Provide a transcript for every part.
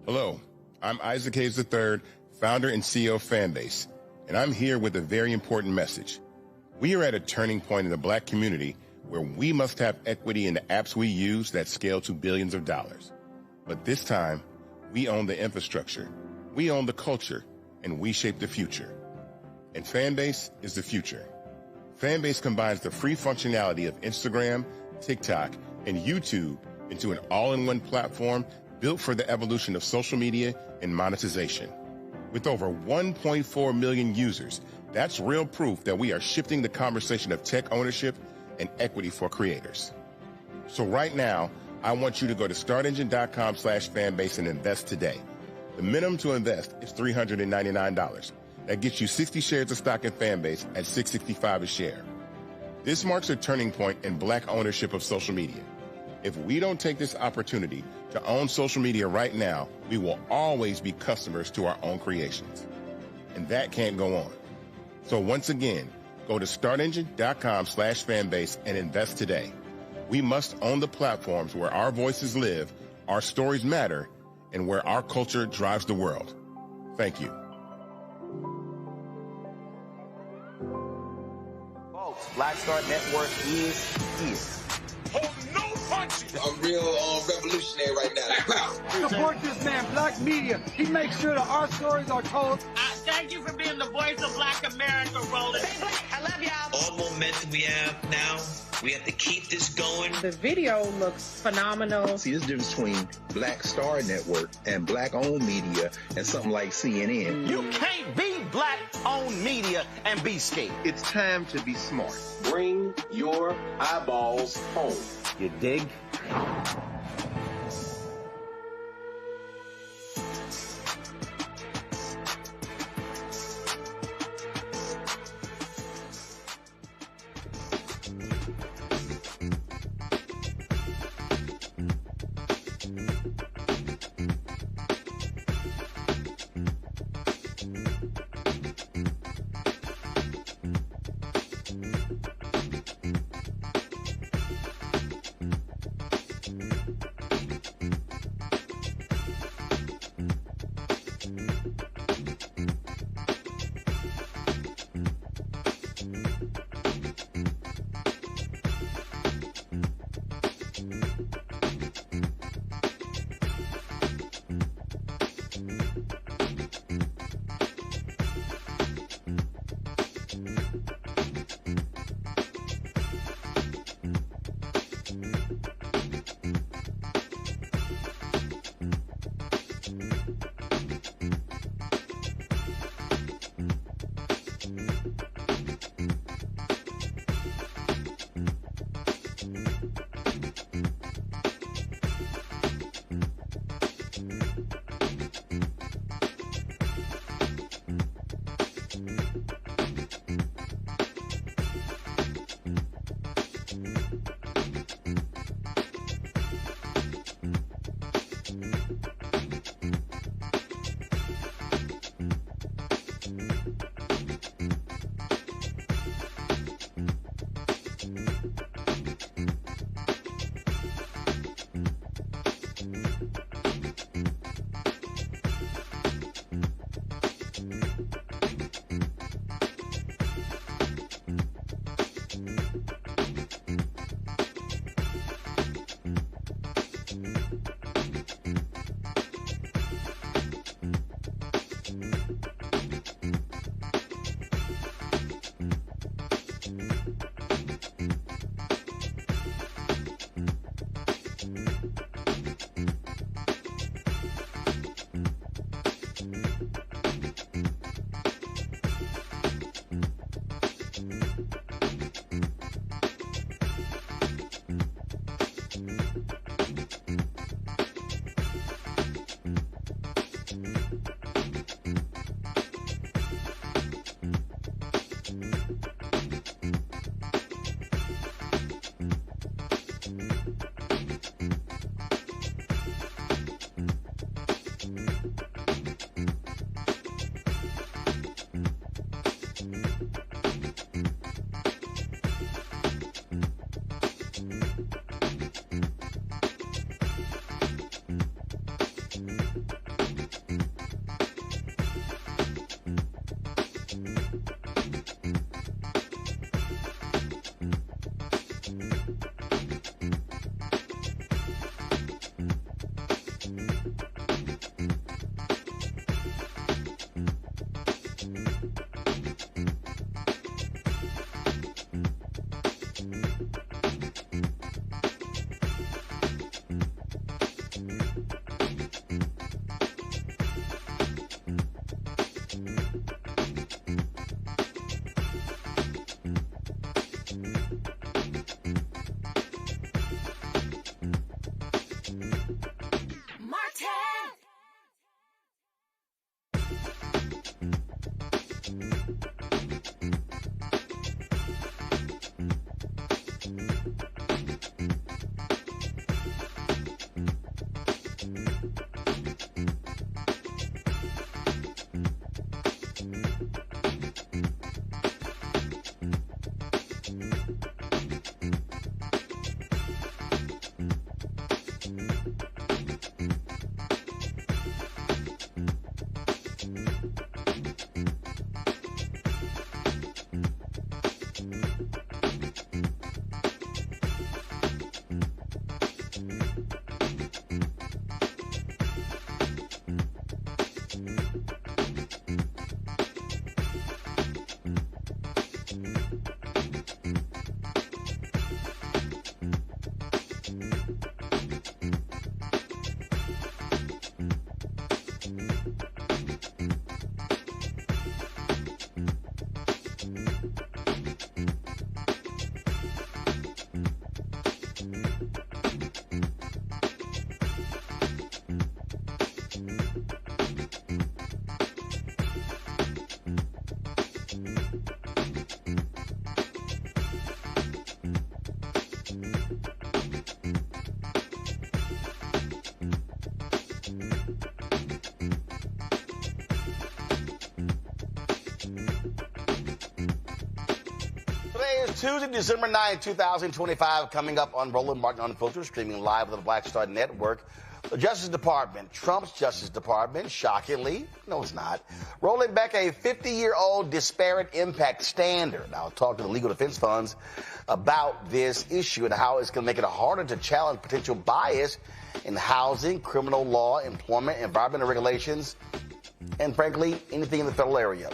Hello, I'm Isaac Hayes III, founder and CEO of Fanbase, and I'm here with a very important message. We are at a turning point in the Black community where we must have equity in the apps we use that scale to billions of dollars. But this time, we own the infrastructure, we own the culture, and we shape the future. And Fanbase is the future. Fanbase combines the free functionality of Instagram, TikTok, and YouTube into an all-in-one platform built for the evolution of social media and monetization. With over 1.4 million users, that's real proof that we are shifting the conversation of tech ownership and equity for creators. So right now, I want you to go to startengine.com/fanbase and invest today. The minimum to invest is $399. That gets you 60 shares of stock in Fanbase at $665 a share. This marks a turning point in Black ownership of social media. If we don't take this opportunity to own social media right now, we will always be customers to our own creations. And that can't go on. So once again, go to startengine.com/fanbase and invest today. We must own the platforms where our voices live, our stories matter, and where our culture drives the world. Thank you. Folks, Black Star Network is here. Oh, no punches! I'm real revolutionary right now. Support this man, Black Media. He makes sure that our stories are told. Thank you for being the voice of Black America, Roland. Stay Black. I love y'all. All momentum we have now, we have to keep this going. The video looks phenomenal. See, there's a difference between Black Star Network and Black-owned media and something like CNN. You can't be Black-owned media and be scared. It's time to be smart. Bring your eyeballs home. You dig? Tuesday, December 9, 2025, coming up on Roland Martin Unfiltered, streaming live on the Black Star Network. The Justice Department, Trump's Justice Department, shockingly, no it's not, rolling back a 50-year-old disparate impact standard. I'll talk to the legal defense funds about this issue and how it's going to make it harder to challenge potential bias in housing, criminal law, employment, environmental regulations, and frankly, anything in the federal area.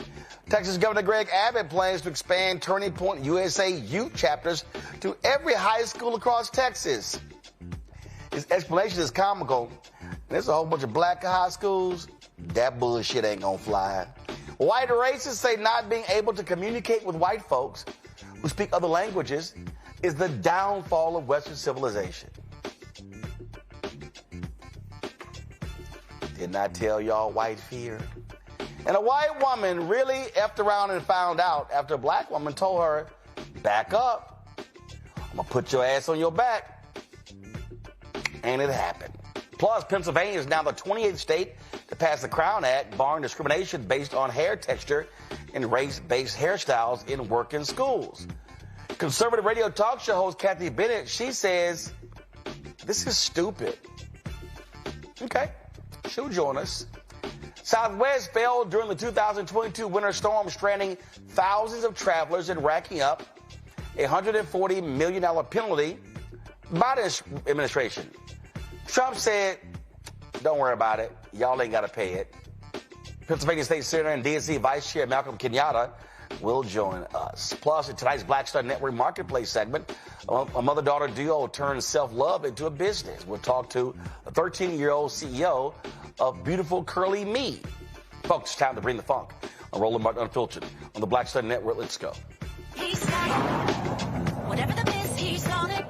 Texas Governor Greg Abbott plans to expand Turning Point USA youth chapters to every high school across Texas. His explanation is comical. There's a whole bunch of black high schools. That bullshit ain't gonna fly. White racists say not being able to communicate with white folks who speak other languages is the downfall of Western civilization. Didn't I tell y'all white fear? And a white woman really effed around and found out after a black woman told her, back up. I'm gonna put your ass on your back. And it happened. Plus, Pennsylvania is now the 28th state to pass the Crown Act barring discrimination based on hair texture and race-based hairstyles in work and schools. Conservative radio talk show host Kathy Bennett, she says, this is stupid. Okay, she'll join us. Southwest failed during the 2022 winter storm, stranding thousands of travelers and racking up a $140 million penalty by the administration. Trump said, don't worry about it. Y'all ain't got to pay it. Pennsylvania State Senator and DNC Vice Chair Malcolm Kenyatta will join us. Plus, in tonight's Black Star Network Marketplace segment, a mother-daughter duo turns self-love into a business. We'll talk to a 13-year-old CEO of Beautiful Curly Me. Folks, it's time to bring the funk on Roland Martin Unfiltered on the Black Star Network. Let's go. He's got it. Whatever the biz, he's on it.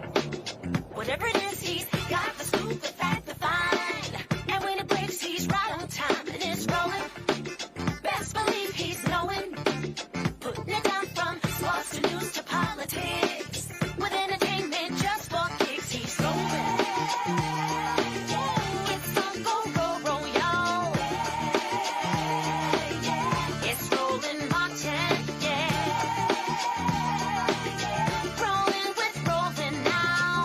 Whatever it is, he's got the scoop, the fact, the find. And when it breaks, he's right on time and it's rolling. Best believe he's knowing. Putting it down from sports to news to politics. With entertainment just for kicks, he's rolling. It's on go, y'all. It's Roland Martin, yeah. Rolling with Roland now.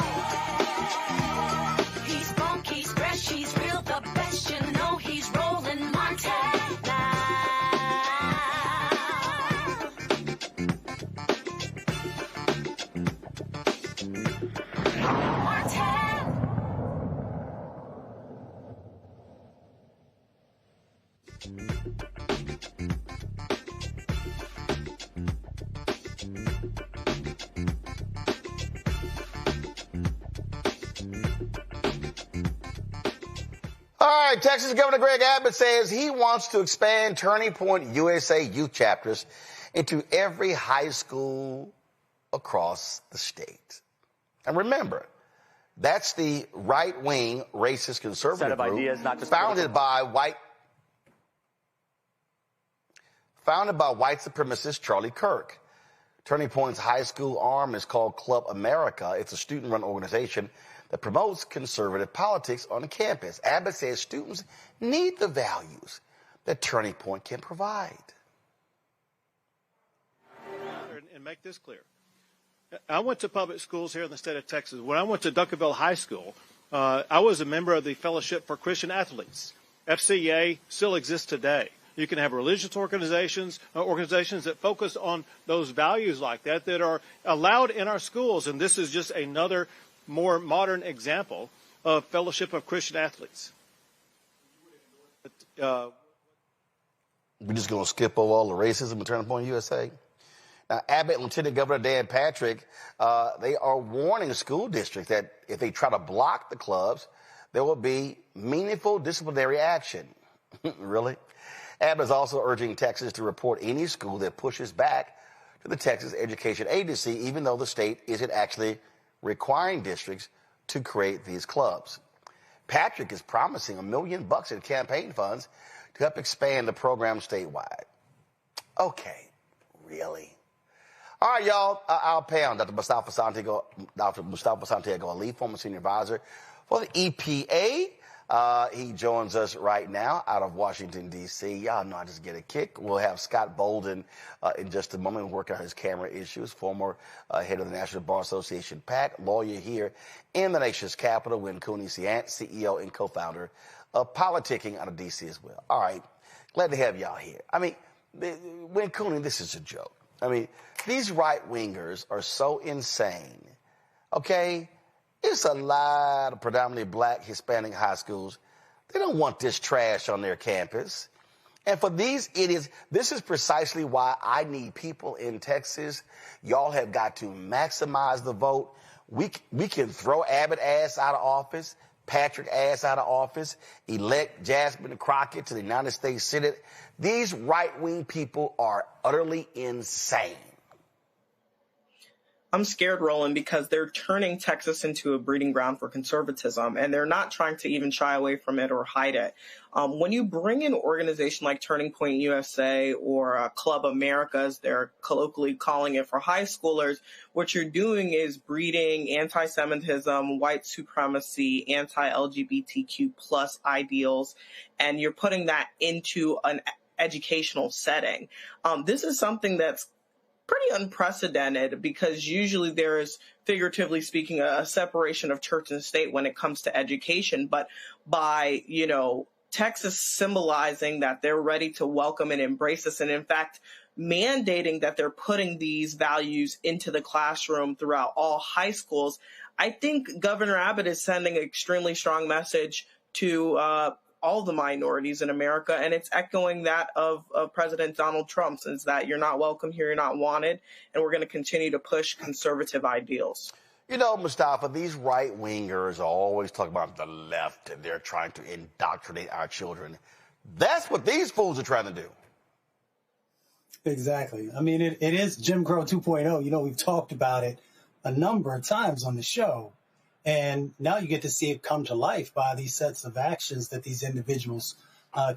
He's funky, he's fresh, he's real, the best, you know he's Roland Martin now. All right, Texas Governor Greg Abbott says he wants to expand Turning Point USA youth chapters into every high school across the state. And remember, that's the right-wing racist conservative group ideas, not just founded by white supremacist Charlie Kirk. Turning Point's high school arm is called Club America. It's a student-run organization that promotes conservative politics on campus. Abbott says students need the values that Turning Point can provide. And make this clear. I went to public schools here in the state of Texas. When I went to Duncanville High School, I was a member of the Fellowship for Christian Athletes. FCA still exists today. You can have religious organizations that focus on those values like that that are allowed in our schools. And this is just another more modern example of Fellowship of Christian Athletes. We're just going to skip over all the racism in Turning Point USA. Now, Abbott and Lieutenant Governor Dan Patrick, they are warning school districts that if they try to block the clubs, there will be meaningful disciplinary action. Really? Abbott is also urging Texas to report any school that pushes back to the Texas Education Agency, even though the state isn't actually requiring districts to create these clubs. Patrick is promising $1 million in campaign funds to help expand the program statewide. Okay, really? All right, y'all, I'll pound Dr. Mustafa Santiago Ali, former senior advisor for the EPA. He joins us right now out of Washington, D.C. Y'all know I just get a kick. We'll have Scott Bolden in just a moment working on his camera issues, former head of the National Bar Association, PAC, lawyer here in the nation's capital, Win Cooney, CEO and co-founder of Politicking out of D.C. as well. All right, glad to have y'all here. I mean, Win Cooney, this is a joke. I mean, these right-wingers are so insane, okay? It's a lot of predominantly black, Hispanic high schools. They don't want this trash on their campus. And for these idiots, this is precisely why I need people in Texas. Y'all have got to maximize the vote. We can throw Abbott ass out of office, Patrick ass out of office, elect Jasmine Crockett to the United States Senate. These right-wing people are utterly insane. I'm scared, Roland, because they're turning Texas into a breeding ground for conservatism, and they're not trying to even shy away from it or hide it. When you bring in an organization like Turning Point USA or Club America, as they're colloquially calling it for high schoolers, what you're doing is breeding anti-Semitism, white supremacy, anti-LGBTQ plus ideals, and you're putting that into an educational setting. This is something that's pretty unprecedented because usually there is, figuratively speaking, a separation of church and state when it comes to education. But by, Texas symbolizing that they're ready to welcome and embrace this, and in fact, mandating that they're putting these values into the classroom throughout all high schools, I think Governor Abbott is sending an extremely strong message to all the minorities in America, and it's echoing that of President Donald Trump's, is that you're not welcome here, you're not wanted, and we're going to continue to push conservative ideals. Mustafa, these right-wingers are always talking about the left, and they're trying to indoctrinate our children. That's what these fools are trying to do. Exactly. I mean, it is Jim Crow 2.0. We've talked about it a number of times on the show. And now you get to see it come to life by these sets of actions that these individuals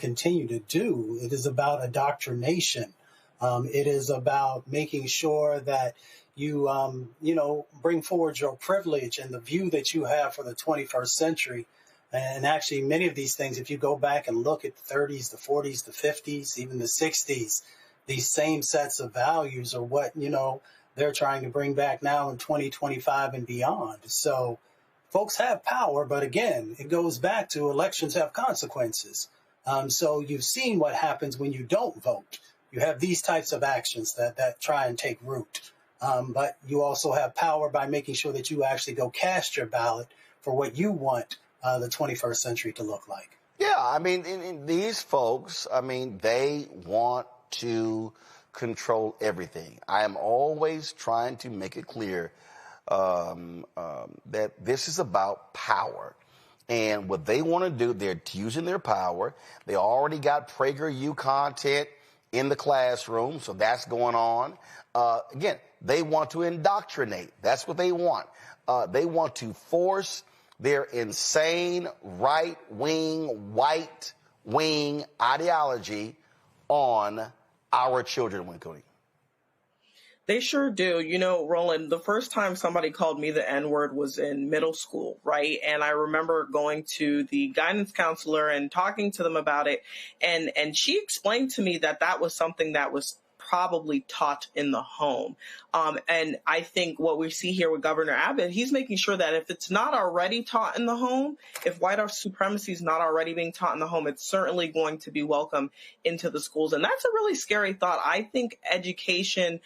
continue to do. It is about indoctrination. It is about making sure that you, bring forward your privilege and the view that you have for the 21st century. And actually, many of these things, if you go back and look at the 30s, the 40s, the 50s, even the 60s, these same sets of values are what, they're trying to bring back now in 2025 and beyond. So folks have power, but again, it goes back to elections have consequences. So you've seen what happens when you don't vote. You have these types of actions that try and take root. But you also have power by making sure that you actually go cast your ballot for what you want the 21st century to look like. Yeah, I mean, these folks, they want to control everything. I am always trying to make it clear that this is about power. And what they want to do, they're using their power. They already got PragerU content in the classroom, so that's going on. Again, they want to indoctrinate. That's what they want. They want to force their insane right-wing, white-wing ideology on our children, Winconi. They sure do. Roland, the first time somebody called me the N-word was in middle school, right? And I remember going to the guidance counselor and talking to them about it. And she explained to me that was something that was probably taught in the home. And I think what we see here with Governor Abbott, he's making sure that if it's not already taught in the home, if white supremacy is not already being taught in the home, it's certainly going to be welcome into the schools. And that's a really scary thought. I think education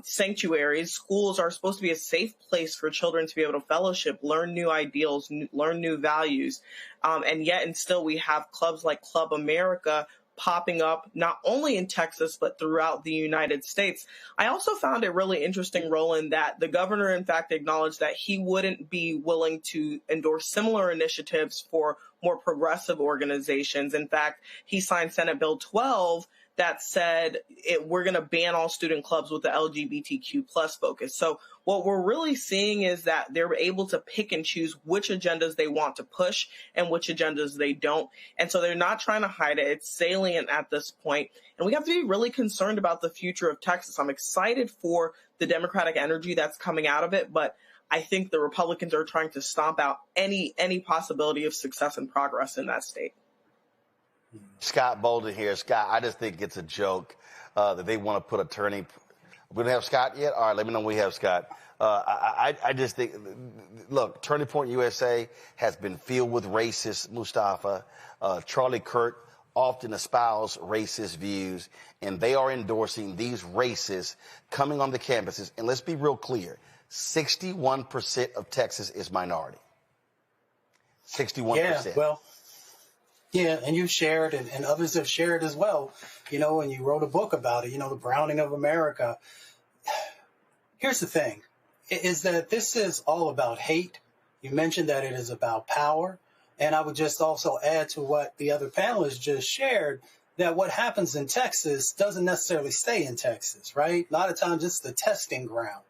sanctuaries, schools are supposed to be a safe place for children to be able to fellowship, learn new ideals, learn new values. And yet and still we have clubs like Club America popping up not only in Texas, but throughout the United States. I also found it really interesting, Roland, that the governor, in fact, acknowledged that he wouldn't be willing to endorse similar initiatives for more progressive organizations. In fact, he signed Senate Bill 12 that said we're going to ban all student clubs with the LGBTQ plus focus. So what we're really seeing is that they're able to pick and choose which agendas they want to push and which agendas they don't. And so they're not trying to hide it. It's salient at this point. And we have to be really concerned about the future of Texas. I'm excited for the Democratic energy that's coming out of it, but I think the Republicans are trying to stomp out any possibility of success and progress in that state. Scott Bolden here. Scott, I just think it's a joke that they want to put attorney. We don't have Scott yet? All right, let me know when we have Scott. I just think, look, Turning Point USA has been filled with racists, Mustafa. Charlie Kirk often espouse racist views, and they are endorsing these racists coming on the campuses. And let's be real clear, 61% of Texas is minority. 61%. Yeah, well, yeah, and you shared, and others have shared as well, and you wrote a book about it, the Browning of America. Here's the thing, is that this is all about hate. You mentioned that it is about power. And I would just also add to what the other panelists just shared, that what happens in Texas doesn't necessarily stay in Texas, right? A lot of times it's the testing ground,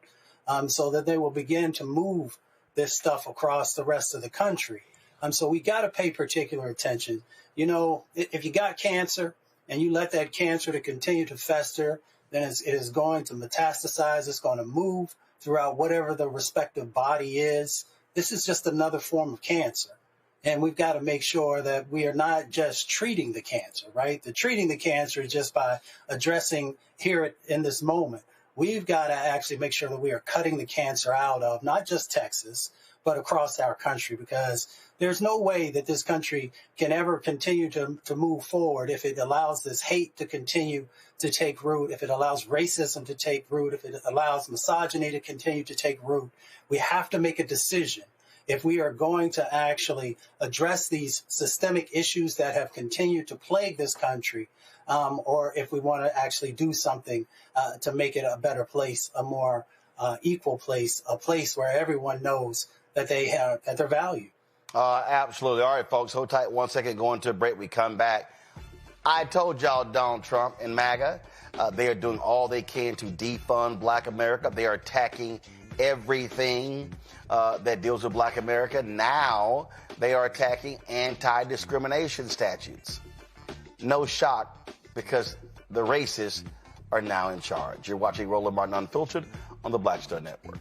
so that they will begin to move this stuff across the rest of the country. So we got to pay particular attention. If you got cancer and you let that cancer to continue to fester, then it is going to metastasize. It's going to move throughout whatever the respective body is. This is just another form of cancer. And we've got to make sure that we are not just treating the cancer, right? The treating the cancer is just by addressing here in this moment. We've got to actually make sure that we are cutting the cancer out of not just Texas, but across our country, because there's no way that this country can ever continue to move forward if it allows this hate to continue to take root, if it allows racism to take root, if it allows misogyny to continue to take root. We have to make a decision. If we are going to actually address these systemic issues that have continued to plague this country, or if we want to actually do something to make it a better place, a more equal place, a place where everyone knows that that they're valued. Absolutely. All right, folks, hold tight 1 second. Going to a break. We come back. I told y'all Donald Trump and MAGA, they are doing all they can to defund Black America. They are attacking everything that deals with Black America. Now they are attacking anti-discrimination statutes. No shock, because the racists are now in charge. You're watching Roland Martin Unfiltered on the Black Star Network.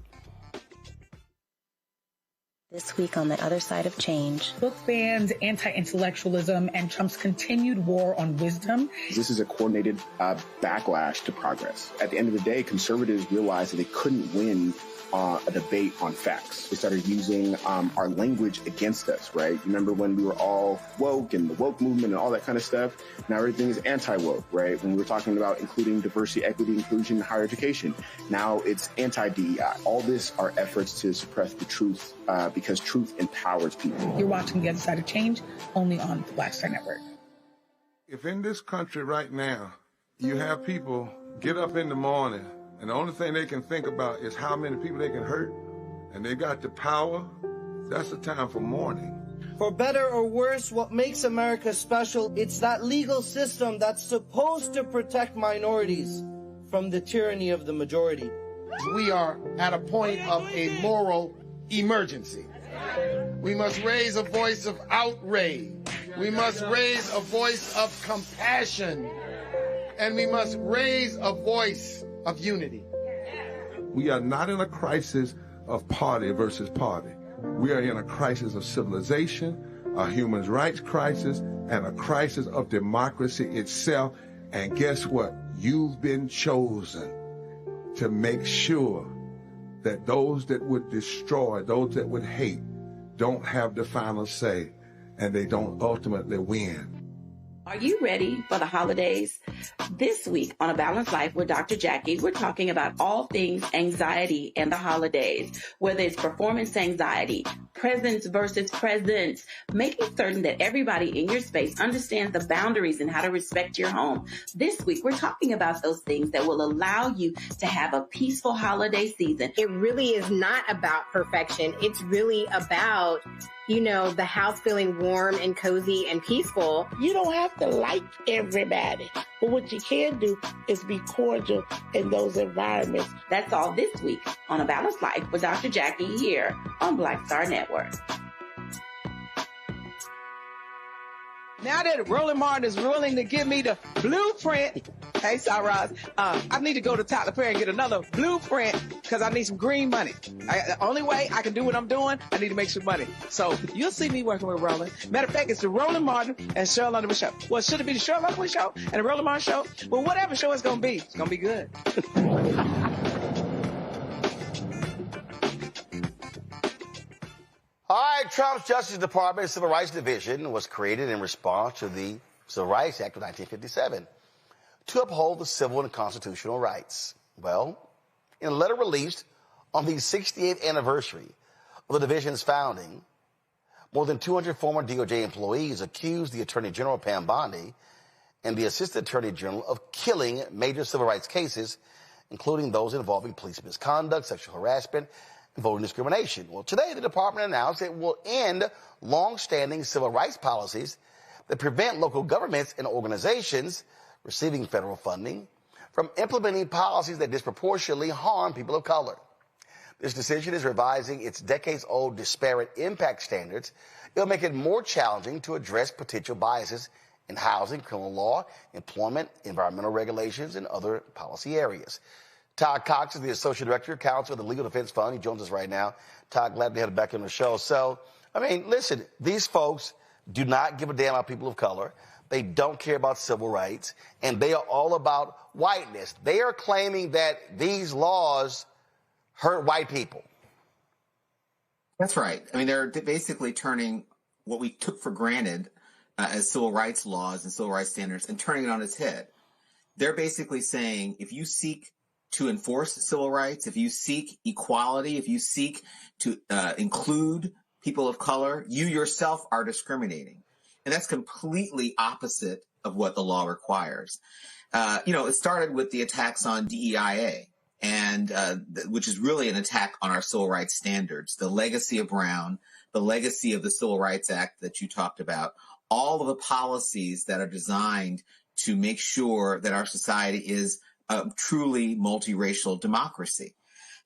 This week on The Other Side of Change. Book bans, anti-intellectualism, and Trump's continued war on wisdom. This is a coordinated backlash to progress. At the end of the day, conservatives realized that they couldn't win a debate on facts. They started using our language against us, right? Remember when we were all woke and the woke movement and all that kind of stuff? Now everything is anti-woke, right? When we were talking about including diversity, equity, inclusion in higher education, now it's anti-DEI. All this are efforts to suppress the truth because truth empowers people. You're watching The Other Side of Change only on the Black Star Network. If in this country right now, you have people get up in the morning and the only thing they can think about is how many people they can hurt, and they got the power, that's the time for mourning. For better or worse, what makes America special, it's that legal system that's supposed to protect minorities from the tyranny of the majority. We are at a point of a moral emergency. We must raise a voice of outrage. We must raise a voice of compassion. And we must raise a voice of unity. We are not in a crisis of party versus party. We are in a crisis of civilization, a human rights crisis, and a crisis of democracy itself. And guess what? You've been chosen to make sure that those that would destroy, those that would hate, don't have the final say, and they don't ultimately win. Are you ready for the holidays? This week on A Balanced Life with Dr. Jackie, we're talking about all things anxiety and the holidays, whether it's performance anxiety, presence versus presence, making certain that everybody in your space understands the boundaries and how to respect your home. This week, we're talking about those things that will allow you to have a peaceful holiday season. It really is not about perfection. It's really about, the house feeling warm and cozy and peaceful. You don't have to like everybody, but what you can do is be cordial in those environments. That's all this week on A Balanced Life with Dr. Jackie here on Black Star Network. Now that Roland Martin is willing to give me the blueprint, hey, Cyrus, I need to go to Tyler Perry and get another blueprint because I need some green money. The only way I can do what I'm doing, I need to make some money. So you'll see me working with Roland. Matter of fact, it's the Roland Martin and Cheryl Underwood show. Well, should it be the Cheryl Underwood show and the Roland Martin show? Well, whatever show it's going to be good. All right, Trump's Justice Department Civil Rights Division was created in response to the Civil Rights Act of 1957 to uphold the civil and constitutional rights. Well, in a letter released on the 68th anniversary of the division's founding, more than 200 former DOJ employees accused the Attorney General Pam Bondi and the Assistant Attorney General of killing major civil rights cases, including those involving police misconduct, sexual harassment, and voting discrimination. Well, today the department announced it will end long-standing civil rights policies that prevent local governments and organizations receiving federal funding from implementing policies that disproportionately harm people of color. This decision is revising its decades-old disparate impact standards. It'll make it more challenging to address potential biases in housing, criminal law, employment, environmental regulations, and other policy areas. Todd Cox is the Associate Director-Counsel of the Legal Defense Fund. He joins us right now. Todd, glad to have you back on the show. So, I mean, listen, these folks do not give a damn about people of color. They don't care about civil rights, and they are all about whiteness. They are claiming that these laws hurt white people. That's right. I mean, they're basically turning what we took for granted as civil rights laws and civil rights standards and turning it on its head. They're basically saying if you seek to enforce civil rights, if you seek equality, if you seek to include people of color, you yourself are discriminating. And that's completely opposite of what the law requires. It started with the attacks on DEIA, and which is really an attack on our civil rights standards, the legacy of Brown, the legacy of the Civil Rights Act that you talked about, all of the policies that are designed to make sure that our society is a truly multiracial democracy.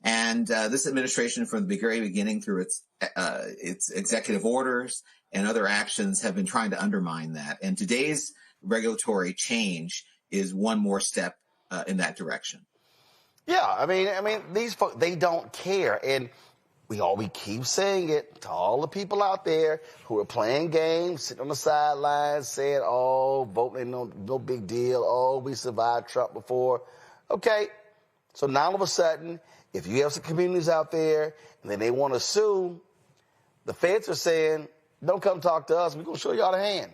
And this administration, from the very beginning through its executive orders and other actions, have been trying to undermine that. And today's regulatory change is one more step in that direction. Yeah, I mean, these folks, they don't care. And we keep saying it to all the people out there who are playing games, sitting on the sidelines, saying, oh, voting ain't no big deal. Oh, we survived Trump before. Okay, so now all of a sudden, if you have some communities out there and then they want to sue, the feds are saying, don't come talk to us. We're going to show y'all the hand.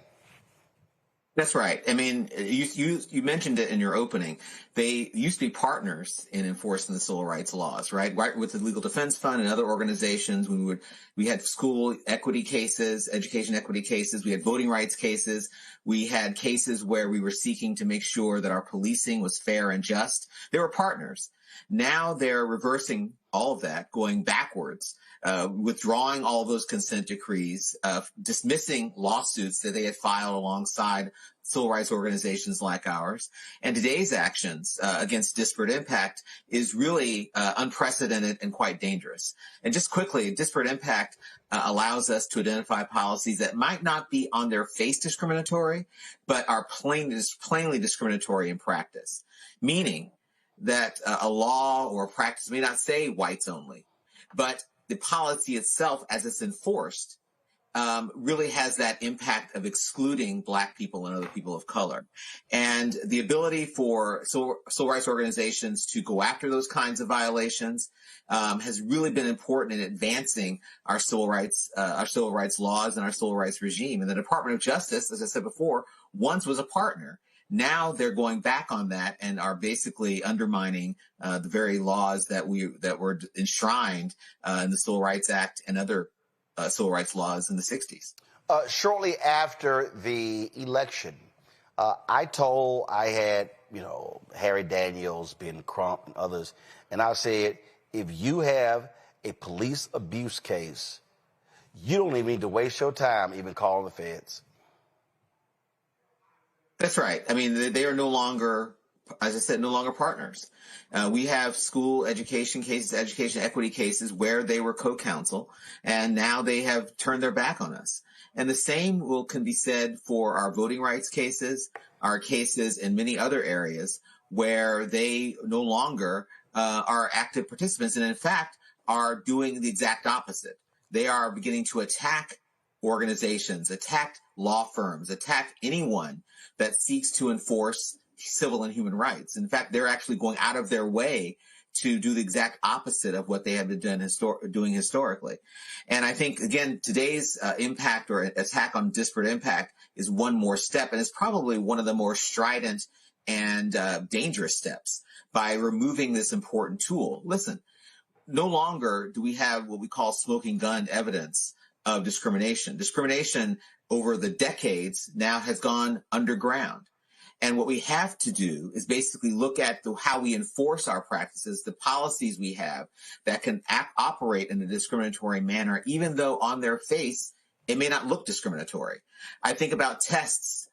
That's right. I mean, you mentioned it in your opening. They used to be partners in enforcing the civil rights laws, right? Right, with the Legal Defense Fund and other organizations. We had school equity cases, education equity cases. We had voting rights cases. We had cases where we were seeking to make sure that our policing was fair and just. They were partners. Now they're reversing all of that, going backwards, withdrawing all those consent decrees, dismissing lawsuits that they had filed alongside civil rights organizations like ours. And today's actions against disparate impact is really unprecedented and quite dangerous. And just quickly, disparate impact allows us to identify policies that might not be on their face discriminatory, but are plainly discriminatory in practice, meaning that a law or a practice may not say whites only, but the policy itself, as it's enforced, really has that impact of excluding Black people and other people of color. And the ability for civil rights organizations to go after those kinds of violations has really been important in advancing our civil rights laws and our civil rights regime. And the Department of Justice, as I said before, once was a partner. Now they're going back on that and are basically undermining the very laws that were enshrined in the Civil Rights Act and other civil rights laws in the 60s. Shortly after the election, I had, Harry Daniels, Ben Crump, and others, and I said, if you have a police abuse case, you don't even need to waste your time even calling the feds. That's right. I mean, they are no longer as I said, no longer partners. We have school education cases, education equity cases where they were co-counsel, and now they have turned their back on us. And the same can be said for our voting rights cases, our cases in many other areas where they no longer are active participants, and in fact are doing the exact opposite. They are beginning to attack organizations, attack law firms, attack anyone that seeks to enforce civil and human rights. In fact, they're actually going out of their way to do the exact opposite of what they have been doing historically. And I think, again, today's impact or attack on disparate impact is one more step, and it's probably one of the more strident and dangerous steps by removing this important tool. Listen, no longer do we have what we call smoking gun evidence of discrimination. Discrimination over the decades now has gone underground. And what we have to do is basically look at how we enforce our practices, the policies we have that can operate in a discriminatory manner, even though on their face it may not look discriminatory. I think about tests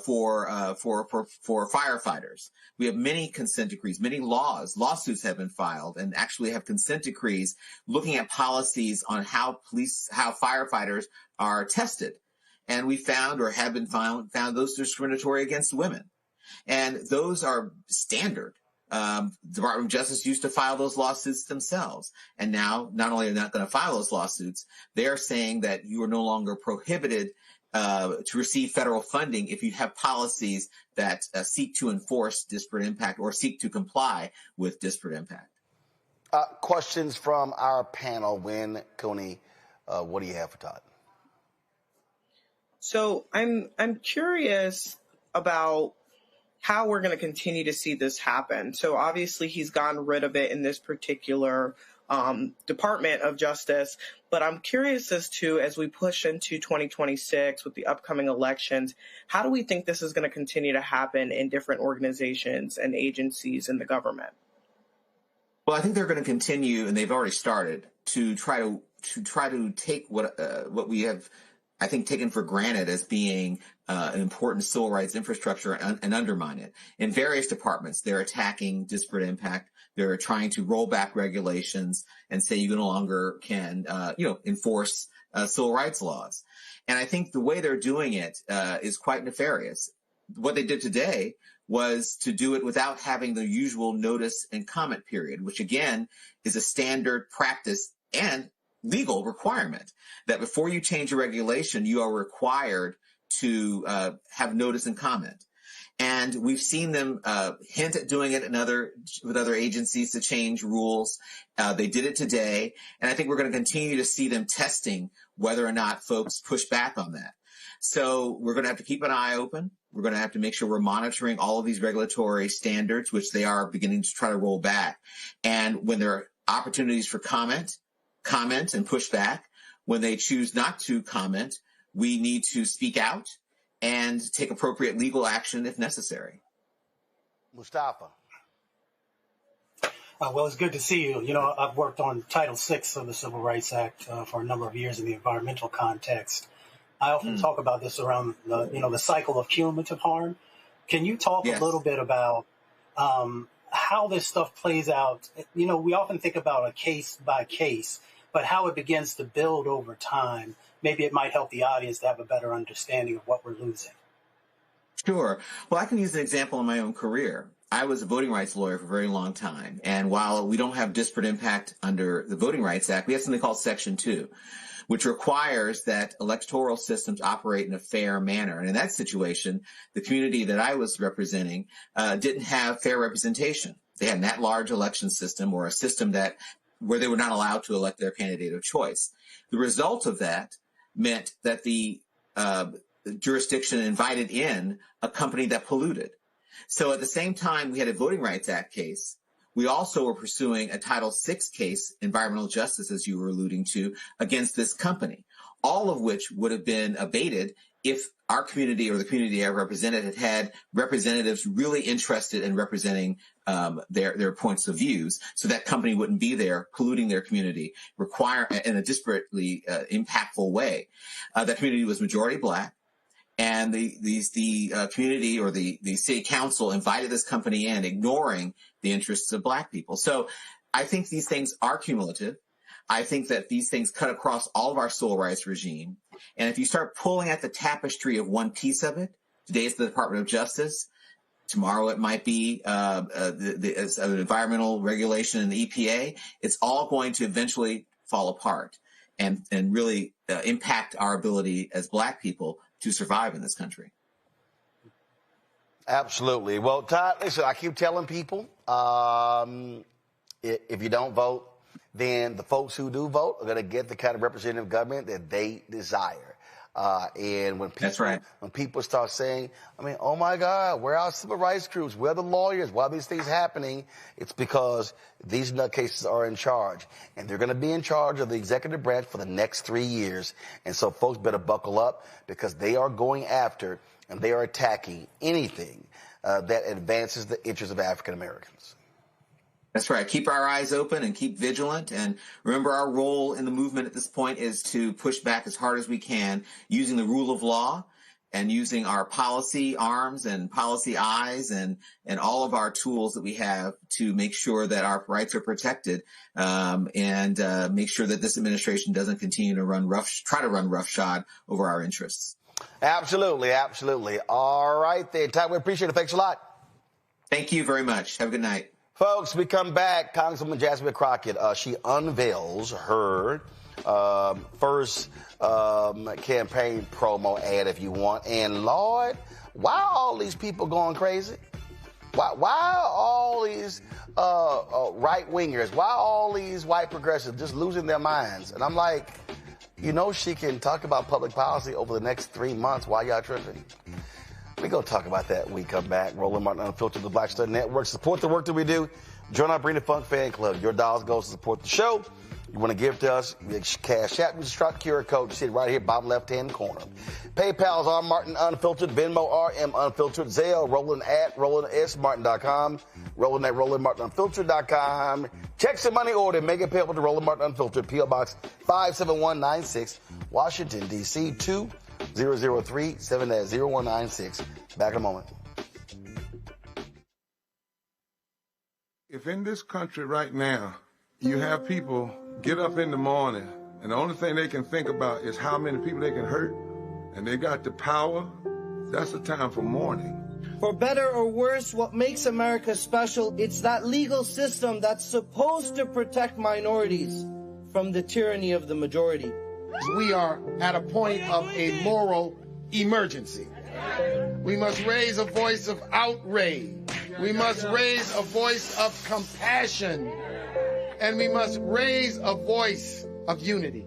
for firefighters. We have many consent decrees, many lawsuits have been filed, and actually have consent decrees looking at policies on how firefighters are tested. And we found or have been found those discriminatory against women. And those are standard. The Department of Justice used to file those lawsuits themselves. And now not only are they not going to file those lawsuits, they are saying that you are no longer prohibited to receive federal funding if you have policies that seek to enforce disparate impact or seek to comply with disparate impact. Questions from our panel. Wynn, Cooney, what do you have for Todd? So I'm curious about how we're going to continue to see this happen. So obviously he's gotten rid of it in this particular Department of Justice, but I'm curious as to, as we push into 2026 with the upcoming elections, how do we think this is going to continue to happen in different organizations and agencies in the government? Well, I think they're going to continue, and they've already started, to try to take what we have, I think, taken for granted as being an important civil rights infrastructure and undermine it. In various departments, they're attacking disparate impact. They're trying to roll back regulations and say you no longer can, enforce civil rights laws. And I think the way they're doing it is quite nefarious. What they did today was to do it without having the usual notice and comment period, which again is a standard practice and legal requirement that before you change a regulation, you are required to have notice and comment. And we've seen them hint at doing it with other agencies to change rules. They did it today. And I think we're going to continue to see them testing whether or not folks push back on that. So we're going to have to keep an eye open. We're going to have to make sure we're monitoring all of these regulatory standards, which they are beginning to try to roll back. And when there are opportunities for comment and push back. When they choose not to comment, we need to speak out and take appropriate legal action if necessary. Mustafa. Well, it's good to see you. You know, I've worked on Title VI of the Civil Rights Act for a number of years in the environmental context. I often talk about this around the cycle of cumulative harm. Can you talk a little bit about how this stuff plays out? You know, we often think about a case by case, but how it begins to build over time. Maybe it might help the audience to have a better understanding of what we're losing. Sure. Well, I can use an example in my own career. I was a voting rights lawyer for a very long time. And while we don't have disparate impact under the Voting Rights Act, we have something called Section 2, which requires that electoral systems operate in a fair manner. And in that situation, the community that I was representing didn't have fair representation. They had an at-large election system, or a system where they were not allowed to elect their candidate of choice. The result of that meant that the jurisdiction invited in a company that polluted. So at the same time we had a Voting Rights Act case, we also were pursuing a Title VI case, environmental justice, as you were alluding to, against this company, all of which would have been abated if our community or the community I represented had had representatives really interested in representing their points of views, so that company wouldn't be there polluting their community, in a disparately impactful way. That community was majority Black, And the community or the city council invited this company in, ignoring the interests of Black people. So I think these things are cumulative. I think that these things cut across all of our civil rights regime. And if you start pulling at the tapestry of one piece of it, today it's the Department of Justice. Tomorrow it might be the environmental regulation and the EPA. It's all going to eventually fall apart and really impact our ability as Black people to survive in this country. Absolutely. Well, Todd, listen, I keep telling people, if you don't vote, then the folks who do vote are going to get the kind of representative government that they desire. And when people, that's right. When people start saying, I mean, oh my God, where are our civil rights groups? Where are the lawyers? Why are these things happening? It's because these nutcases are in charge, and they're going to be in charge of the executive branch for the next 3 years. And so folks better buckle up, because they are going after and they are attacking anything that advances the interests of African Americans. That's right. Keep our eyes open and keep vigilant. And remember, our role in the movement at this point is to push back as hard as we can using the rule of law and using our policy arms and policy eyes and all of our tools that we have to make sure that our rights are protected, and make sure that this administration doesn't continue to try to run roughshod over our interests. Absolutely. Absolutely. All right then, Ty, we appreciate it. Thanks a lot. Thank you very much. Have a good night. Folks, we come back. Congresswoman Jasmine Crockett, she unveils her first campaign promo ad, if you want. And Lord, why are all these people going crazy? Why are all these right-wingers, why are all these white progressives just losing their minds? And I'm like, you know, she can talk about public policy over the next 3 months. Why y'all tripping? We're going to talk about that when we come back. Roland Martin Unfiltered, the Black Star Network. Support the work that we do. Join our Bring the Funk fan club. Your dollars goes to support the show. You want to give to us, Cash App, use the QR code. You see it right here, bottom left-hand corner. PayPal's R Martin Unfiltered, Venmo RM Unfiltered, Zelle, Roland at RolandSMartin.com, Roland at RolandMartinUnfiltered.com. Check some money order, make it payable to Roland Martin Unfiltered, P.O. Box 57196, Washington, D.C. 2003-7-0196. Back in a moment. If in this country right now, you have people get up in the morning and the only thing they can think about is how many people they can hurt, and they got the power, that's the time for mourning. For better or worse, what makes America special, it's that legal system that's supposed to protect minorities from the tyranny of the majority. We are at a point of a moral emergency. We must raise a voice of outrage. We must raise a voice of compassion. And we must raise a voice of unity.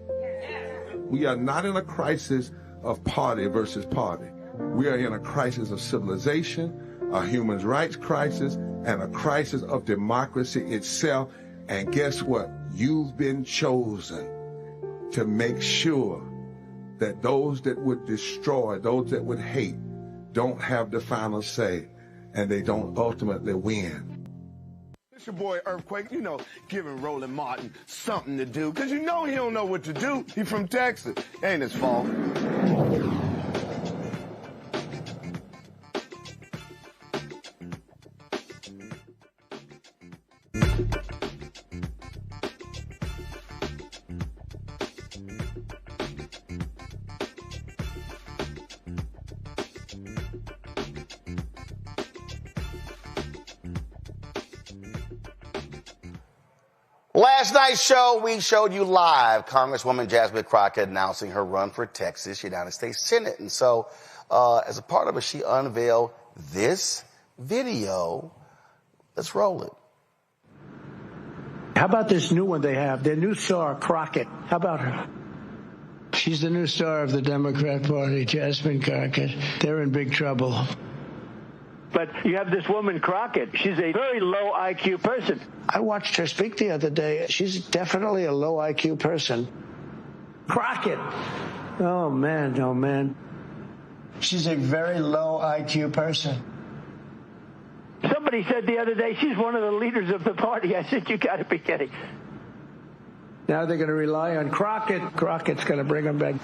We are not in a crisis of party versus party. We are in a crisis of civilization, a human rights crisis, and a crisis of democracy itself. And guess what? You've been chosen to make sure that those that would destroy, those that would hate, don't have the final say, and they don't ultimately win. It's your boy Earthquake, you know, giving Roland Martin something to do, because you know he don't know what to do. He from Texas. Ain't his fault. Last night's show, we showed you live Congresswoman Jasmine Crockett announcing her run for Texas United States Senate. And so, as a part of it, she unveiled this video. Let's roll it. How about this new one they have? Their new star, Crockett. How about her? She's the new star of the Democrat Party, Jasmine Crockett. They're in big trouble. But you have this woman, Crockett. She's a very low IQ person. I watched her speak the other day. She's definitely a low IQ person. Crockett. Oh, man, oh, man. She's a very low IQ person. Somebody said the other day she's one of the leaders of the party. I said, you got to be kidding. Now they're going to rely on Crockett. Crockett's going to bring them back.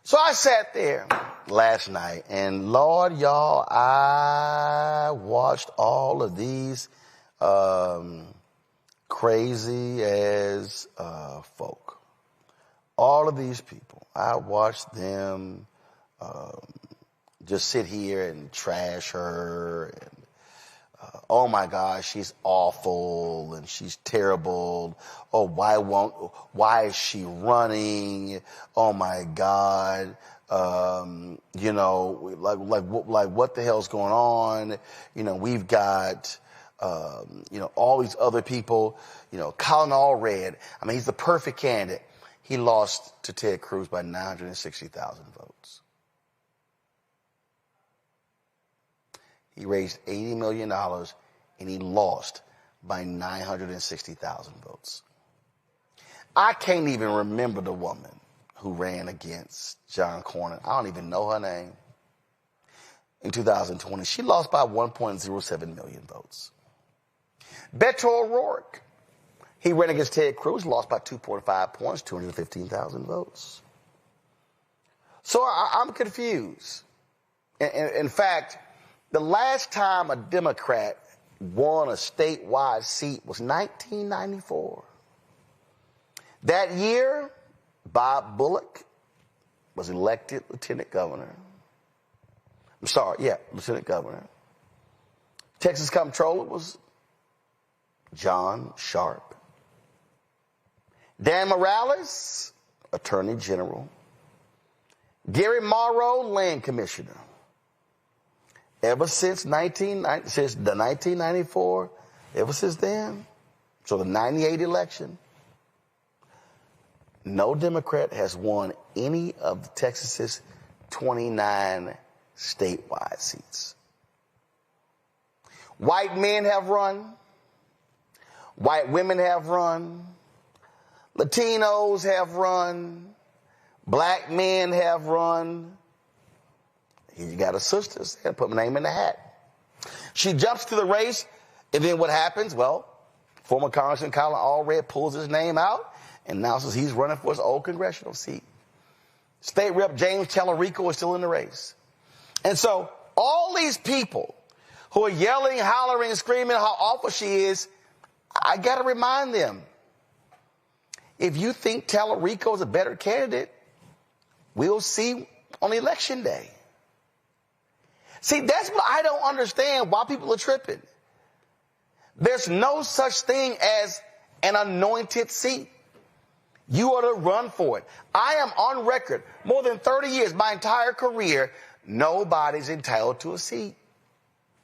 So I sat there last night, and Lord, y'all, I watched all of these crazy as folk. All of these people, I watched them just sit here and trash her. And, oh my gosh, she's awful and she's terrible. Oh, why is she running? Oh my God. You know, like what the hell's going on? You know, we've got, you know, all these other people, you know, Colin Allred. I mean, he's the perfect candidate. He lost to Ted Cruz by 960,000 votes. He raised $80 million and he lost by 960,000 votes. I can't even remember the woman who ran against John Cornyn. I don't even know her name. In 2020, she lost by 1.07 million votes. Beto O'Rourke, he ran against Ted Cruz, lost by 2.5 points, 215,000 votes. So I'm confused. In fact, the last time a Democrat won a statewide seat was 1994. That year, Bob Bullock was elected lieutenant governor. Lieutenant governor. Texas comptroller was John Sharp. Dan Morales, attorney general. Gary Morrow, land commissioner. Ever since 1994, ever since then, so the 98 election, no Democrat has won any of Texas's 29 statewide seats. White men have run. White women have run. Latinos have run. Black men have run. You got a sister, I put my name in the hat. She jumps to the race, and then what happens? Well, former Congressman Colin Allred pulls his name out and announces he's running for his old congressional seat. State Rep James Tallarico is still in the race. And so all these people who are yelling, hollering, screaming how awful she is, I got to remind them, if you think Tallarico is a better candidate, we'll see on election day. See, that's what I don't understand, why people are tripping. There's no such thing as an anointed seat. You ought to run for it. I am on record, more than 30 years, my entire career, nobody's entitled to a seat.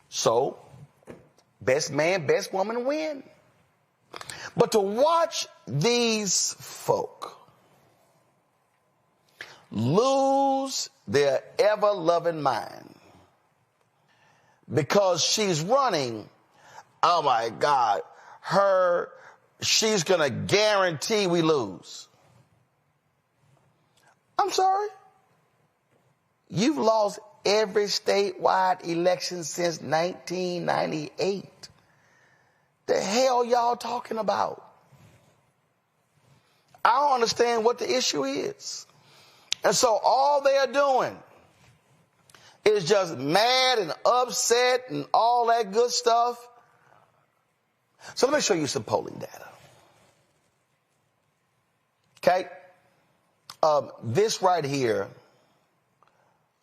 So, best man, best woman win. But to watch these folk lose their ever-loving mind because she's running, oh my God, she's going to guarantee we lose. I'm sorry. You've lost every statewide election since 1998. The hell y'all talking about? I don't understand what the issue is. And so all they are doing is just mad and upset and all that good stuff. So let me show you some polling data. Okay? This right here,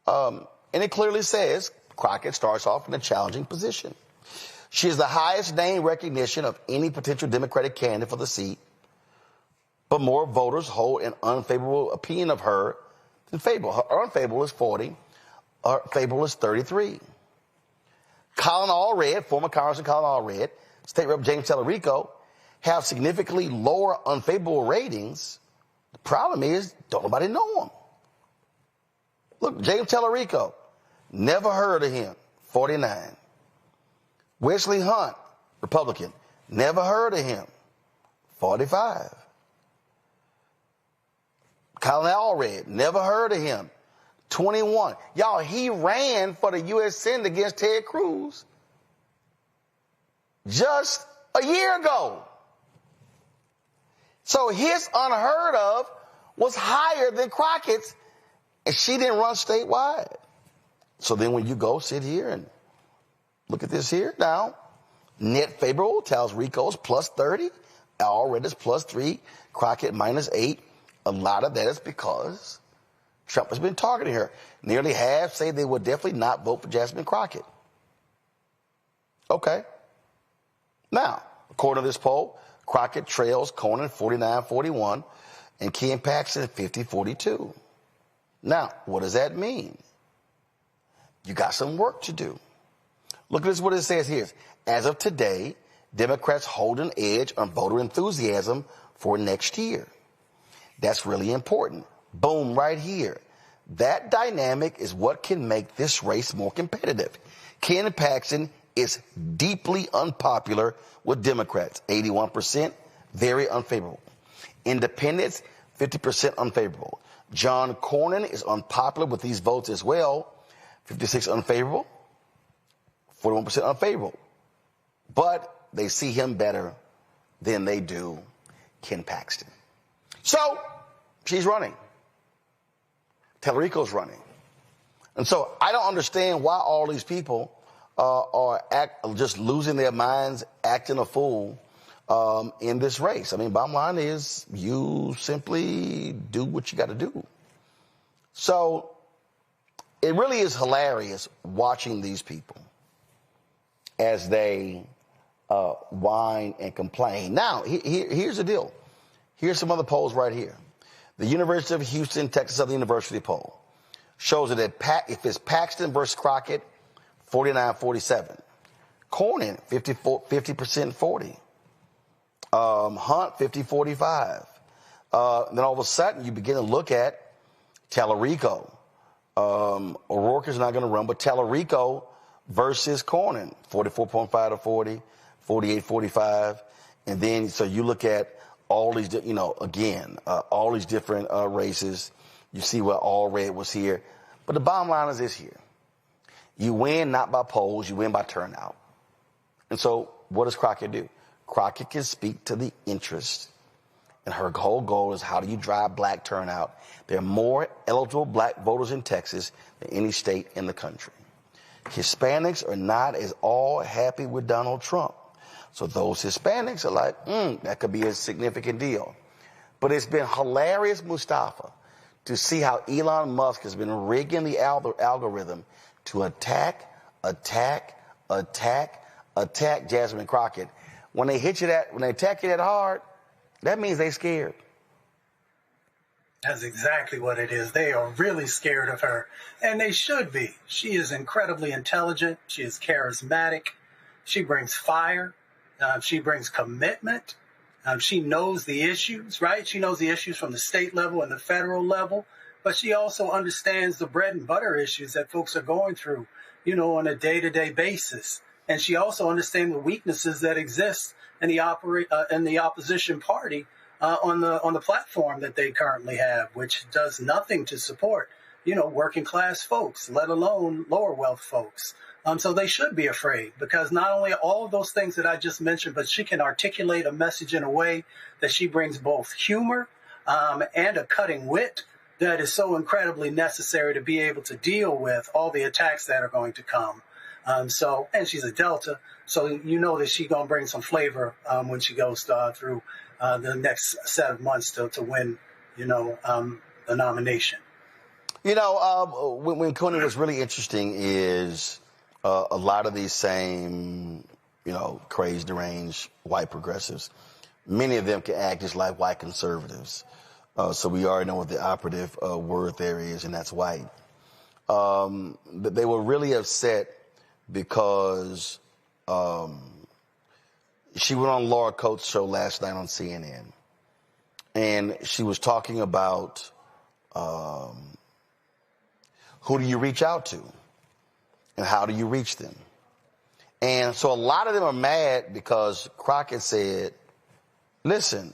and it clearly says Crockett starts off in a challenging position. She has the highest name recognition of any potential Democratic candidate for the seat, but more voters hold an unfavorable opinion of her than favorable. Her unfavorable is 40. Her favorable is 33. Colin Allred, former Congressman Colin Allred, State Rep James Tallarico, have significantly lower unfavorable ratings. The problem is, don't nobody know him. Look, James Tallarico, never heard of him, 49. Wesley Hunt, Republican, never heard of him, 45. Colin Allred, never heard of him, 21. Y'all, he ran for the U.S. Senate against Ted Cruz just a year ago. So his unheard of was higher than Crockett's, And she didn't run statewide. So then when you go sit here and look at this here now, net favorable tells Rico's plus 30, Allred's plus 3, Crockett minus 8. A lot of that is because Trump has been targeting her. Nearly half say they would definitely not vote for Jasmine Crockett. Okay. Now, according to this poll, Crockett trails Cornyn 49-41 and Ken Paxton 50-42. Now, what does that mean? You got some work to do. Look at this, what it says here. As of today, Democrats hold an edge on voter enthusiasm for next year. That's really important. Boom, right here. That dynamic is what can make this race more competitive. Ken Paxton is deeply unpopular with Democrats, 81%, very unfavorable. Independents, 50% unfavorable. John Cornyn is unpopular with these votes as well, 56 unfavorable, 41% unfavorable. But they see him better than they do Ken Paxton. So she's running. Tellerico's running. And so I don't understand why all these people are just losing their minds, acting a fool in this race. I mean, bottom line is you simply do what you got to do. So it really is hilarious watching these people as they whine and complain. Now, here's the deal. Here's some other polls right here. The University of Houston, Texas Southern University poll shows that if it's Paxton versus Crockett, 49-47. Cornyn, 50% 40. Hunt, 50-45. Then all of a sudden, you begin to look at Tellerico. O'Rourke is not going to run, but Tellerico versus Cornyn, 44.5-40, 48-45. And then, so you look at all these, all these different races. You see where Allred was here. But the bottom line is this here. You win not by polls, you win by turnout. And so what does Crockett do? Crockett can speak to the interest. And her whole goal is how do you drive black turnout? There are more eligible black voters in Texas than any state in the country. Hispanics are not as all happy with Donald Trump. So those Hispanics are like, that could be a significant deal. But it's been hilarious, Mustafa, to see how Elon Musk has been rigging the algorithm to attack Jasmine Crockett. When they attack you that hard, that means they scared. That's exactly what it is. They are really scared of her, and they should be. She is incredibly intelligent. She is charismatic. She brings fire. She brings commitment. She knows the issues, right? She knows the issues from the state level and the federal level, but she also understands the bread and butter issues that folks are going through, on a day-to-day basis. And she also understands the weaknesses that exist in the opposition party on the platform that they currently have, which does nothing to support, working class folks, let alone lower wealth folks. So they should be afraid because not only all of those things that I just mentioned, but she can articulate a message in a way that she brings both humor and a cutting wit that is so incredibly necessary to be able to deal with all the attacks that are going to come. And she's a Delta, so that she's going to bring some flavor when she goes through the next set of months to win, the nomination. When Cornyn was really interesting is a lot of these same, crazed, deranged white progressives. Many of them can act just like white conservatives. So we already know what the operative word there is, and that's white. But they were really upset because she went on Laura Coates' show last night on CNN. And she was talking about who do you reach out to? And how do you reach them? And so a lot of them are mad because Crockett said, listen,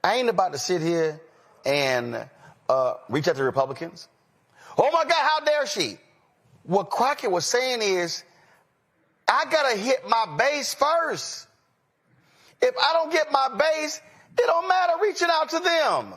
I ain't about to sit here and reach out to Republicans. Oh, my God, how dare she? What Crockett was saying is, I got to hit my base first. If I don't get my base, it don't matter reaching out to them.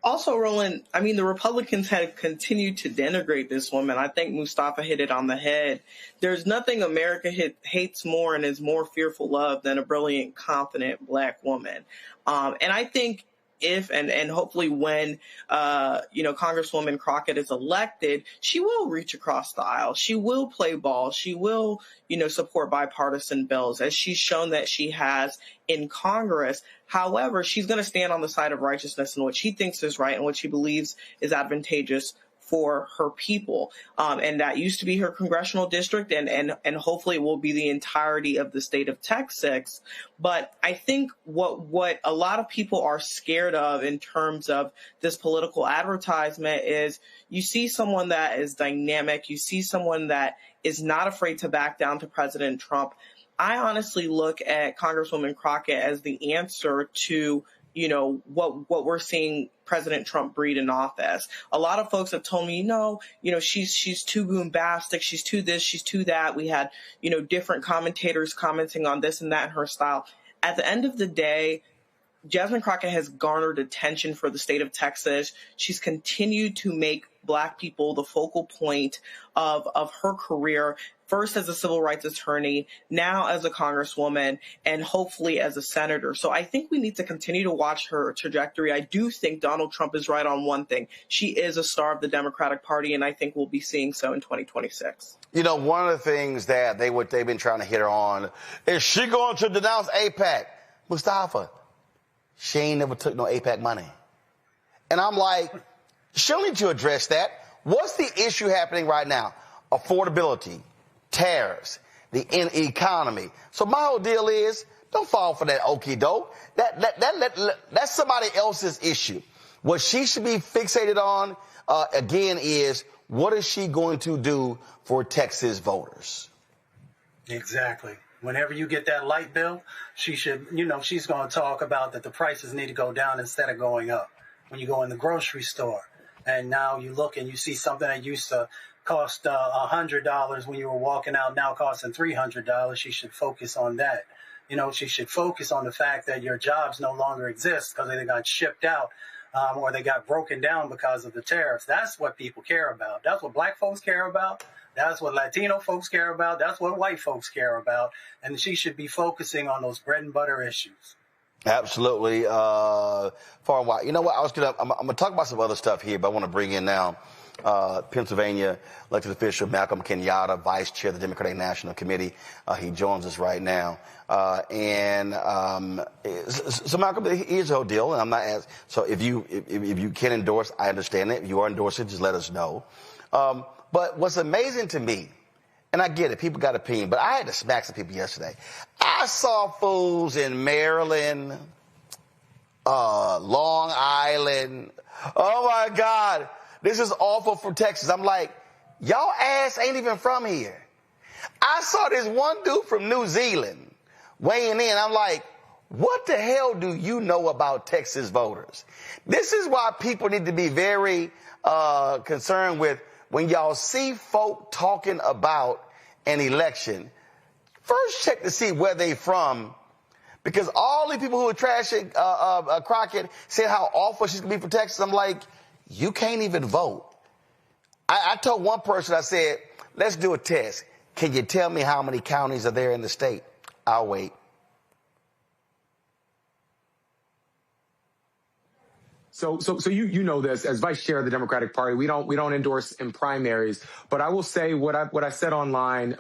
Also, Roland, I mean, the Republicans have continued to denigrate this woman. I think Mustafa hit it on the head. There's nothing America hates more and is more fearful of than a brilliant, confident Black woman. And I think if and hopefully when Congresswoman Crockett is elected, she will reach across the aisle. She will play ball. She will support bipartisan bills, as she's shown that she has in Congress. However, she's going to stand on the side of righteousness and what she thinks is right and what she believes is advantageous for her people. And that used to be her congressional district, and hopefully it will be the entirety of the state of Texas. But I think what a lot of people are scared of in terms of this political advertisement is you see someone that is dynamic, you see someone that is not afraid to back down to President Trump. I honestly look at Congresswoman Crockett as the answer to what we're seeing President Trump breed in office. A lot of folks have told me, she's too bombastic, she's too this, she's too that. We had, different commentators commenting on this and that in her style. At the end of the day, Jasmine Crockett has garnered attention for the state of Texas. She's continued to make Black people the focal point of her career, first as a civil rights attorney, now as a congresswoman, and hopefully as a senator. So I think we need to continue to watch her trajectory. I do think Donald Trump is right on one thing. She is a star of the Democratic Party, and I think we'll be seeing so in 2026. One of the things that they've been trying to hit her on is she going to denounce AIPAC? Mustafa, she ain't never took no AIPAC money. And I'm like, she'll need to address that. What's the issue happening right now? Affordability, tariffs, the economy. So my whole deal is, don't fall for that okie doke. That's somebody else's issue. What she should be fixated on, again, is what is she going to do for Texas voters? Exactly. Whenever you get that light bill, she should, she's going to talk about that the prices need to go down instead of going up. When you go in the grocery store and now you look and you see something that used to cost $100 when you were walking out, now costing $300, she should focus on that. She should focus on the fact that your jobs no longer exist because they got shipped out or they got broken down because of the tariffs. That's what people care about. That's what Black folks care about. That's what Latino folks care about. That's what white folks care about. And she should be focusing on those bread and butter issues. Absolutely. Far and wide. You know what? I'm going to talk about some other stuff here, but I want to bring in now Pennsylvania elected official Malcolm Kenyatta, vice chair of the Democratic National Committee. He joins us right now. So Malcolm, here's the whole deal, and I'm not asking. So if you can endorse, I understand it. If you are endorsing, just let us know. But what's amazing to me, and I get it, people got opinion, but I had to smack some people yesterday. I saw fools in Maryland, Long Island. Oh my God, this is awful for Texas. I'm like, y'all ass ain't even from here. I saw this one dude from New Zealand weighing in. I'm like, what the hell do you know about Texas voters? This is why people need to be very concerned with when y'all see folk talking about an election. First check to see where they from, because all the people who are trashing Crockett say how awful she's going to be for Texas. I'm like, you can't even vote. I told one person, I said, let's do a test. Can you tell me how many counties are there in the state? I'll wait. So you know this, as vice chair of the Democratic Party, we don't endorse in primaries, but I will say what I said online,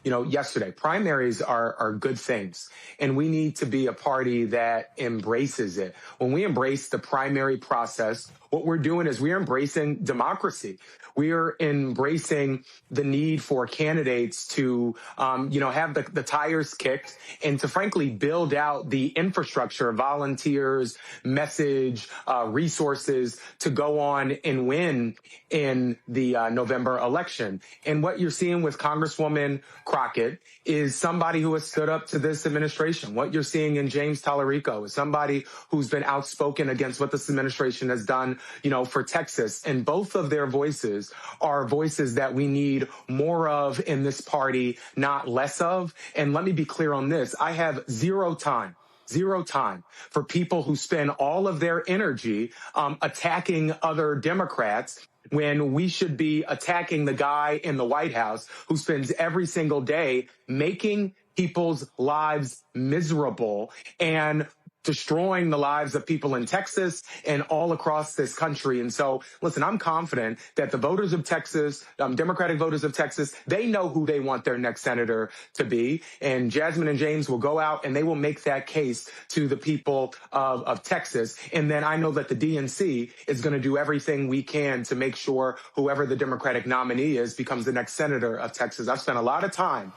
yesterday. Primaries are good things, and we need to be a party that embraces it. When we embrace the primary process, what we're doing is we're embracing democracy. We are embracing the need for candidates to, have the tires kicked and to frankly build out the infrastructure, volunteers, message, resources to go on and win in the November election. And what you're seeing with Congresswoman Crockett is somebody who has stood up to this administration. What you're seeing in James Tallarico is somebody who's been outspoken against what this administration has done, for Texas. And both of their voices are voices that we need more of in this party, not less of. And let me be clear on this. I have zero time Zero time for people who spend all of their energy attacking other Democrats when we should be attacking the guy in the White House who spends every single day making people's lives miserable and destroying the lives of people in Texas and all across this country. And so, listen, I'm confident that the voters of Texas, Democratic voters of Texas, they know who they want their next senator to be. And Jasmine and James will go out and they will make that case to the people of Texas. And then I know that the DNC is going to do everything we can to make sure whoever the Democratic nominee is becomes the next senator of Texas. I've spent a lot of time.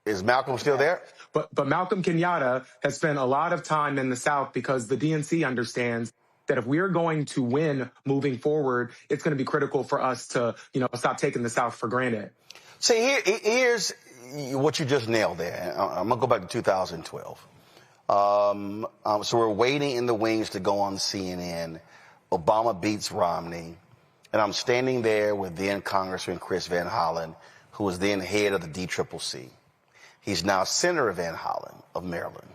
Is Malcolm still there? But Malcolm Kenyatta has spent a lot of time in the South because the DNC understands that if we're going to win moving forward, it's going to be critical for us to, stop taking the South for granted. See, here's what you just nailed there. I'm going to go back to 2012. So we're waiting in the wings to go on CNN. Obama beats Romney. And I'm standing there with then Congressman Chris Van Hollen, who was then head of the DCCC. He's now Senator Van Hollen of Maryland.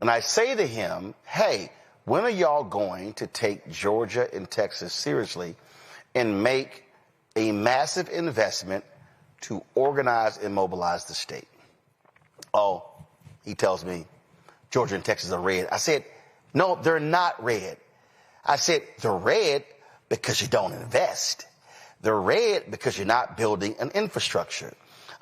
And I say to him, hey, when are y'all going to take Georgia and Texas seriously and make a massive investment to organize and mobilize the state? Oh, he tells me, Georgia and Texas are red. I said, no, they're not red. I said, they're red because you don't invest. They're red because you're not building an infrastructure.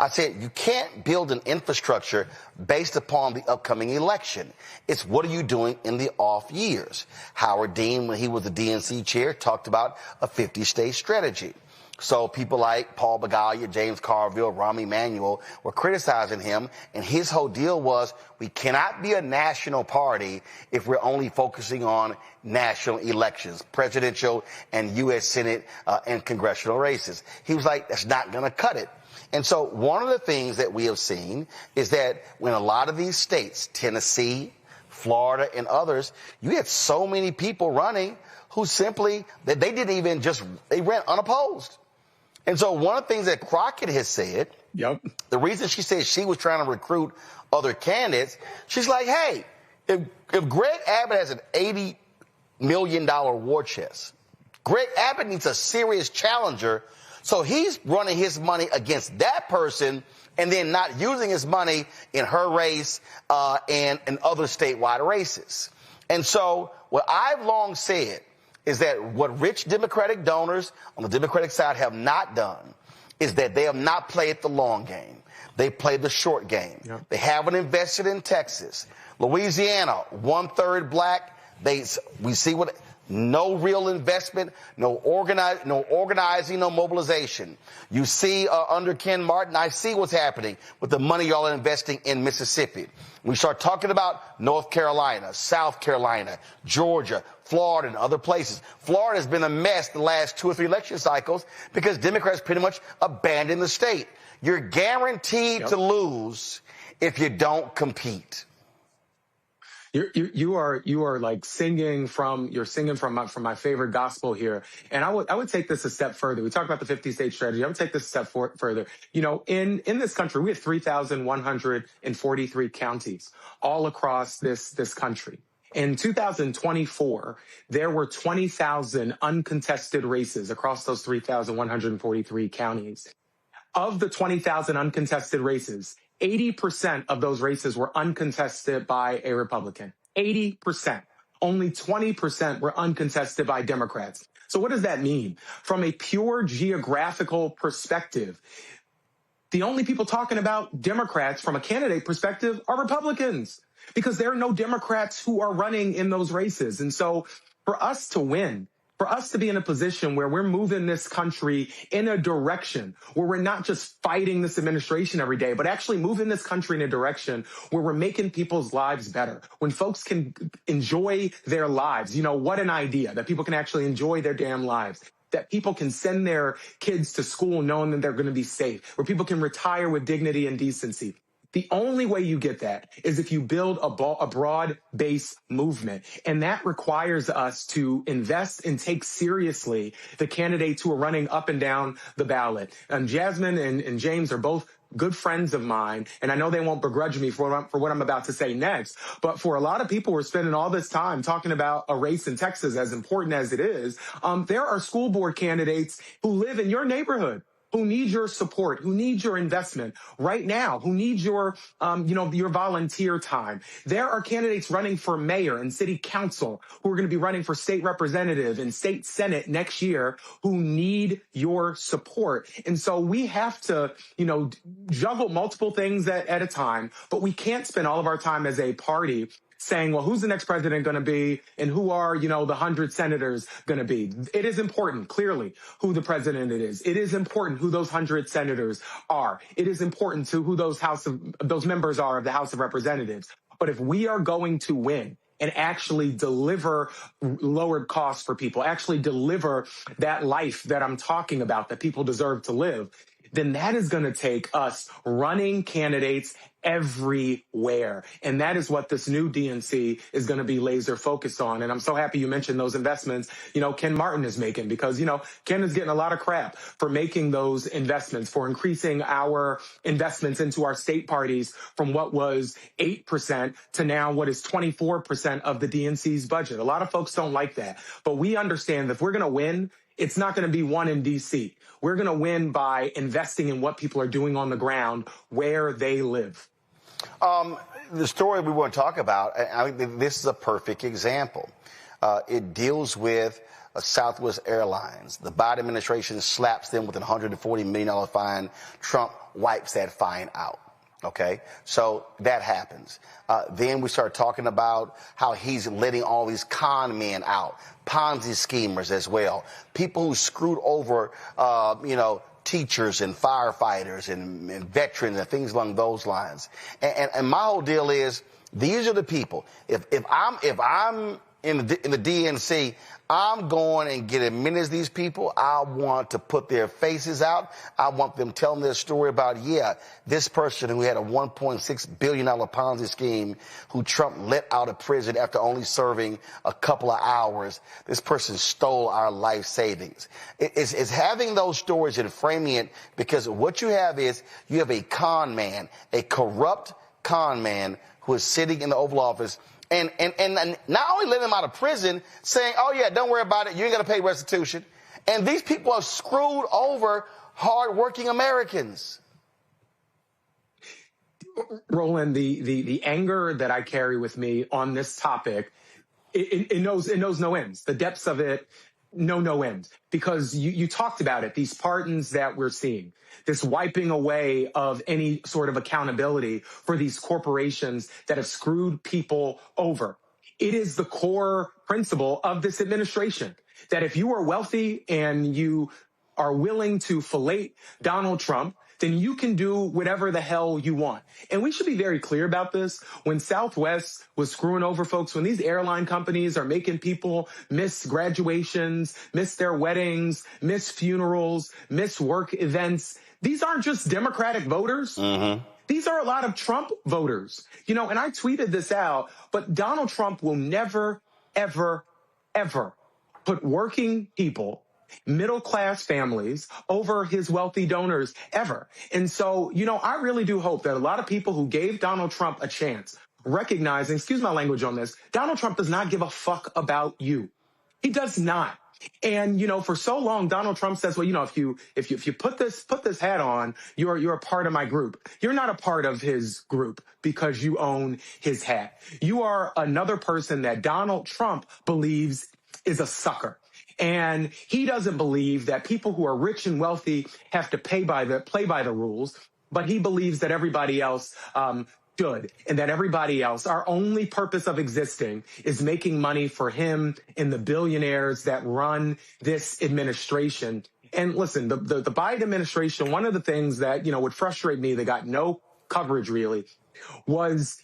I said, you can't build an infrastructure based upon the upcoming election. It's what are you doing in the off years? Howard Dean, when he was the DNC chair, talked about a 50-state strategy. So people like Paul Begalia, James Carville, Rahm Emanuel were criticizing him, and his whole deal was we cannot be a national party if we're only focusing on national elections, presidential and U.S. Senate and congressional races. He was like, that's not going to cut it. And so one of the things that we have seen is that when a lot of these states, Tennessee, Florida, and others, you had so many people running who simply, that they didn't even they ran unopposed. And so one of the things that Crockett has said, the reason she said she was trying to recruit other candidates, she's like, hey, if Greg Abbott has an $80 million war chest, Greg Abbott needs a serious challenger. So he's running his money against that person and then not using his money in her race and in other statewide races. And so what I've long said is that what rich Democratic donors on the Democratic side have not done is that they have not played the long game. They played the short game. They haven't invested in Texas. Louisiana, 1/3 black. We see what... No real investment, no organizing, no mobilization. You see under Ken Martin, I see what's happening with the money y'all are investing in Mississippi. We start talking about North Carolina, South Carolina, Georgia, Florida, and other places. Florida has been a mess the last 2 or 3 election cycles because Democrats pretty much abandoned the state. You're guaranteed to lose if you don't compete. You are like singing from my favorite gospel here. And I would take this a step further. We talked about the 50-state strategy. I would take this a step further. In this country, we have 3,143 counties all across this country. In 2024, there were 20,000 uncontested races across those 3,143 counties. Of the 20,000 uncontested races, 80% of those races were uncontested by a Republican. 80%. Only 20% were uncontested by Democrats. So what does that mean? From a pure geographical perspective, the only people talking about Democrats from a candidate perspective are Republicans because there are no Democrats who are running in those races. And so for us to win, for us to be in a position where we're moving this country in a direction where we're not just fighting this administration every day, but actually moving this country in a direction where we're making people's lives better, when folks can enjoy their lives. What an idea that people can actually enjoy their damn lives, that people can send their kids to school knowing that they're going to be safe, where people can retire with dignity and decency. The only way you get that is if you build a broad-based movement. And that requires us to invest and take seriously the candidates who are running up and down the ballot. Jasmine and James are both good friends of mine, and I know they won't begrudge me for what I'm about to say next, but for a lot of people who are spending all this time talking about a race in Texas, as important as it is, there are school board candidates who live in your neighborhood, who need your support, who need your investment right now, who need your, your volunteer time. There are candidates running for mayor and city council who are going to be running for state representative and state senate next year who need your support. And so we have to, juggle multiple things at a time, but we can't spend all of our time as a party saying, well, who's the next president going to be and who are, the 100 senators going to be? It is important, clearly, who the president is. It is important who those 100 senators are. It is important to who those members are of the House of Representatives. But if we are going to win and actually deliver lowered costs for people, actually deliver that life that I'm talking about that people deserve to live, then that is going to take us running candidates everywhere. And that is what this new DNC is going to be laser focused on. And I'm so happy you mentioned those investments, Ken Martin is making, because, Ken is getting a lot of crap for making those investments, for increasing our investments into our state parties from what was 8% to now what is 24% of the DNC's budget. A lot of folks don't like that, but we understand that if we're going to win, it's not going to be won in D.C. We're going to win by investing in what people are doing on the ground where they live. The story we want to talk about, I think this is a perfect example. It deals with Southwest Airlines. The Biden administration slaps them with a $140 million fine. Trump wipes that fine out. Okay, so that happens. Then we start talking about how he's letting all these con men out, Ponzi schemers as well, people who screwed over, teachers and firefighters and veterans and things along those lines. And my whole deal is, these are the people. If I'm in the DNC, I'm going and get as many as these people. I want to put their faces out. I want them telling their story about, this person who had a $1.6 billion Ponzi scheme who Trump let out of prison after only serving a couple of hours. This person stole our life savings. It's having those stories and framing it, because what you have is you have a con man, a corrupt con man who is sitting in the Oval Office and not only letting him out of prison, saying, oh, yeah, don't worry about it, you ain't going to pay restitution. And these people are screwed over hardworking Americans. Roland, the anger that I carry with me on this topic, it knows no ends. The depths of it know no end. Because you talked about it, these pardons that we're seeing, this wiping away of any sort of accountability for these corporations that have screwed people over. It is the core principle of this administration that if you are wealthy and you are willing to fillet Donald Trump, then you can do whatever the hell you want. And we should be very clear about this. When Southwest was screwing over folks, when these airline companies are making people miss graduations, miss their weddings, miss funerals, miss work events, these aren't just Democratic voters. Mm-hmm. These are a lot of Trump voters. And I tweeted this out, but Donald Trump will never, ever, ever put working people, middle-class families over his wealthy donors ever. And so, I really do hope that a lot of people who gave Donald Trump a chance, recognizing, excuse my language on this, Donald Trump does not give a fuck about you. He does not. And, for so long, Donald Trump says, well, if you put this hat on, you're a part of my group. You're not a part of his group because you own his hat. You are another person that Donald Trump believes is a sucker. And he doesn't believe that people who are rich and wealthy have to play by the rules, but he believes that everybody else should, and that everybody else, our only purpose of existing is making money for him and the billionaires that run this administration. And listen, the Biden administration, one of the things that, would frustrate me that got no coverage really was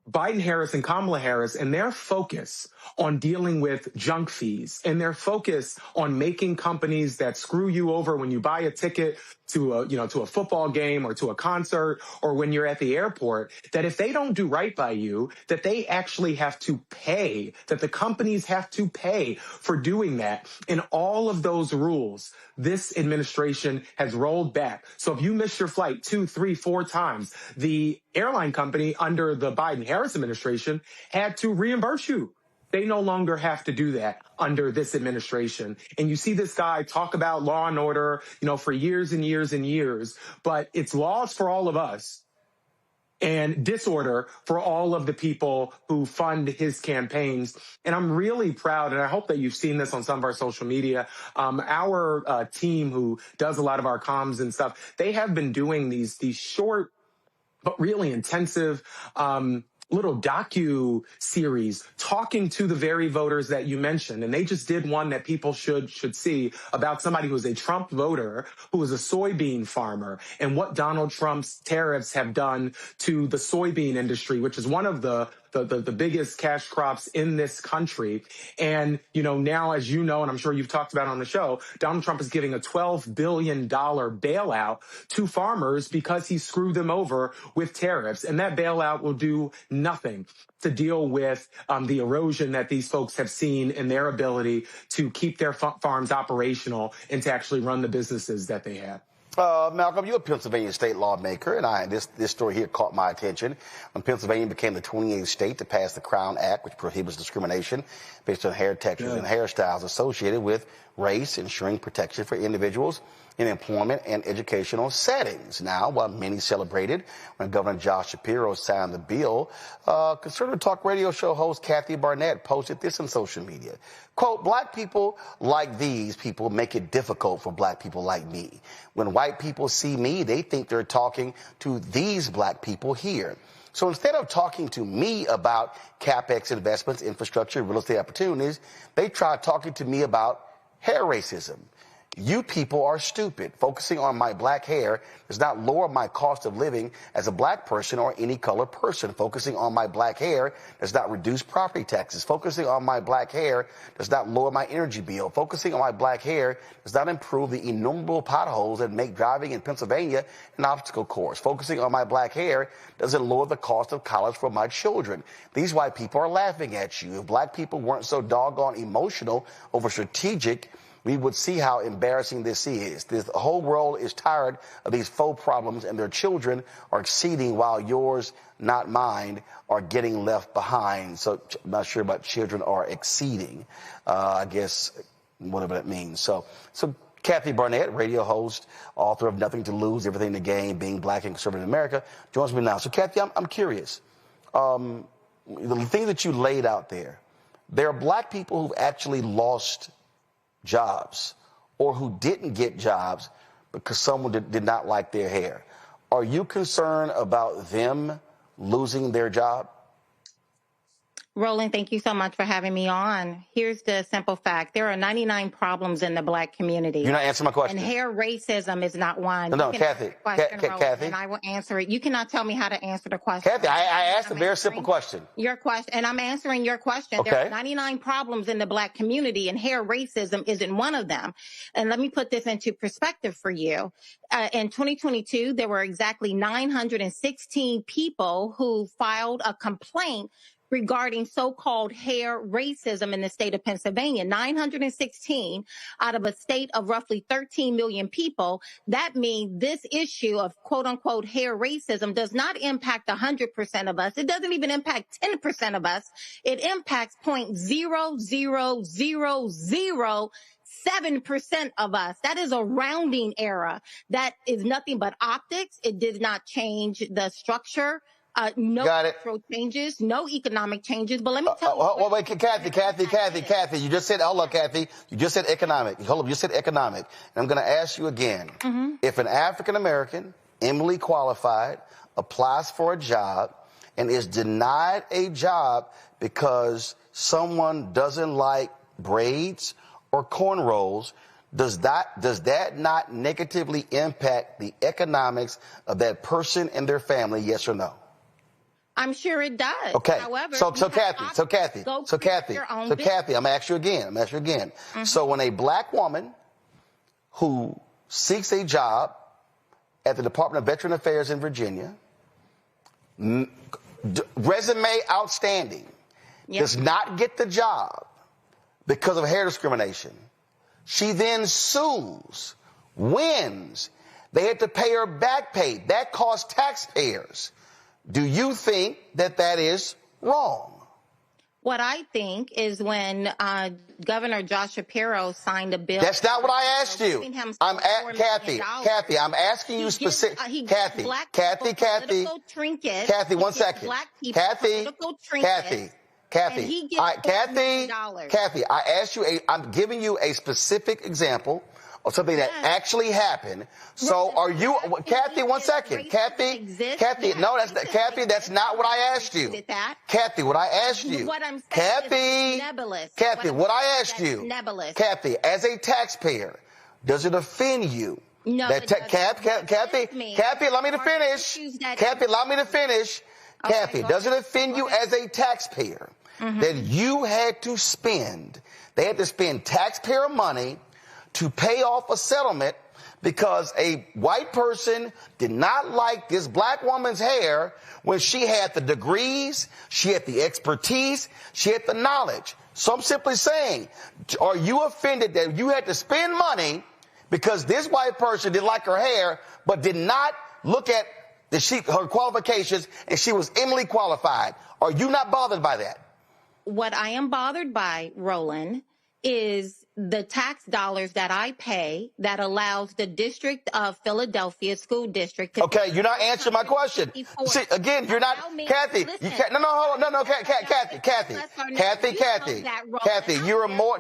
Biden-Harris and Kamala Harris and their focus on dealing with junk fees and their focus on making companies that screw you over when you buy a ticket to a football game or to a concert or when you're at the airport, that if they don't do right by you, that they actually have to pay, that the companies have to pay for doing that. And all of those rules, this administration has rolled back. So if you miss your flight 2, 3, 4 times, the airline company under the Biden-Harris administration had to reimburse you. They no longer have to do that under this administration. And you see this guy talk about law and order, for years and years and years, but it's laws for all of us and disorder for all of the people who fund his campaigns. And I'm really proud, and I hope that you've seen this on some of our social media. Our team who does a lot of our comms and stuff, they have been doing these short but really intensive little docu-series talking to the very voters that you mentioned. And they just did one that people should see about somebody who's a Trump voter, who is a soybean farmer, and what Donald Trump's tariffs have done to the soybean industry, which is one of the biggest cash crops in this country. And, now, as you know, and I'm sure you've talked about on the show, Donald Trump is giving a $12 billion bailout to farmers because he screwed them over with tariffs. And that bailout will do nothing to deal with the erosion that these folks have seen in their ability to keep their farms operational and to actually run the businesses that they have. Malcolm, you're a Pennsylvania state lawmaker, and this story here caught my attention. When Pennsylvania became the 28th state to pass the Crown Act, which prohibits discrimination based on hair textures and hairstyles associated with race, ensuring protection for individuals in employment and educational settings. Now, while many celebrated when Governor Josh Shapiro signed the bill, conservative talk radio show host Kathy Barnett posted this on social media. Quote, "Black people like these people make it difficult for black people like me. When white people see me, they think they're talking to these black people here. So instead of talking to me about CapEx investments, infrastructure, real estate opportunities, they try talking to me about hair racism. You people are stupid. Focusing on my black hair does not lower my cost of living as a black person or any colored person. Focusing on my black hair does not reduce property taxes. Focusing on my black hair does not lower my energy bill. Focusing on my black hair does not improve the innumerable potholes that make driving in Pennsylvania an obstacle course. Focusing on my black hair doesn't lower the cost of college for my children. These white people are laughing at you. If black people weren't so doggone emotional over strategic, we would see how embarrassing this is. The whole world is tired of these faux problems, and their children are exceeding while yours, not mine, are getting left behind." So I'm not sure about children are exceeding. I guess whatever that means. So Kathy Barnett, radio host, author of Nothing to Lose, Everything to Gain, Being Black and Conservative in America, joins me now. So Kathy, I'm curious. The thing that you laid out there are black people who've actually lost jobs or who didn't get jobs because someone did not like their hair. Are you concerned about them losing their job? Roland, thank you so much for having me on. Here's the simple fact. There are 99 problems in the black community. You're not answering my question. And hair racism is not one. No, Kathy. Kathy. And I will answer it. You cannot tell me how to answer the question. Kathy, I asked a very simple question. Your question, and I'm answering your question. Okay. There are 99 problems in the black community, and hair racism isn't one of them. And let me put this into perspective for you. In 2022, there were exactly 916 people who filed a complaint regarding so-called hair racism in the state of Pennsylvania. 916 out of a state of roughly 13 million people. That means this issue of quote-unquote hair racism does not impact 100% of us. It doesn't even impact 10% of us. It impacts 0.00007% of us. That is a rounding error. That is nothing but optics. It did not change the structure. No structural changes, no economic changes. But let me tell you. Wait, Kathy, you just said, hold on, Kathy. You just said economic. Hold up, you said economic. And I'm going to ask you again. Mm-hmm. If an African-American, eminently qualified, applies for a job and is denied a job because someone doesn't like braids or cornrows, does that not negatively impact the economics of that person and their family, yes or no? I'm sure it does. Okay. However, So Kathy, I'm gonna ask you again. Mm-hmm. So when a black woman who seeks a job at the Department of Veteran Affairs in Virginia. Resume outstanding. Yep. Does not get the job because of hair discrimination. She then sues, wins. They had to pay her back pay. That cost taxpayers. Do you think that that is wrong? What I think is when Governor Josh Shapiro signed a bill. That's not what I asked you. Kathy, I'm asking you specific. Kathy, one second. Kathy, I asked you. I'm giving you a specific example of something that actually happened. So are you, Kathy, one second. Kathy, no, that's not what I asked you. Kathy, what I asked you. Kathy, what I asked you. Kathy, as a taxpayer, does it offend you? No, Kathy, allow me to finish. Kathy, allow me to finish. Kathy, does it offend you as a taxpayer that you had to spend, they had to spend taxpayer money to pay off a settlement because a white person did not like this black woman's hair when she had the degrees, she had the expertise, she had the knowledge? So I'm simply saying, are you offended that you had to spend money because this white person didn't like her hair but did not look at her qualifications and she was eminently qualified? Are you not bothered by that? What I am bothered by, Roland, is the tax dollars that I pay that allows the District of Philadelphia School District to... Okay, you're not answering my question. See, again, you're not... Kathy, hold on,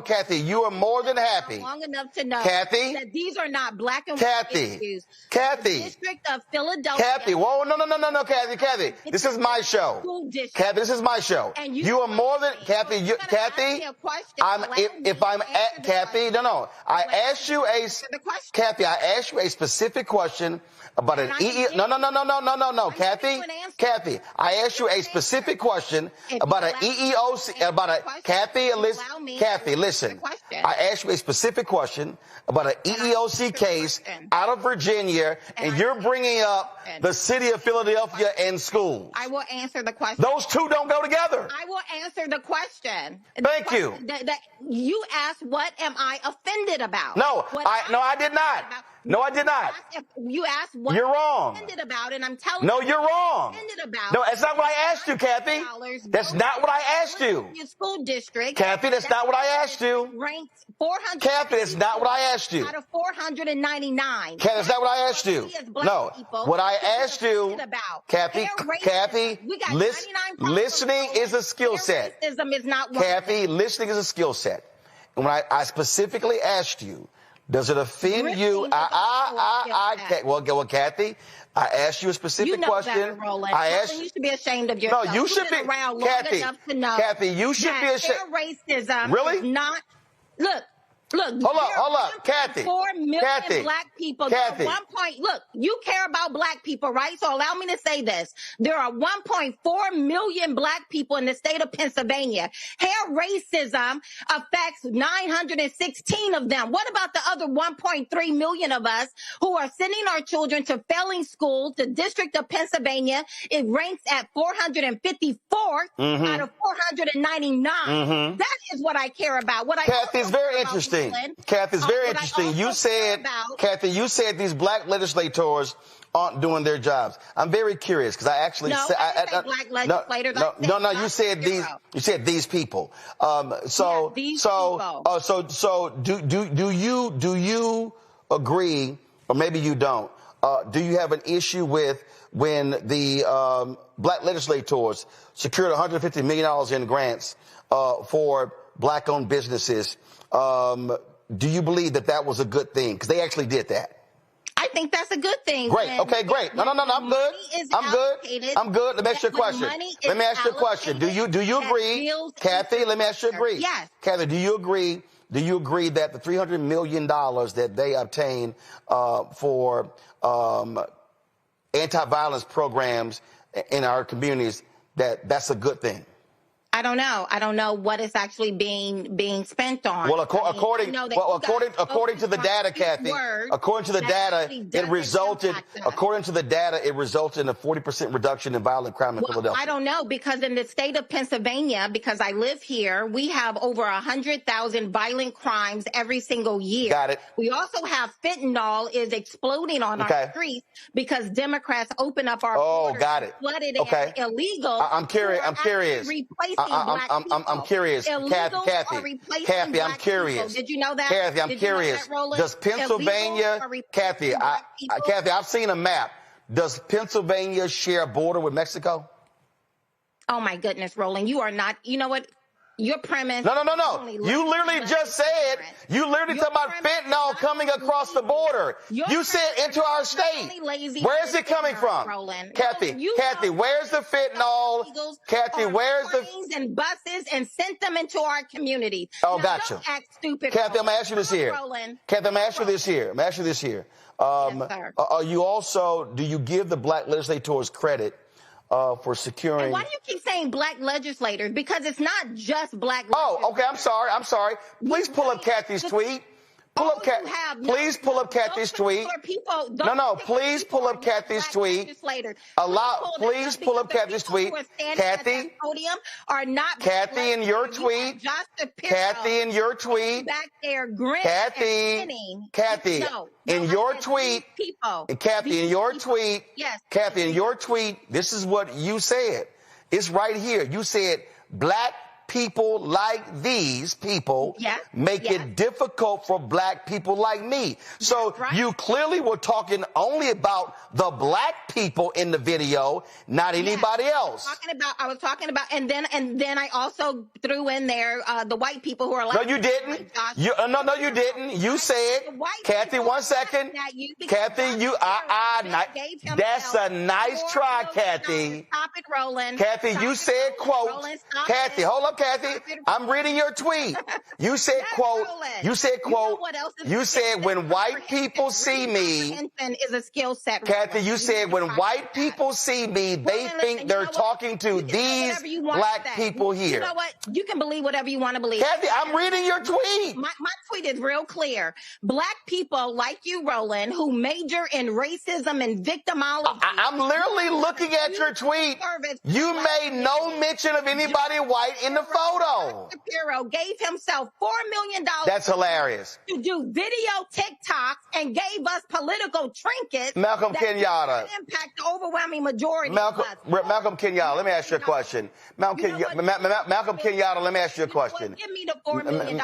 Kathy, you are more than happy. Long enough to know Kathy, that these are not black and white issues. Kathy, the District of Philadelphia... Kathy, whoa, no, Kathy, this is my show. Kathy, this is my show. You are more than... Kathy, Kathy, no. I asked you a specific question about an No, Kathy, I asked you a specific question about an EEOC, Kathy, listen. I asked you a specific question about an EEOC case out of Virginia, and you're bringing up the city of Philadelphia and schools. I will answer the question. Those two don't go together. I will answer the question. Thank you. You asked, what am I offended about? No, I did not. No, I did not. You asked what you're wrong. I'm offended about, and I'm telling you. No, you're wrong. Offended about. No, that's not what I asked you, Kathy. That's not what I asked you. School district. Kathy, that's not what I asked you. Ranked 400. Kathy, that's not what I asked you. Out of 499. Kathy, that's not what I asked you. No, what I asked you, Kathy, listening is a skill set. Racism is not one. Kathy, listening is a skill set. And when I specifically asked you, does it offend you? Well, Kathy, I asked you a specific question. Better, Roland. You should be ashamed of yourself. No, you should be. Around Kathy, long enough to know Kathy, you should be ashamed. Racism really? Is not. Look. Hold up, Kathy. 4 million black people. Kathy. Look, you care about black people, right? So allow me to say this. There are 1.4 million black people in the state of Pennsylvania. Hair racism affects 916 of them. What about the other 1.3 million of us who are sending our children to failing schools? The District of Pennsylvania, it ranks at 454th out of 499. That is what I care about. Kathy, it's very interesting. Kathy, it's very interesting. You said, Kathy, these black legislators aren't doing their jobs. I'm very curious because I actually said black legislators. You said these. You said these people. So do you agree, or maybe you don't? Do you have an issue with when the black legislators secured $150 million in grants for black-owned businesses? Do you believe that was a good thing? Because they actually did that. I think that's a good thing. Great. Okay, great. No, I'm good. I'm good. Let me ask you a question. Do you agree? Kathy, let me ask you agree. Yes. Kathy, do you agree? Do you agree that the $300 million that they obtained for anti-violence programs in our communities, that's a good thing? I don't know. I don't know what is actually being spent on. Well, according to the data, Kathy, according to the data, it resulted in a 40% reduction in violent crime in Philadelphia. I don't know, because in the state of Pennsylvania, because I live here, we have over 100,000 violent crimes every single year. Got it. We also have fentanyl is exploding on our streets because Democrats open up our borders, got it. flooded and illegal. I'm curious. I'm curious. Kathy, I'm curious. Did you know that? Kathy, I'm curious. Does Pennsylvania, Kathy, I've seen a map. Does Pennsylvania share a border with Mexico? Oh my goodness, Roland, you are not, you know what? Your premise. No. You literally just said, you literally talking about fentanyl coming across the border. You said into our state. Where is it coming from? Kathy, where's the fentanyl? Kathy, where's the planes and buses and sent them into our community? Oh, gotcha. Don't act stupid. Kathy, I'm gonna ask you this here. Kathy, I'm gonna ask you this here. Do you give the black legislators credit for securing? And why do you keep saying black legislators? Because it's not just black legislators. Oh, okay. I'm sorry. Please pull up Kathy's tweet. Please pull up Kathy's tweet. Please pull up Kathy's tweet. Please pull up Kathy's tweet. Kathy, in your tweet. Kathy, in your tweet. Kathy, in your tweet. Kathy, in your tweet, this is what you said. It's right here. You said black people like these people make it difficult for black people like me. So you clearly were talking only about the black people in the video, not anybody else. I was talking about, and then I also threw in there the white people who are like. No, you didn't. No, you didn't. You said, Kathy, 1 second. Kathy, that's a nice try, Kathy. Stop it, Roland. Kathy, you said, quote, Kathy, hold up, Kathy. I'm reading your tweet. You said, quote, when white people see me, is a skill set. Kathy, you said when white people see me, they think they're talking to these black people here. You know what? You can believe whatever you want to believe. Kathy, I'm reading your tweet. My tweet is real clear. Black people like you, Roland, who major in racism and victimology. I'm literally looking at your tweet. You made no mention of anybody white in the photo. Shapiro gave himself $4 million. That's hilarious. To do video TikToks and gave us political trinkets. Malcolm Kenyatta. Impact the overwhelming majority. Malcolm Kenyatta, let me ask you a question. Malcolm Kenyatta, let me ask you a question. Give me the $4 million.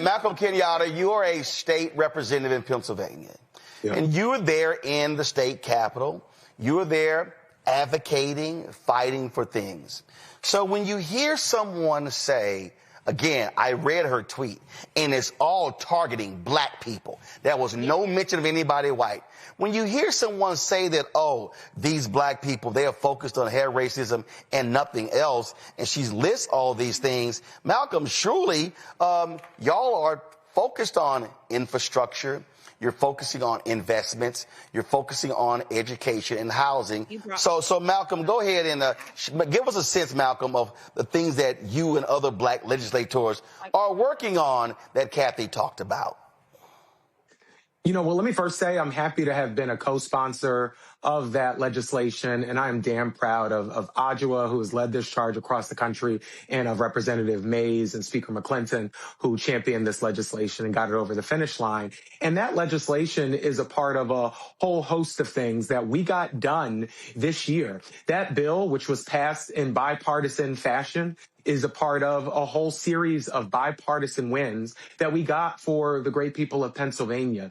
Malcolm Kenyatta, you are a state representative in Pennsylvania. Yeah. And you were there in the state capitol. You were there advocating, fighting for things. So when you hear someone say, again, I read her tweet, and it's all targeting black people. There was no mention of anybody white. When you hear someone say that, oh, these black people, they are focused on hair racism and nothing else, and she lists all these things, Malcolm, surely y'all are focused on infrastructure. You're focusing on investments. You're focusing on education and housing. So Malcolm, go ahead and give us a sense, Malcolm, of the things that you and other black legislators are working on that Kathy talked about. Well, let me first say I'm happy to have been a co-sponsor of that legislation, and I am damn proud of Adjoa, who has led this charge across the country, and of Representative Mays and Speaker McClinton, who championed this legislation and got it over the finish line. And that legislation is a part of a whole host of things that we got done this year. That bill, which was passed in bipartisan fashion, is a part of a whole series of bipartisan wins that we got for the great people of Pennsylvania.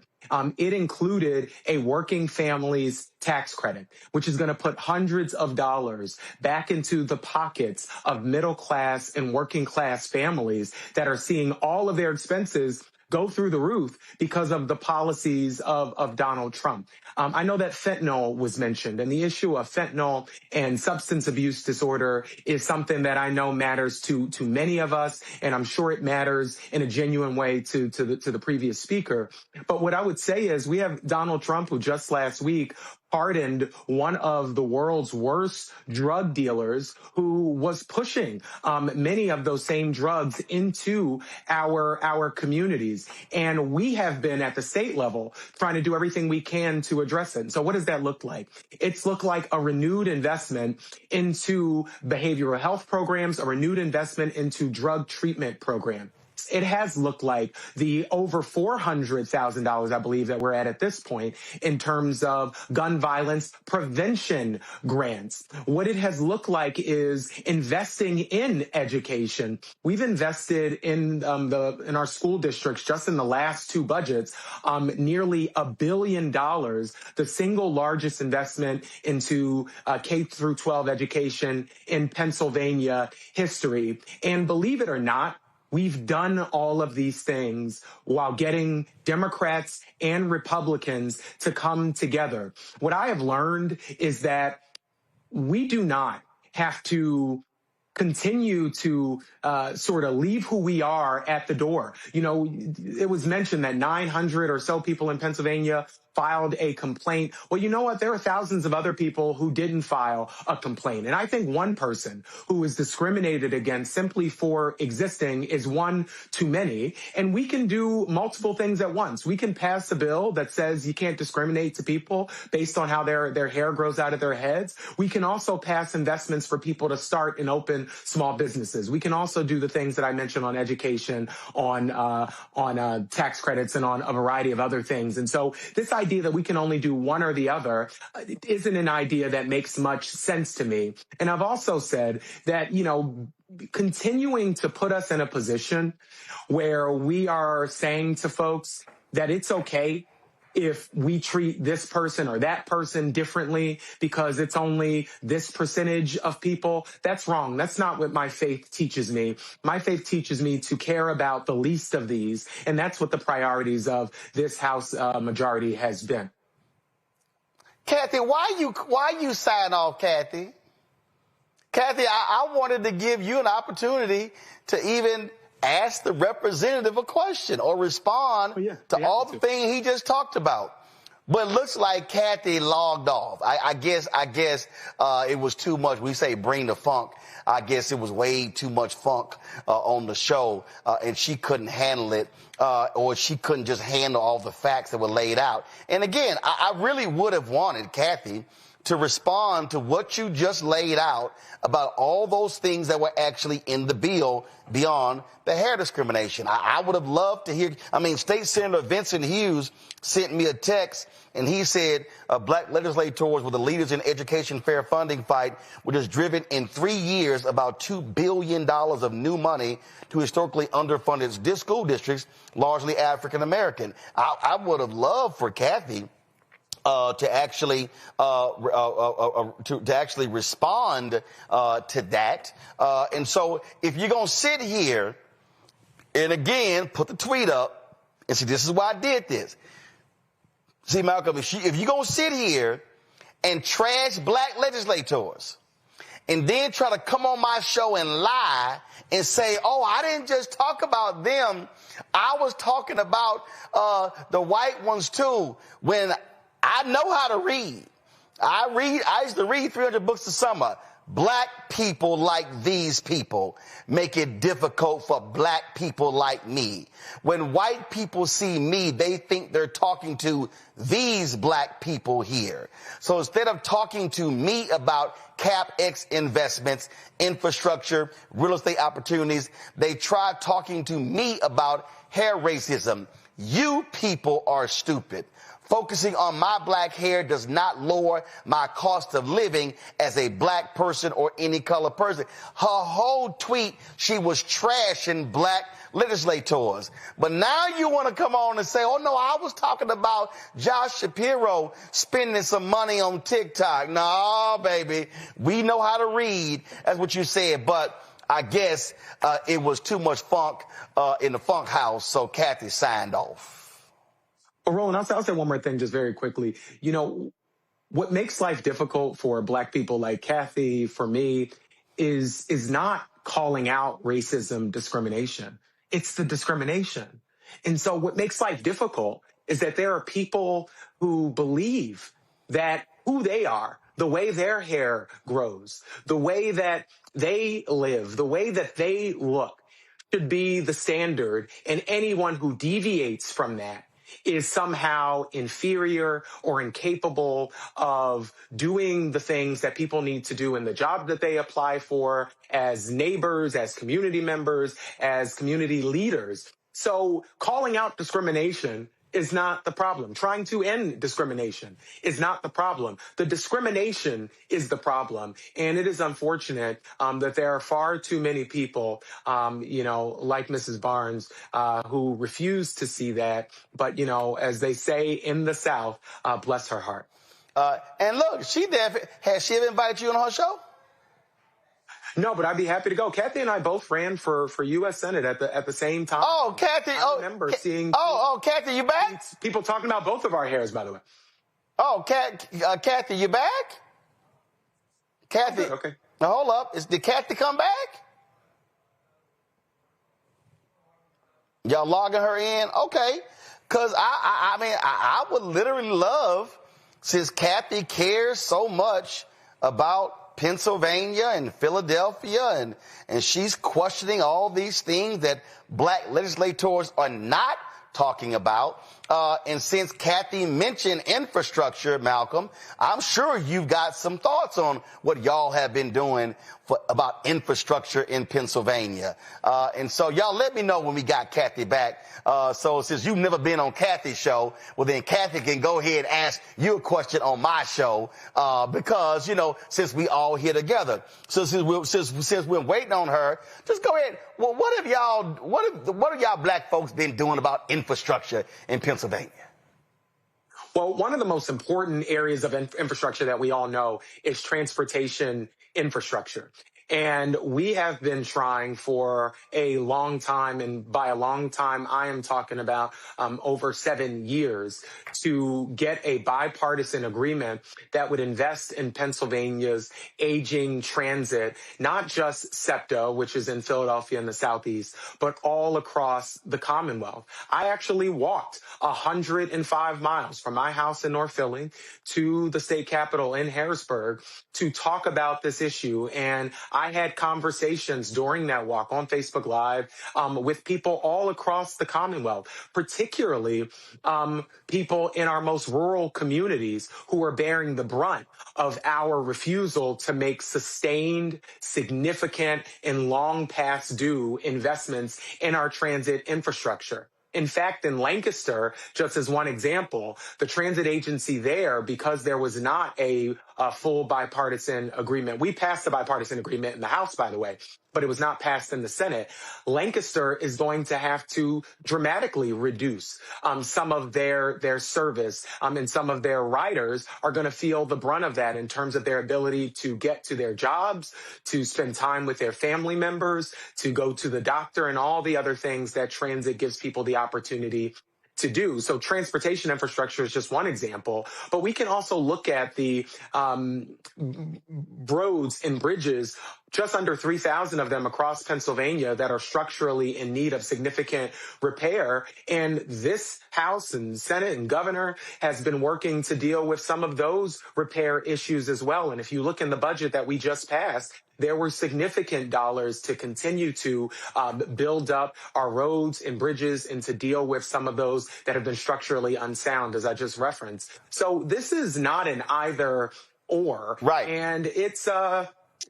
It included a working families tax credit, which is going to put hundreds of dollars back into the pockets of middle class and working class families that are seeing all of their expenses go through the roof because of the policies of Donald Trump. I know that fentanyl was mentioned, and the issue of fentanyl and substance abuse disorder is something that I know matters to many of us, and I'm sure it matters in a genuine way to the previous speaker. But what I would say is we have Donald Trump, who just last week pardoned one of the world's worst drug dealers who was pushing many of those same drugs into our communities. And we have been at the state level trying to do everything we can to address it. And so what does that look like? It's looked like a renewed investment into behavioral health programs, a renewed investment into drug treatment programs. It has looked like the over $400,000, I believe, that we're at this point in terms of gun violence prevention grants. What it has looked like is investing in education. We've invested in our school districts just in the last two budgets, nearly $1 billion, the single largest investment into K through 12 education in Pennsylvania history. And believe it or not, we've done all of these things while getting Democrats and Republicans to come together. What I have learned is that we do not have to continue to sort of leave who we are at the door. You know, it was mentioned that 900 or so people in Pennsylvania filed a complaint. Well, you know what? There are thousands of other people who didn't file a complaint. And I think one person who is discriminated against simply for existing is one too many. And we can do multiple things at once. We can pass a bill that says you can't discriminate to people based on how their hair grows out of their heads. We can also pass investments for people to start and open small businesses. We can also do the things that I mentioned on education, on tax credits, and on a variety of other things. And so this idea that we can only do one or the other isn't an idea that makes much sense to me. And I've also said that, you know, continuing to put us in a position where we are saying to folks that it's okay if we treat this person or that person differently because it's only this percentage of people, that's wrong. That's not what my faith teaches me. My faith teaches me to care about the least of these, and that's what the priorities of this House majority has been. Kathy, why you sign off, Kathy? Kathy, I wanted to give you an opportunity to even ask the representative a question or respond to all the things he just talked about. But it looks like Kathy logged off. I guess it was too much. We say bring the funk. I guess it was way too much funk on the show, and she couldn't handle it, or she couldn't just handle all the facts that were laid out. And again, I really would have wanted Kathy to respond to what you just laid out about all those things that were actually in the bill beyond the hair discrimination. I would have loved to hear. I mean, State Senator Vincent Hughes sent me a text, and he said black legislators were the leaders in education fair funding fight, which has driven in 3 years about $2 billion of new money to historically underfunded school districts, largely African American. I would have loved for Kathy to actually respond to that. And so if you're going to sit here and again put the tweet up and say, this is why I did this. See, Malcolm, if you're going to sit here and trash black legislators and then try to come on my show and lie and say, oh, I didn't just talk about them, I was talking about the white ones too, when I know how to read. I used to read 300 books a summer. Black people like these people make it difficult for black people like me. When white people see me, they think they're talking to these black people here. So instead of talking to me about CapEx investments, infrastructure, real estate opportunities, they try talking to me about hair racism. You people are stupid. Focusing on my black hair does not lower my cost of living as a black person or any color person. Her whole tweet, she was trashing black legislators. But now you want to come on and say, oh, no, I was talking about Josh Shapiro spending some money on TikTok. No, baby, we know how to read. That's what you said. But I guess it was too much funk in the funk house, so Kathy signed off. Roland, I'll say one more thing just very quickly. You know, what makes life difficult for black people like Kathy, for me, is not calling out racism, discrimination. It's the discrimination. And so what makes life difficult is that there are people who believe that who they are, the way their hair grows, the way that they live, the way that they look should be the standard, and anyone who deviates from that is somehow inferior or incapable of doing the things that people need to do in the job that they apply for as neighbors, as community members, as community leaders. So calling out discrimination is not the problem. Trying to end discrimination is not the problem. The discrimination is the problem. And it is unfortunate that there are far too many people, like Mrs. Barnes, who refuse to see that. But, as they say in the South, bless her heart. And look, has she ever invited you on her show? No, but I'd be happy to go. Kathy and I both ran for U.S. Senate at the same time. Oh, Kathy! I remember seeing. Kathy, you back? People talking about both of our hairs, by the way. Oh, Kathy, you back? Kathy, okay. Now hold up. Did Kathy come back? Y'all logging her in? Okay. Because I would literally love, since Kathy cares so much about Pennsylvania and Philadelphia, and she's questioning all these things that black legislators are not talking about. And since Kathy mentioned infrastructure, Malcolm, I'm sure you've got some thoughts on what y'all have been doing about infrastructure in Pennsylvania. And so y'all let me know when we got Kathy back. So since you've never been on Kathy's show, well then Kathy can go ahead and ask you a question on my show, because, since we all here together. So since we're waiting on her, just go ahead. Well, what have y'all black folks been doing about infrastructure in Pennsylvania? Well, one of the most important areas of infrastructure that we all know is transportation infrastructure. And we have been trying for a long time, and by a long time, I am talking about over 7 years, to get a bipartisan agreement that would invest in Pennsylvania's aging transit, not just SEPTA, which is in Philadelphia in the Southeast, but all across the Commonwealth. I actually walked 105 miles from my house in North Philly to the state capitol in Harrisburg to talk about this issue. And I had conversations during that walk on Facebook Live with people all across the Commonwealth, particularly people in our most rural communities who are bearing the brunt of our refusal to make sustained, significant, and long past due investments in our transit infrastructure. In fact, in Lancaster, just as one example, the transit agency there, because there was not a full bipartisan agreement. We passed the bipartisan agreement in the House, by the way, but it was not passed in the Senate. Lancaster is going to have to dramatically reduce some of their service, and some of their riders are going to feel the brunt of that in terms of their ability to get to their jobs, to spend time with their family members, to go to the doctor, and all the other things that transit gives people the opportunity to do. So transportation infrastructure is just one example, but we can also look at the roads and bridges, just under 3,000 of them across Pennsylvania, that are structurally in need of significant repair. And this House and Senate and Governor has been working to deal with some of those repair issues as well. And if you look in the budget that we just passed, there were significant dollars to continue to build up our roads and bridges and to deal with some of those that have been structurally unsound, as I just referenced. So this is not an either or. Right. And it's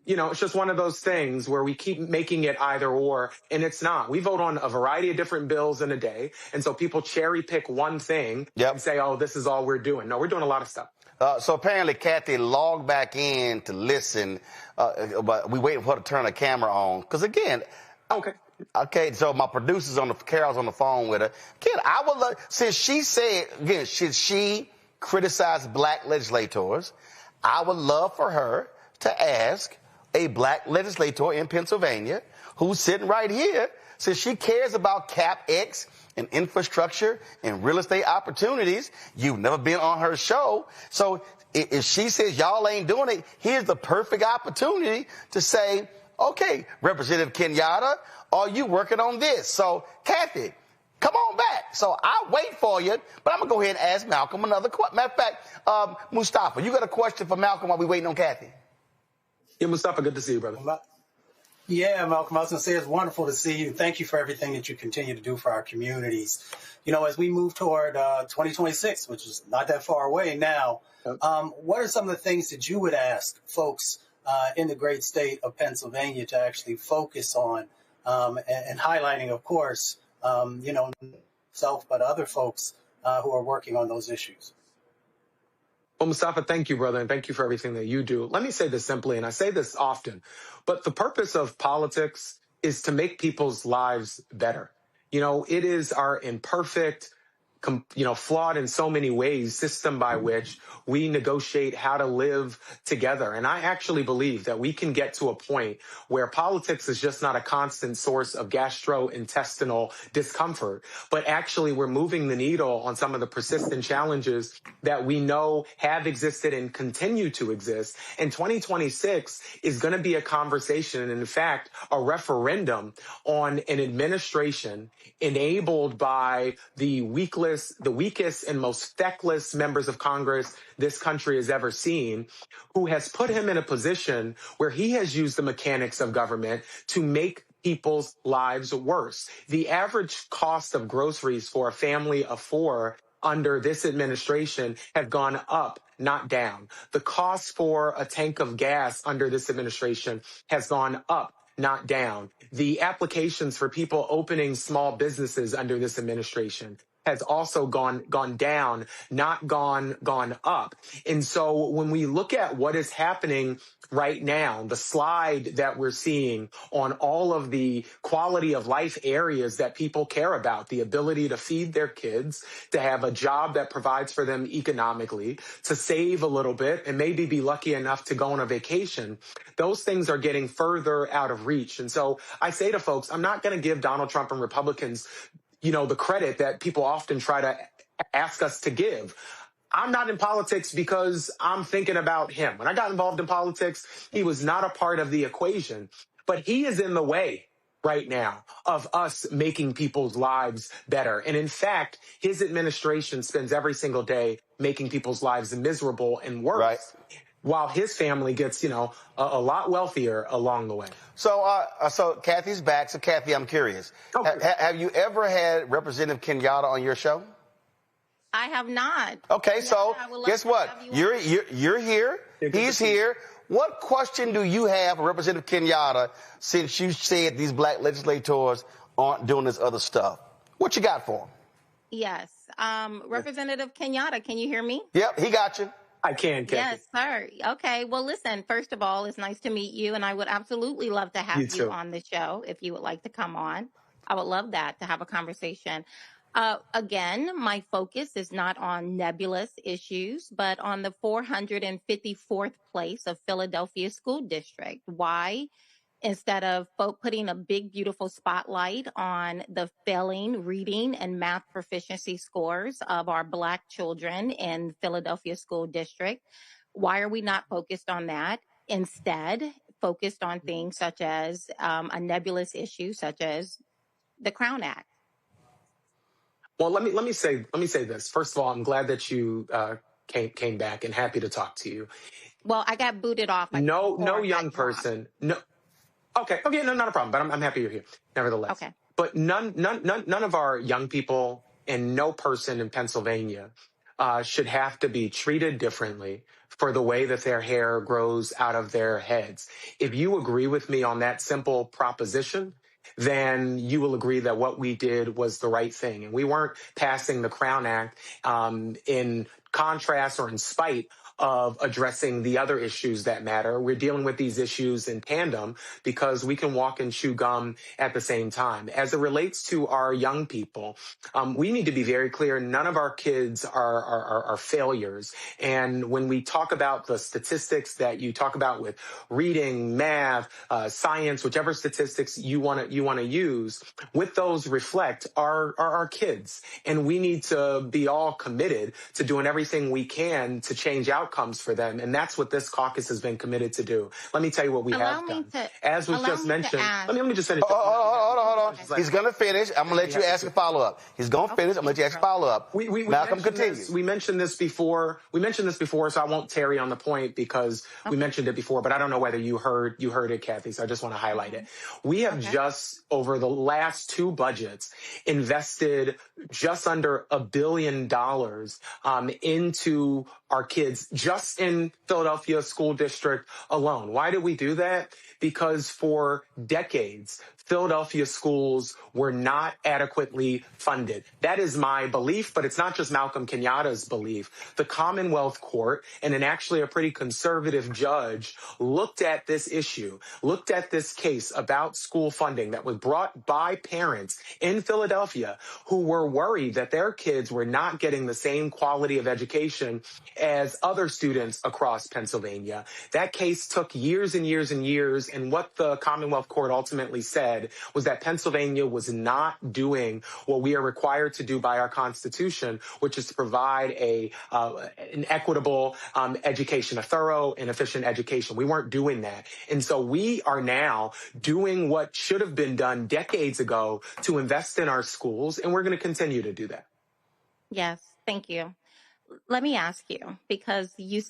it's just one of those things where we keep making it either or, and it's not. We vote on a variety of different bills in a day, and so people cherry pick one thing and say, oh, this is all we're doing. No, we're doing a lot of stuff. So apparently Kathy logged back in to listen, but we waited for her to turn the camera on. Because again, okay, so my producer's Carol's on the phone with her. Again, I would love, since she said, again, should she criticize black legislators, I would love for her to ask a black legislator in Pennsylvania who's sitting right here, since she cares about CapEx and infrastructure and real estate opportunities. You've never been on her show. So if she says y'all ain't doing it, here's the perfect opportunity to say, okay, Representative Kenyatta, are you working on this? So, Kathy, come on back. So I'll wait for you, but I'm going to go ahead and ask Malcolm another question. Matter of fact, Mustafa, you got a question for Malcolm while we're waiting on Kathy? Yeah, Mustafa, good to see you, brother. Yeah, Malcolm, I was going to say it's wonderful to see you. Thank you for everything that you continue to do for our communities. You know, as we move toward 2026, which is not that far away now, what are some of the things that you would ask folks in the great state of Pennsylvania to actually focus on and highlighting, of course, you know, self, but other folks who are working on those issues? Well, Mustafa, thank you, brother, and thank you for everything that you do. Let me say this simply, and I say this often, but the purpose of politics is to make people's lives better. You know, it is our imperfect, flawed in so many ways, system by which we negotiate how to live together. And I actually believe that we can get to a point where politics is just not a constant source of gastrointestinal discomfort, but actually we're moving the needle on some of the persistent challenges that we know have existed and continue to exist. And 2026 is going to be a conversation, and in fact, a referendum on an administration enabled by the weakest and most feckless members of Congress this country has ever seen, who has put him in a position where he has used the mechanics of government to make people's lives worse. The average cost of groceries for a family of four under this administration have gone up, not down. The cost for a tank of gas under this administration has gone up, not down. The applications for people opening small businesses under this administration has also gone down, not gone up. And so when we look at what is happening right now, the slide that we're seeing on all of the quality of life areas that people care about, the ability to feed their kids, to have a job that provides for them economically, to save a little bit and maybe be lucky enough to go on a vacation, those things are getting further out of reach. And so I say to folks, I'm not going to give Donald Trump and Republicans the credit that people often try to ask us to give. I'm not in politics because I'm thinking about him. When I got involved in politics, he was not a part of the equation, but he is in the way right now of us making people's lives better. And in fact, his administration spends every single day making people's lives miserable and worse. Right. While his family gets, a lot wealthier along the way. So Kathy's back. So Kathy, I'm curious. Have you ever had Representative Kenyatta on your show? I have not. Okay, so guess what? You're here. He's here. What question do you have for Representative Kenyatta since you said these black legislators aren't doing this other stuff? What you got for him? Yes. Representative Kenyatta, can you hear me? Yep, he got you. I can, Kathy. Yes, sir. Okay. Well, listen, first of all, it's nice to meet you, and I would absolutely love to have you on the show if you would like to come on. I would love that, to have a conversation. Again, my focus is not on nebulous issues, but on the 454th place of Philadelphia School District. Why? Instead of putting a big, beautiful spotlight on the failing reading and math proficiency scores of our Black children in Philadelphia School District, why are we not focused on that? Instead, focused on things such as a nebulous issue, such as the Crown Act. Well, let me say this. First of all, I'm glad that you came back and happy to talk to you. Well, I got booted off. No young person. No. Okay, no, not a problem, but I'm happy you're here, nevertheless. Okay. But none of our young people and no person in Pennsylvania should have to be treated differently for the way that their hair grows out of their heads. If you agree with me on that simple proposition, then you will agree that what we did was the right thing. And we weren't passing the Crown Act in contrast or in spite of addressing the other issues that matter. We're dealing with these issues in tandem because we can walk and chew gum at the same time. As it relates to our young people, we need to be very clear. None of our kids are failures. And when we talk about the statistics that you talk about with reading, math, science, whichever statistics you want to use, with those reflect our kids. And we need to be all committed to doing everything we can to change outcomes outcomes for them. And that's what this caucus has been committed to do. Let me tell you what we have done. As was just mentioned, let me just finish. Hold on. He's going to finish. I'm going to let you ask a follow-up. He's going to finish. I'm going to let you ask a follow-up. Malcolm, continue. We mentioned this before. So I won't tarry on the point because we mentioned it before, but I don't know whether you heard it, Kathy, so I just want to highlight it. We have just, over the last 2 budgets, invested just under $1 billion into our kids just in Philadelphia School District alone. Why did we do that? Because for decades, Philadelphia schools were not adequately funded. That is my belief, but it's not just Malcolm Kenyatta's belief. The Commonwealth Court and actually a pretty conservative judge looked at this issue, looked at this case about school funding that was brought by parents in Philadelphia who were worried that their kids were not getting the same quality of education as other students across Pennsylvania. That case took years and years and years, and what the Commonwealth Court ultimately said was that Pennsylvania was not doing what we are required to do by our Constitution, which is to provide an equitable education, a thorough and efficient education. We weren't doing that. And so we are now doing what should have been done decades ago to invest in our schools, and we're going to continue to do that. Yes, thank you. Let me ask you, because you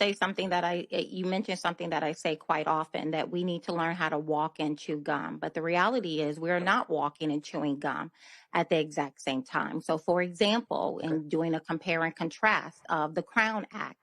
mentioned something that I say quite often, that we need to learn how to walk and chew gum. But the reality is we're not walking and chewing gum at the exact same time. So, for example, in doing a compare and contrast of the Crown Act,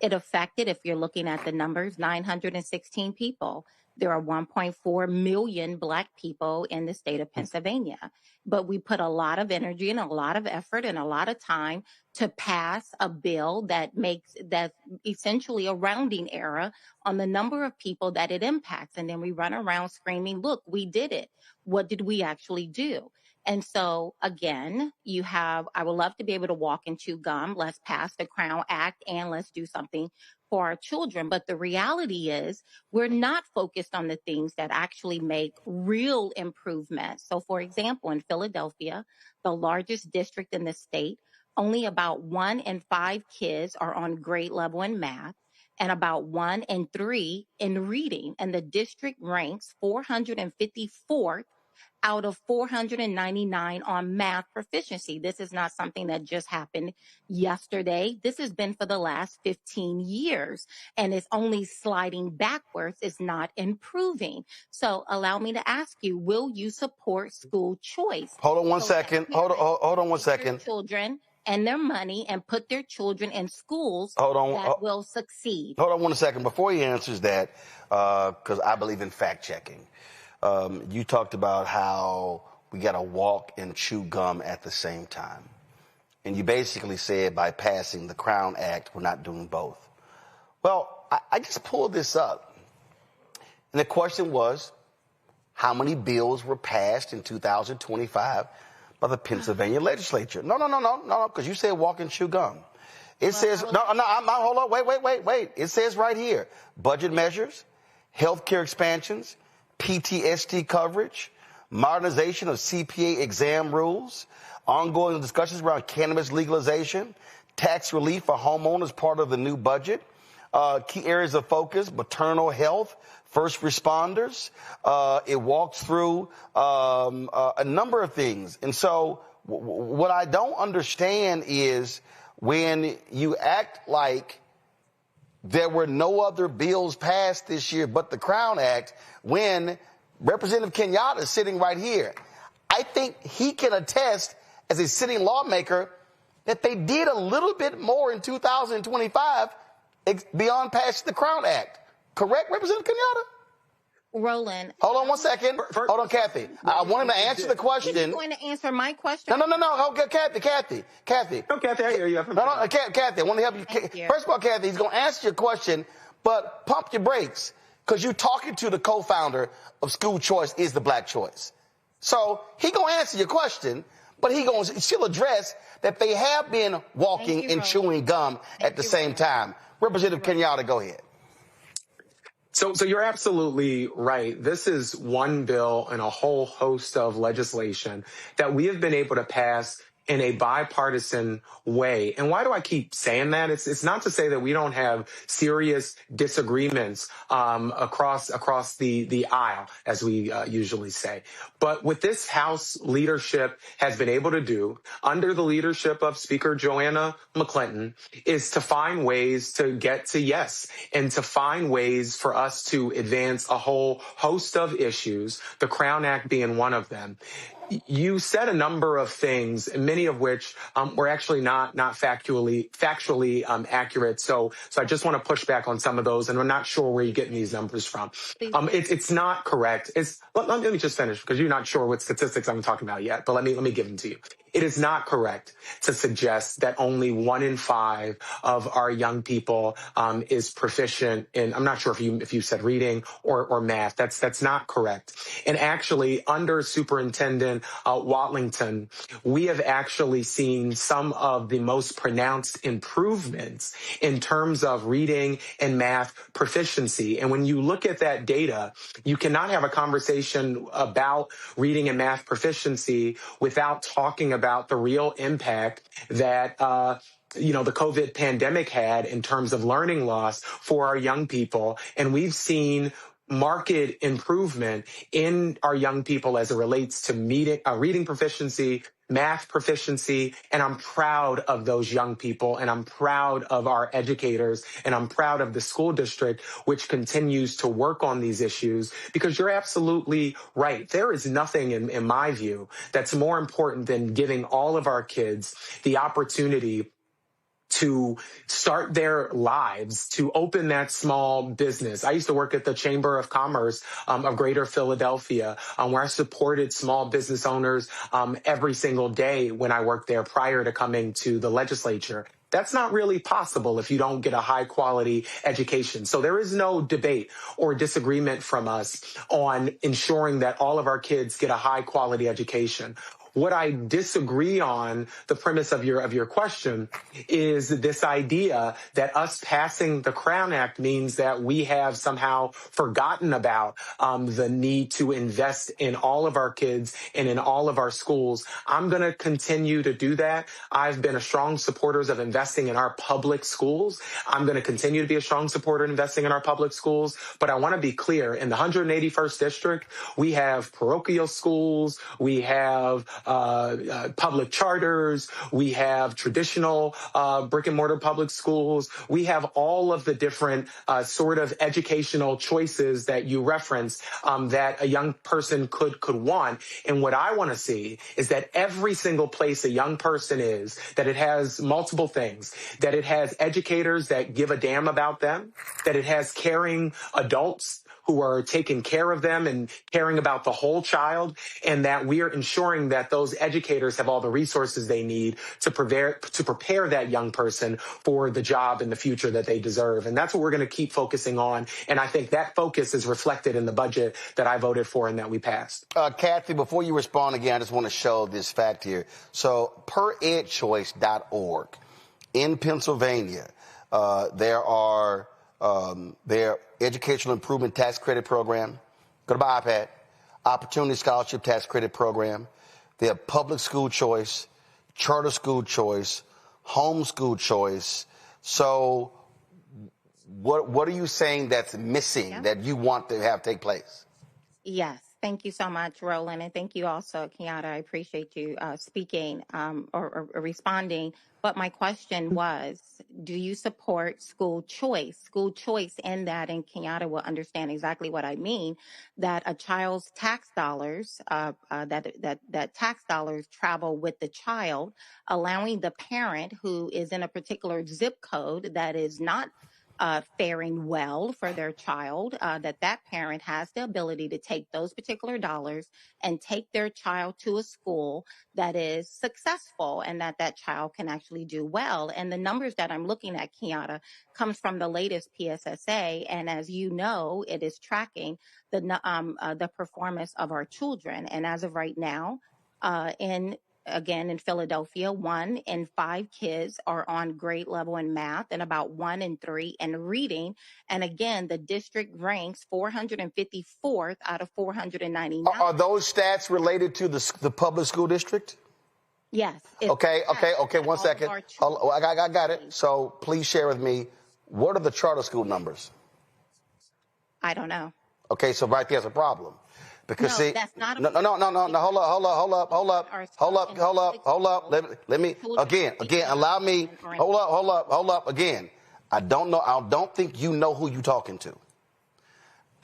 it affected, if you're looking at the numbers, 916 people. There are 1.4 million Black people in the state of Pennsylvania. But we put a lot of energy and a lot of effort and a lot of time to pass a bill that's essentially a rounding error on the number of people that it impacts. And then we run around screaming, look, we did it. What did we actually do? And so, again, I would love to be able to walk and chew gum. Let's pass the Crown Act and let's do something for our children. But the reality is we're not focused on the things that actually make real improvements. So, for example, in Philadelphia, the largest district in the state, only about 1 in 5 kids are on grade level in math and about 1 in 3 in reading. And the district ranks 454th out of 499 on math proficiency. This is not something that just happened yesterday. This has been for the last 15 years, and it's only sliding backwards. It's not improving. So allow me to ask you, will you support school choice? Hold on one second. Hold on one second. Children and their money and put their children in schools that will succeed. Hold on 1 second. Before he answers that, because I believe in fact-checking. You talked about how we got to walk and chew gum at the same time. And you basically said by passing the Crown Act, we're not doing both. Well, I just pulled this up. And the question was, how many bills were passed in 2025 by the Pennsylvania legislature? No, because you said walk and chew gum. It says, hold on, wait. It says right here, budget measures, healthcare expansions, PTSD coverage, modernization of CPA exam rules, ongoing discussions around cannabis legalization, tax relief for homeowners, part of the new budget, key areas of focus, maternal health, first responders. It walks through a number of things. And so what I don't understand is when you act like there were no other bills passed this year but the Crown Act, when Representative Kenyatta is sitting right here. I think he can attest as a sitting lawmaker that they did a little bit more in 2025 beyond passing the Crown Act. Correct, Representative Kenyatta? Roland. Hold on 1 second. Hold on, Kathy. I want him to answer the question. He's going to answer my question. No. Okay, Kathy. No, Kathy, I hear you. No, Kathy, I want to help you. First of all, Kathy, he's going to answer your question, but pump your brakes because you're talking to the co-founder of School Choice is the Black Choice. So he going to answer your question, but he going to still address that they have been walking and chewing gum at the same time. Representative Kenyatta, go ahead. So you're absolutely right. This is one bill and a whole host of legislation that we have been able to pass in a bipartisan way. And why do I keep saying that? It's not to say that we don't have serious disagreements across the aisle, as we usually say. But what this House leadership has been able to do under the leadership of Speaker Joanna McClinton is to find ways to get to yes and to find ways for us to advance a whole host of issues, the Crown Act being one of them. You said a number of things, many of which were actually not factually accurate. So I just want to push back on some of those, and I'm not sure where you're getting these numbers from. It's not correct. Let me just finish, because you're not sure what statistics I'm talking about yet. But let me give them to you. It is not correct to suggest that only 1 in 5 of our young people is proficient in. I'm not sure if you said reading or math. That's not correct. And actually, under Superintendent Watlington, we have actually seen some of the most pronounced improvements in terms of reading and math proficiency. And when you look at that data, you cannot have a conversation about reading and math proficiency without talking about the real impact that the COVID pandemic had in terms of learning loss for our young people. And we've seen marked improvement in our young people as it relates to reading proficiency, math proficiency, and I'm proud of those young people, and I'm proud of our educators, and I'm proud of the school district, which continues to work on these issues, because you're absolutely right. There is nothing, in my view, that's more important than giving all of our kids the opportunity to start their lives, to open that small business. I used to work at the Chamber of Commerce of Greater Philadelphia, where I supported small business owners every single day when I worked there prior to coming to the legislature. That's not really possible if you don't get a high quality education. So there is no debate or disagreement from us on ensuring that all of our kids get a high quality education. What I disagree on, the premise of your question, is this idea that us passing the Crown Act means that we have somehow forgotten about the need to invest in all of our kids and in all of our schools. I'm going to continue to do that. I've been a strong supporter of investing in our public schools. I'm going to continue to be a strong supporter of investing in our public schools. But I want to be clear, in the 181st District, we have parochial schools, we have public charters, we have traditional brick and mortar public schools, we have all of the different sort of educational choices that you referenced that a young person could want. And what I want to see is that every single place a young person is, that it has multiple things, that it has educators that give a damn about them, that it has caring adults who are taking care of them and caring about the whole child, and that we are ensuring that those educators have all the resources they need to prepare that young person for the job in the future that they deserve. And that's what we're going to keep focusing on. And I think that focus is reflected in the budget that I voted for and that we passed. Kathy, before you respond again, I just want to show this fact here. So per edchoice.org, in Pennsylvania, their Educational Improvement Tax Credit Program, go to my iPad, Opportunity Scholarship Tax Credit Program. They have public school choice, charter school choice, homeschool choice. So what are you saying that's missing that you want to have take place? Yes. Thank you so much, Roland, and thank you also, Kenyatta. I appreciate you speaking or responding. But my question was, do you support school choice? School choice in that, and Kenyatta will understand exactly what I mean, that a child's tax dollars, that tax dollars travel with the child, allowing the parent who is in a particular zip code that is not faring well for their child, that parent has the ability to take those particular dollars and take their child to a school that is successful and that child can actually do well. And the numbers that I'm looking at, Kenyatta, comes from the latest PSSA. And as you know, it is tracking the performance of our children. And as of right now, in Philadelphia, 1 in 5 kids are on grade level in math and about 1 in 3 in reading. And again, the district ranks 454th out of 499. Are those stats related to the public school district? Yes. Okay, 1 second. I got it. So please share with me, what are the charter school numbers? I don't know. Okay, so right there's a problem. Because no, see, that's not no, hold up. Let me, again, allow me, hold up, again. I don't think you know who you're talking to.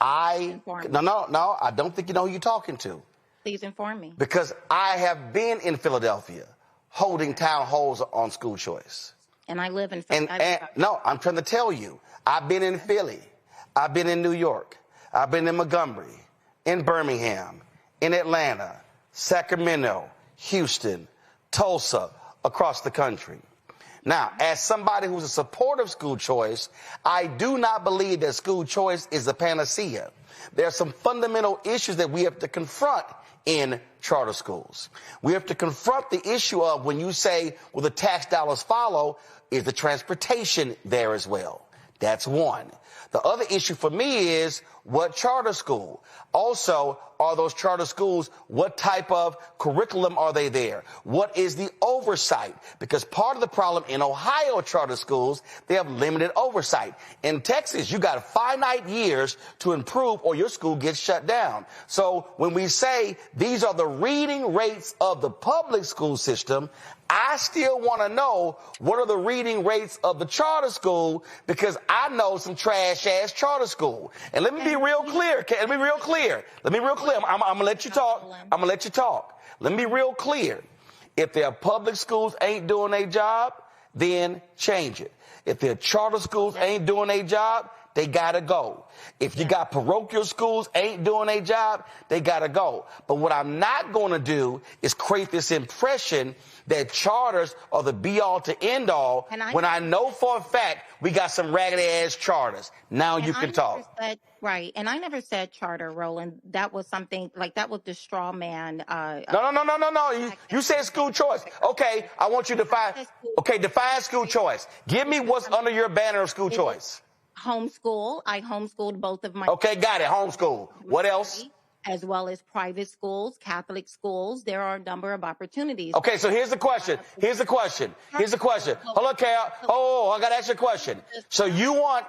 I don't think you know who you're talking to. Please inform me. Because I have been in Philadelphia holding town halls on school choice. And I live in Philly. No, I'm trying to tell you, I've been in Philly. I've been in New York. I've been in Montgomery, in Birmingham, in Atlanta, Sacramento, Houston, Tulsa, across the country. Now, as somebody who's a supporter of school choice, I do not believe that school choice is a panacea. There are some fundamental issues that we have to confront in charter schools. We have to confront the issue of when you say, well, the tax dollars follow, is the transportation there as well? That's one. The other issue for me is what charter school? Also, are those charter schools, what type of curriculum are they there? What is the oversight? Because part of the problem in Ohio charter schools, they have limited oversight. In Texas, you got finite years to improve or your school gets shut down. So when we say these are the reading rates of the public school system, I still want to know what are the reading rates of the charter school, because I know some trash-ass charter school. And let me be real clear. Let me be real clear. I'm going to let you talk. Let me be real clear. If their public schools ain't doing their job, then change it. If their charter schools ain't doing their job, they got to go. If you got parochial schools ain't doing their job, they got to go. But what I'm not going to do is create this impression that charters are the be-all to end-all when I know for a fact we got some raggedy-ass charters. Now you can talk. Right. And I never said charter, Roland. That was something, like, that was the straw man. No. You said school choice. Okay, I want you to define school choice. Give me what's under your banner of school choice. Homeschool. I homeschooled both of my. Okay, got it. Homeschool. What else? As well as private schools, Catholic schools. There are a number of opportunities. Okay, so here's the question. Hold on, Cal. Oh, I got to ask you a question. So you want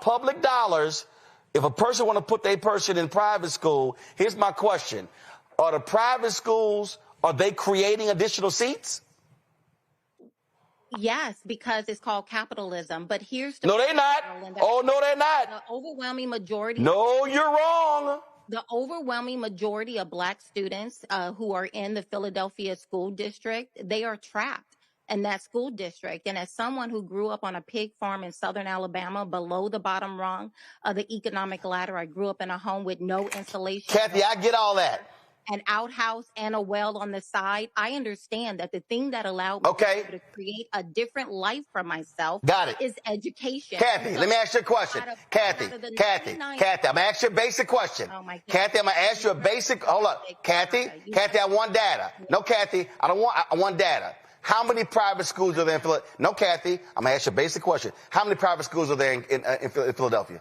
public dollars. If a person want to put their person in private school, here's my question. Are the private schools, are they creating additional seats? Yes, because it's called capitalism. But here's the No, they're not. Oh, no, they're not. The overwhelming majority. No, you're wrong. The overwhelming majority of Black students who are in the Philadelphia school district, they are trapped in that school district. And as someone who grew up on a pig farm in southern Alabama, below the bottom rung of the economic ladder, I grew up in a home with no insulation. Kathy, I get all that. An outhouse and a well on the side. I understand that the thing that allowed me to create a different life for myself is education. Kathy, let me ask you a question. Kathy, I'm going to ask you a basic question. Oh my God. Kathy, I'm going to ask you a basic, hold up. Kathy, I want data. No, Kathy, I want data. How many private schools are there in Philadelphia? No, Kathy, I'm going to ask you a basic question. How many private schools are there in Philadelphia?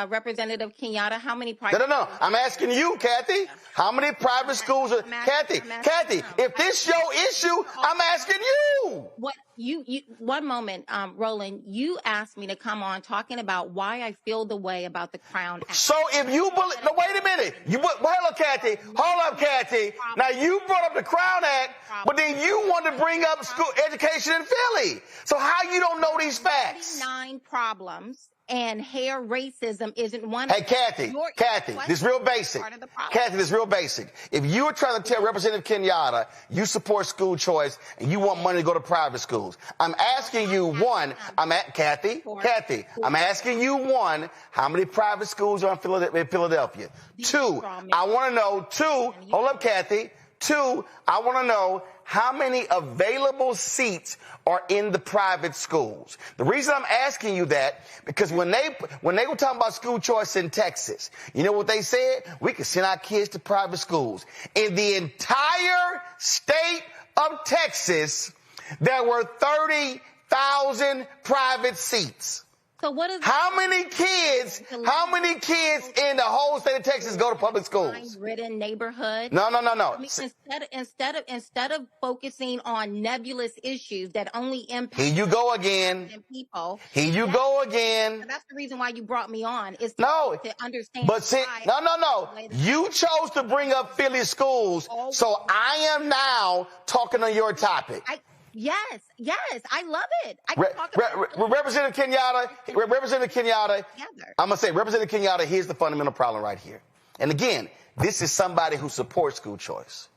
Representative Kenyatta, how many private? No. I'm asking you, Kathy. How many private schools are? Kathy, if this your issue, I'm asking you. What you 1 moment, Roland, you asked me to come on talking about why I feel the way about the Crown Act. So if you believe, no, wait a minute. Hold up, Kathy. Now you brought up the Crown Act, but then you want to bring up school education in Philly. So how you don't know these facts? 9 problems. And hair racism isn't one of them. Hey, Kathy, this is real basic. Kathy, this is real basic. If you were trying to tell Representative Kenyatta you support school choice and you want money to go to private schools, I'm asking you, Kathy, I'm asking you, one, how many private schools are in Philadelphia? 2, I want to know, hold up, Kathy. 2, I want to know how many available seats are in the private schools. The reason I'm asking you that, because when they were talking about school choice in Texas, you know what they said? We can send our kids to private schools. In the entire state of Texas, there were 30,000 private seats. So what is How many kids in the whole state of Texas go to public schools? Ridden neighborhood. No. I mean, instead of focusing on nebulous issues that only impact Here you go again. People. Here you go again. That's the reason why you brought me on. Is No, to understand. but see, no. You chose to bring up Philly schools, so I am now talking on your topic. Yes, I love it. I can talk about Representative Kenyatta, I'm going to say, Representative Kenyatta, here's the fundamental problem right here. And again, this is somebody who supports school choice.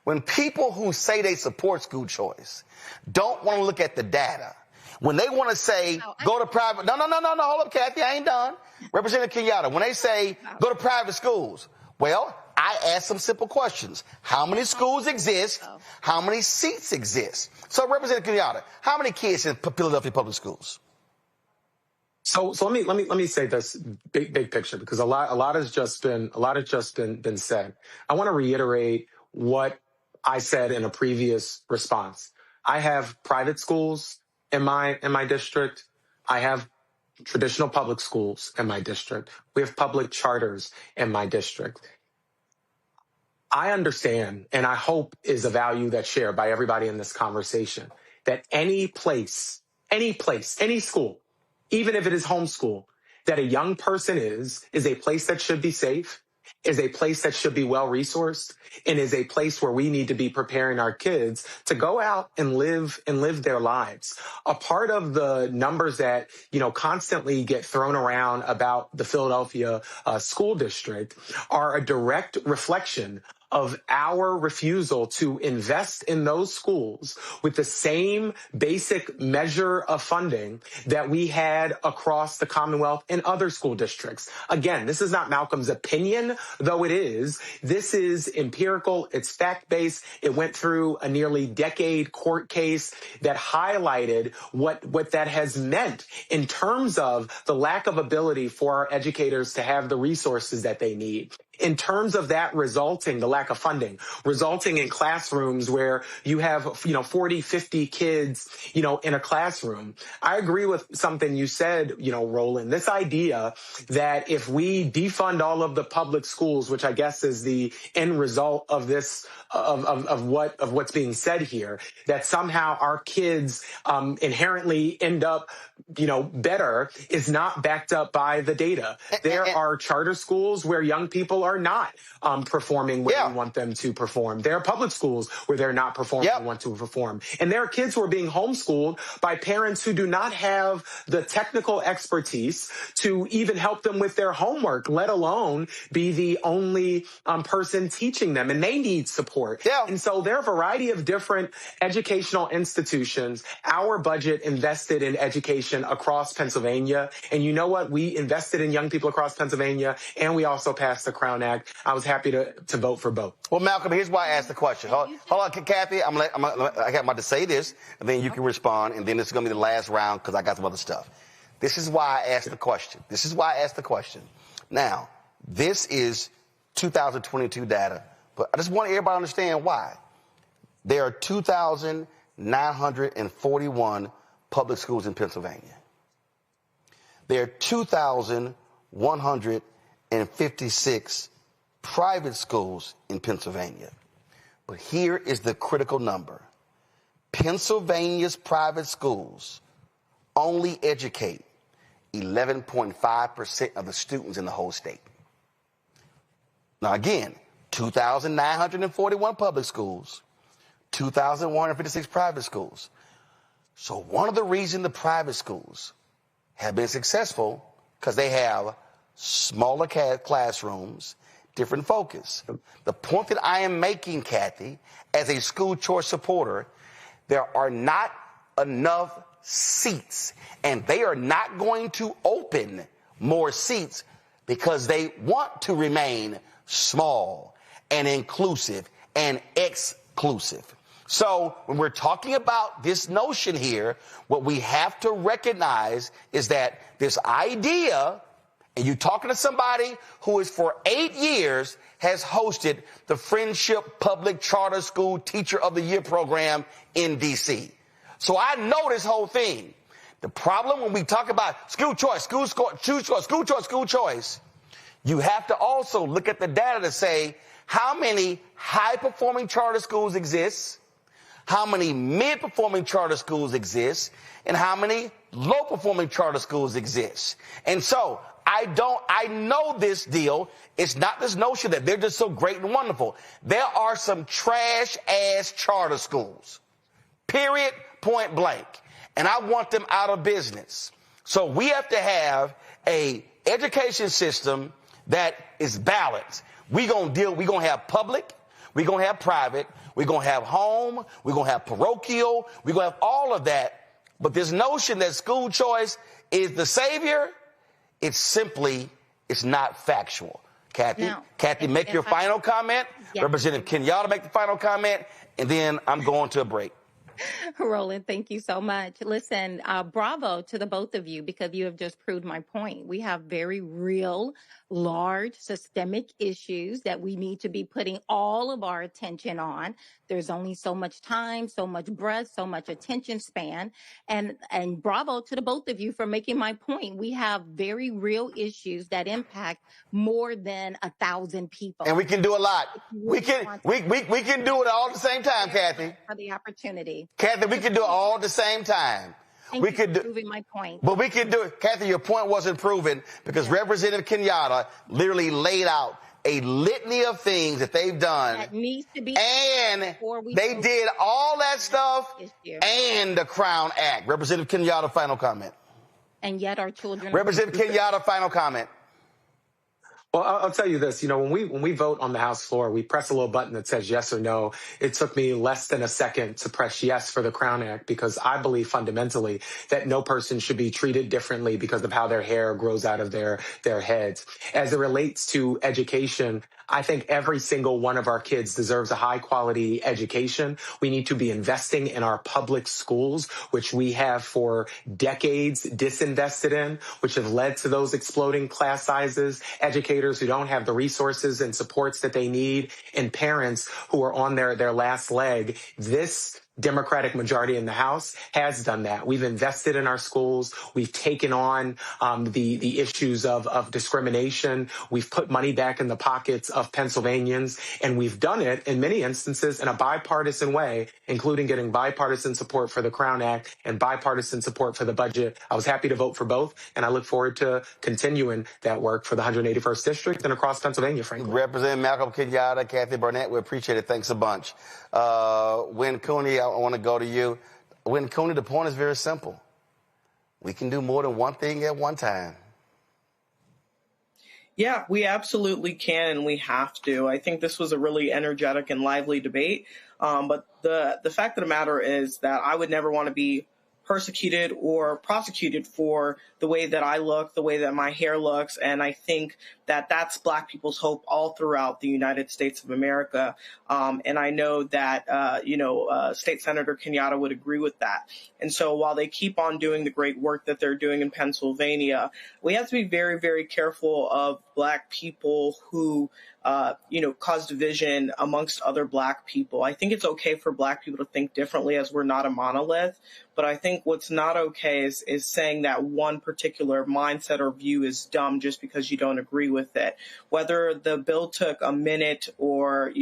When people who say they support school choice don't want to look at the data, when they want to say, go to private, no, hold up, Kathy, I ain't done. Representative Kenyatta, when they say, go to private schools, well, I ask some simple questions. How many schools exist? How many seats exist? So, Representative Kenyatta, how many kids in Philadelphia public schools? So let me say this big picture, because a lot has just been said. I want to reiterate what I said in a previous response. I have private schools in my district. I have traditional public schools in my district. We have public charters in my district. I understand, and I hope is a value that's shared by everybody in this conversation, that any place, any school, even if it is homeschool, that a young person is a place that should be safe, is a place that should be well-resourced, and is a place where we need to be preparing our kids to go out and live their lives. A part of the numbers that, constantly get thrown around about the Philadelphia school district are a direct reflection of our refusal to invest in those schools with the same basic measure of funding that we had across the Commonwealth and other school districts. Again, this is not Malcolm's opinion, though it is. This is empirical. It's fact-based. It went through a nearly decade court case that highlighted what that has meant in terms of the lack of ability for our educators to have the resources that they need. In terms of that the lack of funding, resulting in classrooms where you have, 40, 50 kids, in a classroom. I agree with something you said, Roland, this idea that if we defund all of the public schools, which I guess is the end result of this, of what's being said here, that somehow our kids, inherently end up, better, is not backed up by the data. There are charter schools where young people are not performing where we want them to perform. There are public schools where they're not performing where we want to perform. And there are kids who are being homeschooled by parents who do not have the technical expertise to even help them with their homework, let alone be the only person teaching them. And they need support. And so there are a variety of different educational institutions. Our budget invested in education across Pennsylvania. And you know what? We invested in young people across Pennsylvania, and we also passed the Crown Act. I was happy to vote for both. Well, Malcolm, here's why I asked the question. Hold on, Kathy. I got about to say this, and then you can respond, and then this is going to be the last round because I got some other stuff. This is why I asked the question. Now, this is 2022 data, but I just want everybody to understand why. There are 2,941 public schools in Pennsylvania. There are 2,156 private schools in Pennsylvania. But here is the critical number. Pennsylvania's private schools only educate 11.5% of the students in the whole state. Now again, 2,941 public schools, 2,156 private schools. So one of the reasons the private schools have been successful because they have smaller classrooms, different focus. The point that I am making, Kathy, as a school choice supporter, there are not enough seats, and they are not going to open more seats because they want to remain small and inclusive and exclusive. So when we're talking about this notion here, what we have to recognize is that this idea, and you're talking to somebody who is for 8 years has hosted the Friendship Public Charter School Teacher of the Year program in D.C. So I know this whole thing. The problem when we talk about school choice, you have to also look at the data to say how many high-performing charter schools exist, how many mid-performing charter schools exist, and how many low-performing charter schools exist. And so I know this deal. It's not this notion that they're just so great and wonderful. There are some trash-ass charter schools. Period, point blank. And I want them out of business. So we have to have a education system that is balanced. We're going to have public, we're going to have private, we're going to have home, we're going to have parochial, we're going to have all of that. But this notion that school choice is the savior, it's not factual. Kathy, make your final comment. Yeah. Representative Kenyatta, make the final comment, and then I'm going to a break. Roland, thank you so much. Listen, bravo to the both of you, because you have just proved my point. We have very real, large, systemic issues that we need to be putting all of our attention on. There's only so much time, so much breath, so much attention span. And bravo to the both of you for making my point. We have very real issues that impact more than 1,000 people. And we can do a lot. We can do it all at the same time, Kathy. For the opportunity. Kathy, we can do it all at the same time. Thank you for proving my point. But we can do it. Kathy, your point wasn't proven because Representative Kenyatta literally laid out a litany of things that they've done. That needs to be. And they did all that stuff and the Crown Act. Representative Kenyatta, final comment. And yet our children. Representative Kenyatta, final comment. Well, I'll tell you this, when we vote on the House floor, we press a little button that says yes or no. It took me less than a second to press yes for the Crown Act because I believe fundamentally that no person should be treated differently because of how their hair grows out of their heads. As it relates to education, I think every single one of our kids deserves a high quality education. We need to be investing in our public schools, which we have for decades disinvested in, which have led to those exploding class sizes, educators who don't have the resources and supports that they need, and parents who are on their last leg. This Democratic majority in the House has done that. We've invested in our schools. We've taken on the issues of discrimination. We've put money back in the pockets of Pennsylvanians, and we've done it in many instances in a bipartisan way, including getting bipartisan support for the Crown Act and bipartisan support for the budget. I was happy to vote for both, and I look forward to continuing that work for the 181st District and across Pennsylvania, frankly. Representative Malcolm Kenyatta, Kathy Burnett, we appreciate it. Thanks a bunch. Win Cooney, I want to go to you. Win Cooney, the point is very simple. We can do more than one thing at one time. Yeah, we absolutely can, and we have to. I think this was a really energetic and lively debate. But the fact of the matter is that I would never want to be persecuted or prosecuted for the way that I look, the way that my hair looks. And I think that that's Black people's hope all throughout the United States of America. And I know that, State Senator Kenyatta would agree with that. And so while they keep on doing the great work that they're doing in Pennsylvania, we have to be very, very careful of Black people who cause division amongst other Black people. I think it's okay for Black people to think differently as we're not a monolith. But I think what's not okay is saying that one particular mindset or view is dumb just because you don't agree with it. Whether the bill took a minute or,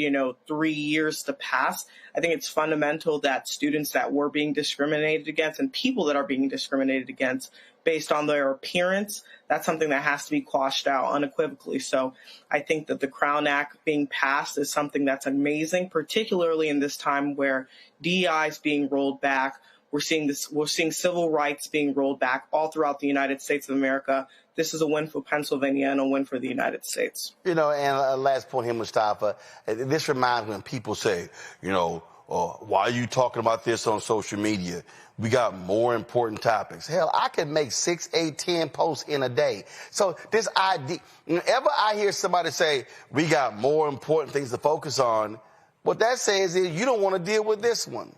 3 years to pass, I think it's fundamental that students that were being discriminated against and people that are being discriminated against based on their appearance, that's something that has to be quashed out unequivocally. So I think that the Crown Act being passed is something that's amazing, particularly in this time where DEI is being rolled back. We're seeing civil rights being rolled back all throughout the United States of America. This is a win for Pennsylvania and a win for the United States. And last point here, Mustafa, this reminds me when people say, why are you talking about this on social media? We got more important topics. Hell, I can make 6, 8, 10 posts in a day. So this idea, whenever I hear somebody say, we got more important things to focus on, what that says is you don't want to deal with this one.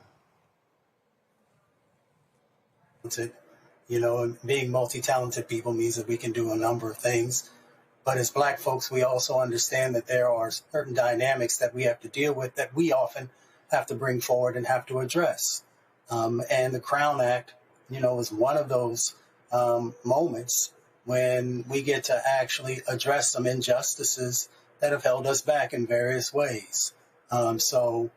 Being multi-talented people means that we can do a number of things. But as Black folks, we also understand that there are certain dynamics that we have to deal with that we often have to bring forward and have to address. And the Crown Act is one of those moments when we get to actually address some injustices that have held us back in various ways. So,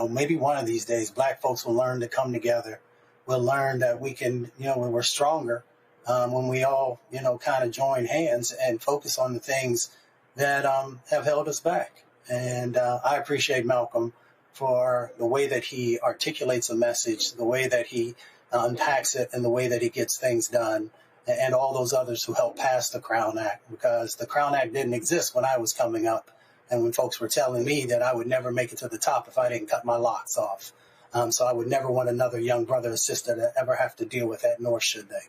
maybe one of these days, Black folks will learn to come together. We'll learn that we can, when we're stronger, when we all, kind of join hands and focus on the things that have held us back. And I appreciate Malcolm for the way that he articulates a message, the way that he unpacks it, and the way that he gets things done, and all those others who helped pass the Crown Act, because the Crown Act didn't exist when I was coming up and when folks were telling me that I would never make it to the top if I didn't cut my locks off. So I would never want another young brother or sister to ever have to deal with that, nor should they.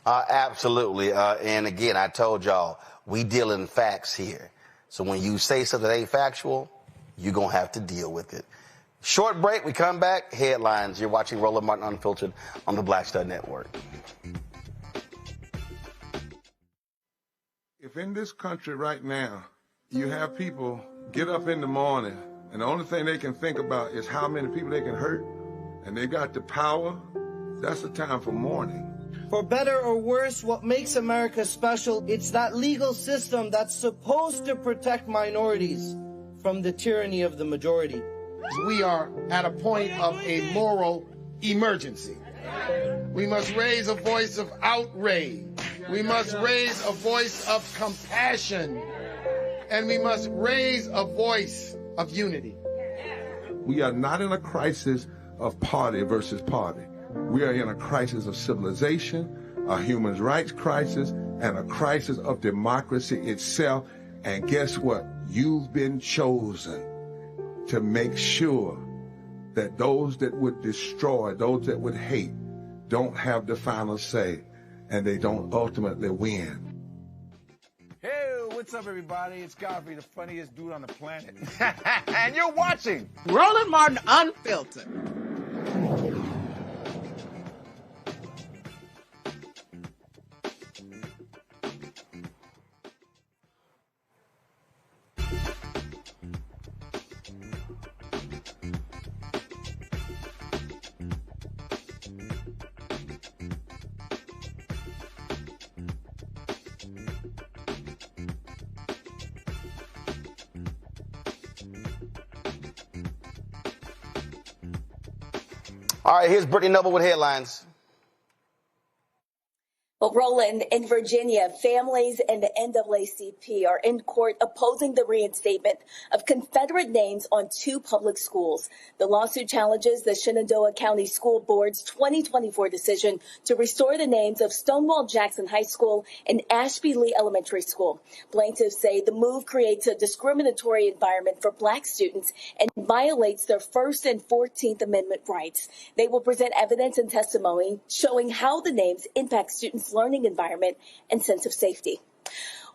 Absolutely. And again, I told y'all, we deal in facts here. So when you say something that ain't factual, you're going to have to deal with it. Short break. We come back. Headlines. You're watching Roland Martin Unfiltered on the Black Stud Network. If in this country right now, you have people get up in the morning and the only thing they can think about is how many people they can hurt, and they got the power, that's the time for mourning. For better or worse, what makes America special, it's that legal system that's supposed to protect minorities from the tyranny of the majority. We are at a point of a moral emergency. We must raise a voice of outrage. We must raise a voice of compassion. And we must raise a voice of unity. We are not in a crisis of party versus party. We are in a crisis of civilization, a human rights crisis, and a crisis of democracy itself. And guess what? You've been chosen to make sure that those that would destroy, those that would hate, don't have the final say, and they don't ultimately win. Hey, what's up, everybody? It's Godfrey, the funniest dude on the planet. And you're watching Roland Martin Unfiltered. All right, here's Brittany Noble with headlines. Well, Roland, in Virginia, families and the NAACP are in court opposing the reinstatement of Confederate names on 2 public schools. The lawsuit challenges the Shenandoah County School Board's 2024 decision to restore the names of Stonewall Jackson High School and Ashby Lee Elementary School. Plaintiffs say the move creates a discriminatory environment for Black students and violates their First and 14th Amendment rights. They will present evidence and testimony showing how the names impact students' learning environment and sense of safety.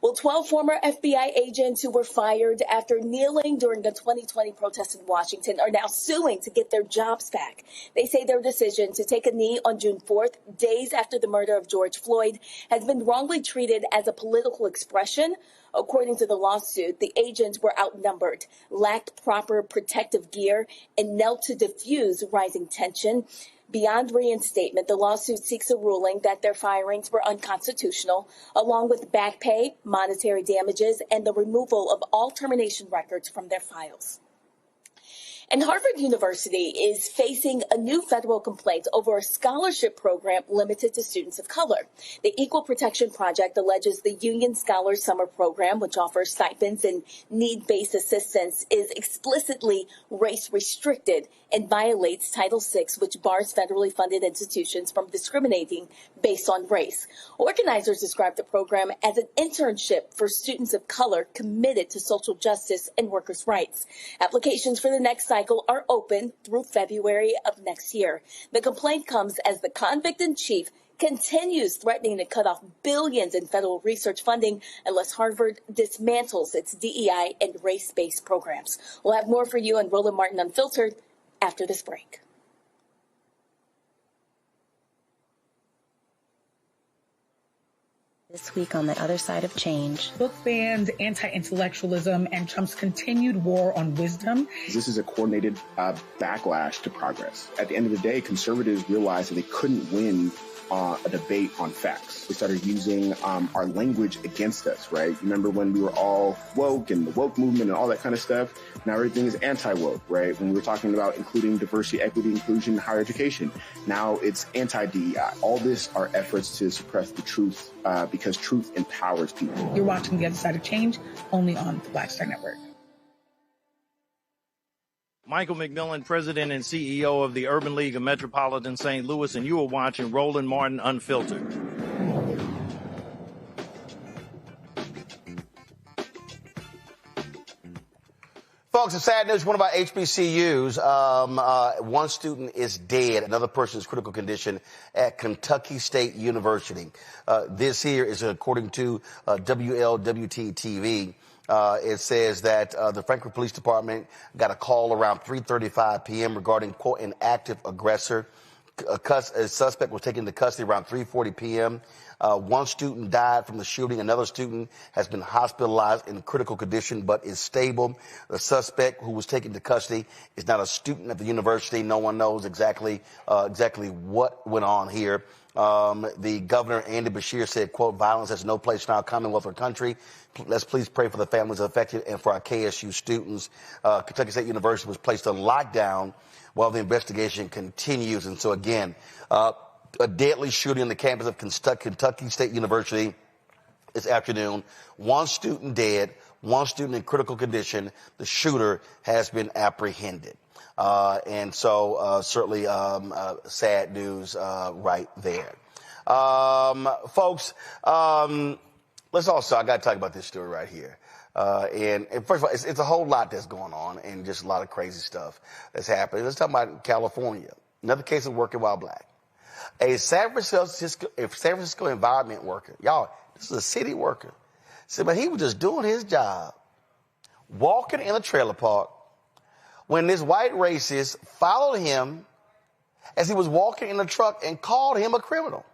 Well, 12 former FBI agents who were fired after kneeling during the 2020 protests in Washington are now suing to get their jobs back. They say their decision to take a knee on June 4th, days after the murder of George Floyd, has been wrongly treated as a political expression. According to the lawsuit, the agents were outnumbered, lacked proper protective gear, and knelt to diffuse rising tension. Beyond reinstatement, the lawsuit seeks a ruling that their firings were unconstitutional, along with back pay, monetary damages, and the removal of all termination records from their files. And Harvard University is facing a new federal complaint over a scholarship program limited to students of color. The Equal Protection Project alleges the Union Scholars Summer Program, which offers stipends and need-based assistance, is explicitly race-restricted and violates Title VI, which bars federally funded institutions from discriminating based on race. Organizers describe the program as an internship for students of color committed to social justice and workers' rights. Applications for the next cycle are open through February of next year. The complaint comes as the convict-in-chief continues threatening to cut off billions in federal research funding unless Harvard dismantles its DEI and race-based programs. We'll have more for you on Roland Martin Unfiltered after this break. This week on the other side of change. Book bans, anti-intellectualism, and Trump's continued war on wisdom. This is a coordinated backlash to progress. At the end of the day, conservatives realized that they couldn't win a debate on facts. They started using our language against us, right? Remember when we were all woke and the woke movement and all that kind of stuff? Now everything is anti-woke, right? When we were talking about including diversity, equity, inclusion, higher education, now it's anti-DEI. All this are efforts to suppress the truth because truth empowers people. You're watching The Other Side of Change only on the Black Star Network. Michael McMillan, President and CEO of the Urban League of Metropolitan St. Louis, and you are watching Roland Martin Unfiltered. Folks, it's sad news. One of our HBCUs, one student is dead. Another person is critical condition at Kentucky State University. This here is according to WLWT-TV. It says that the Frankfort Police Department got a call around 3:35 p.m. regarding, quote, an active aggressor. A suspect was taken into custody around 3:40 p.m. One student died from the shooting. Another student has been hospitalized in critical condition but is stable. The suspect who was taken to custody is not a student at the university. No one knows exactly what went on here. The governor, Andy Beshear, said, quote, violence has no place in our Commonwealth or country. Let's please pray for the families affected and for our KSU students. Kentucky State University was placed on lockdown while the investigation continues. And so, again, a deadly shooting on the campus of Kentucky State University this afternoon. One student dead, one student in critical condition. The shooter has been apprehended. And so certainly sad news right there. Folks, let's also, I got to talk about this story right here. And first of all, it's a whole lot that's going on and just a lot of crazy stuff that's happening. Let's talk about California. Another case of working while black. A San Francisco environment worker. Y'all, this is a city worker. Said, but he was just doing his job, walking in a trailer park, when this white racist followed him as he was walking in the truck and called him a criminal.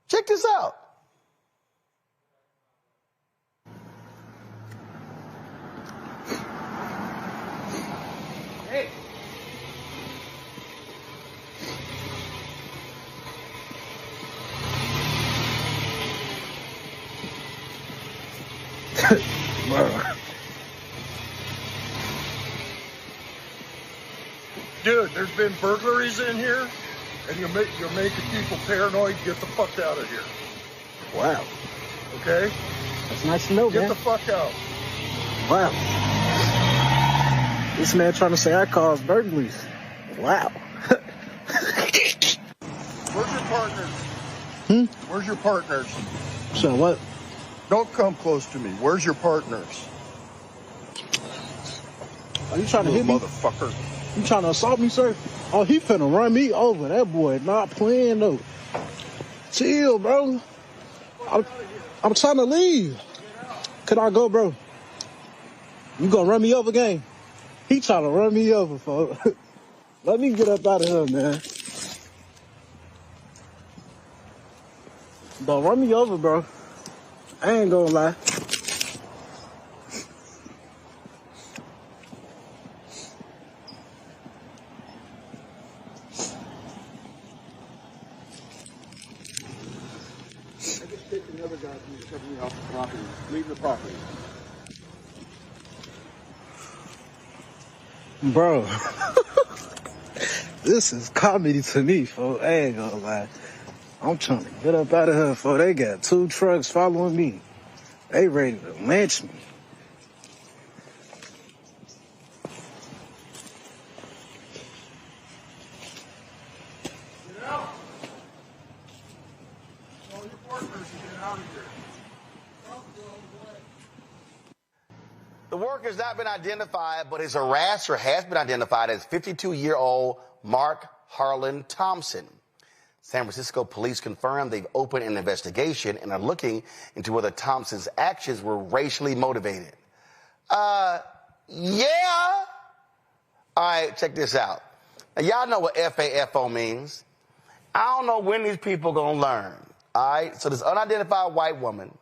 Check this out. Hey. Dude, there's been burglaries in here, and you're making people paranoid. Get the fuck out of here. Wow. Okay? That's nice to know, Get man. the fuck out. Wow. This man trying to say I caused burglaries. Wow. Where's your partners? Where's your partners? So what? Don't come close to me. Where's your partners? Are you trying to hit me? Motherfucker. You trying to assault me, sir? Oh, he finna run me over. That boy not playing, though. Chill, bro. I'm trying to leave. Can I go, bro? You gonna run me over, gang? He trying to run me over, folks. Let me get up out of here, man. Don't run me over, bro. I ain't gonna lie. Another guy from coming off the property. Leave the property. Bro, this is comedy to me, folks. I ain't gonna lie. I'm trying to get up out of here, folks. They got 2 trucks following me. They ready to lynch me. Get out. All your partners get out of here. The worker has not been identified, but his harasser has been identified as 52-year-old Mark Harlan Thompson. San Francisco police confirmed they've opened an investigation and are looking into whether Thompson's actions were racially motivated. Yeah. All right, check this out. Now, y'all know what FAFO means. I don't know when these people gonna learn. All right? So this unidentified white woman,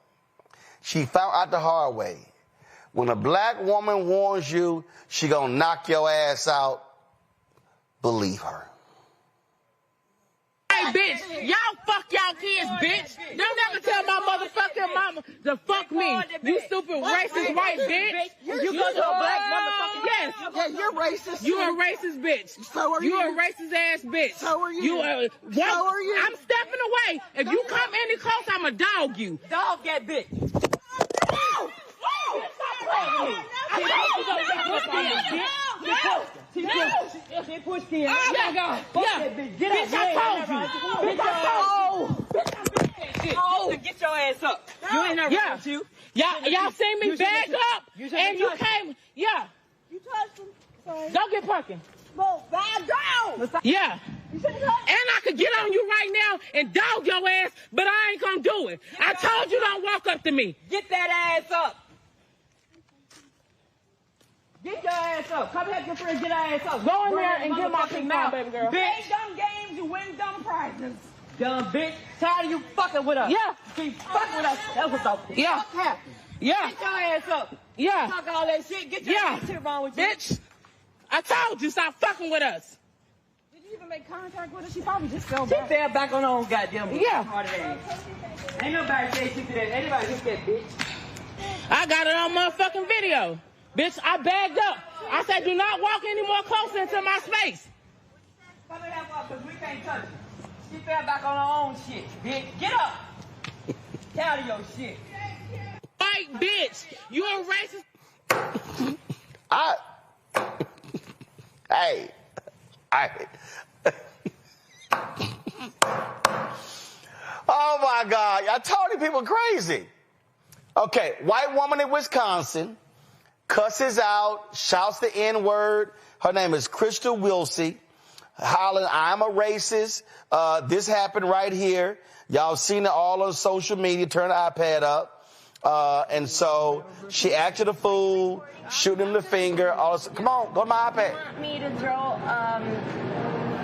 she found out the hard way. When a black woman warns you, she gonna knock your ass out, believe her. Hey, bitch, y'all fuck y'all kids, bitch. Don't ever tell my motherfucking mama to fuck me. You stupid racist white bitch. You go to a black motherfucker. Yes. Yeah, you're racist. You a racist bitch. So are you. You a racist ass bitch. So are you. So are you. I'm stepping away. If you come any close, I'ma dog you. Dog that bitch. She pushed him. Oh my God. Yeah. Get up. Bitch, I told you. Get your ass up. You ain't never touched you. Y'all seen me back up and you came. Yeah. You touched him. Sorry. Don't get parking. Go back down. Yeah. And I could get on you right now and dog your ass, but I ain't gonna do it. I told you don't walk up to me. Get that ass up. Get your ass up. Come help your friend get her ass up. Go in there and get my pink now, baby girl. Bitch, dumb games, you win dumb prizes. Dumb bitch. Tired of you fucking with us. Yeah. Keep fucking with us. That's what's up. Yeah. Fuck happened. Yeah. Get your ass up. Yeah. Talk all that shit. Get your ass shit wrong with you. Bitch, I told you, stop fucking with us. Did you even make contact with her? She probably just fell back. She fell back on her own goddamn. Yeah. Ain't nobody say shit to that. Ain't nobody hit that bitch. I got it on motherfucking video. Bitch, I bagged up. I said, do not walk any more closer into my space. Come and help us, because we can't touch her. She fell back on her own shit, bitch. Get up. Get out of your shit. White bitch, you a racist. Oh my God, I told you people crazy. Okay, white woman in Wisconsin cusses out, shouts the N-word. Her name is Crystal Wilsey, hollering, I'm a racist. This happened right here. Y'all seen it all on social media. Turn the iPad up. And so she acted a fool, shooting him the finger. Come on, go to my iPad. Want me to throw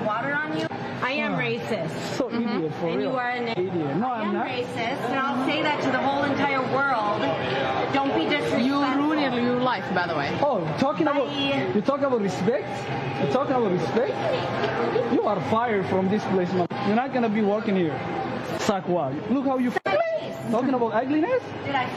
water on you? I am racist. So idiot, for and real. you are an idiot. No, I'm not. racist, and I'll say that to the whole entire world. Don't be disrespectful. You ruined your life, by the way. Oh, you talking about respect? You talking about respect? You are fired from this place, man. You're not gonna be working here. Suck what? Look how you talking about ugliness? Did I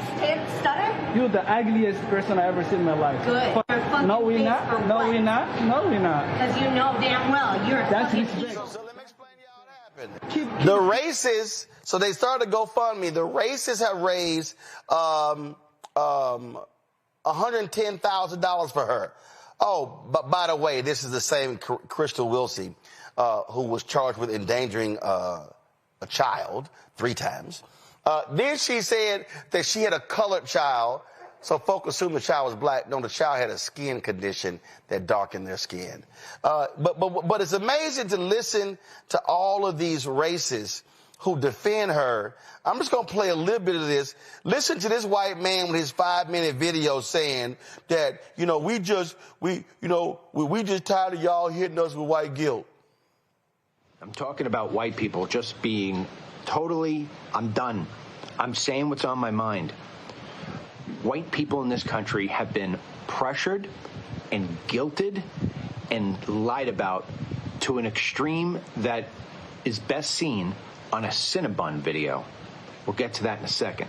stutter? You're the ugliest person I ever seen in my life. Good. No, we're not. No, we're not. No, we're not. Because you know damn well you're a That's fucking respect. So let me explain to you how it happened. The racists, so they started to GoFundMe. The racists have raised $110,000 for her. Oh, but by the way, this is the same Crystal Wilsey who was charged with endangering a child 3 times. Then she said that she had a colored child, so folks assumed the child was black. No, the child had a skin condition that darkened their skin. But it's amazing to listen to all of these racists who defend her. I'm just going to play a little bit of this. Listen to this white man with his 5-minute video saying that, we just tired of y'all hitting us with white guilt. I'm talking about white people just being totally, I'm done. I'm saying what's on my mind. White people in this country have been pressured and guilted and lied about to an extreme that is best seen on a Cinnabon video. We'll get to that in a second.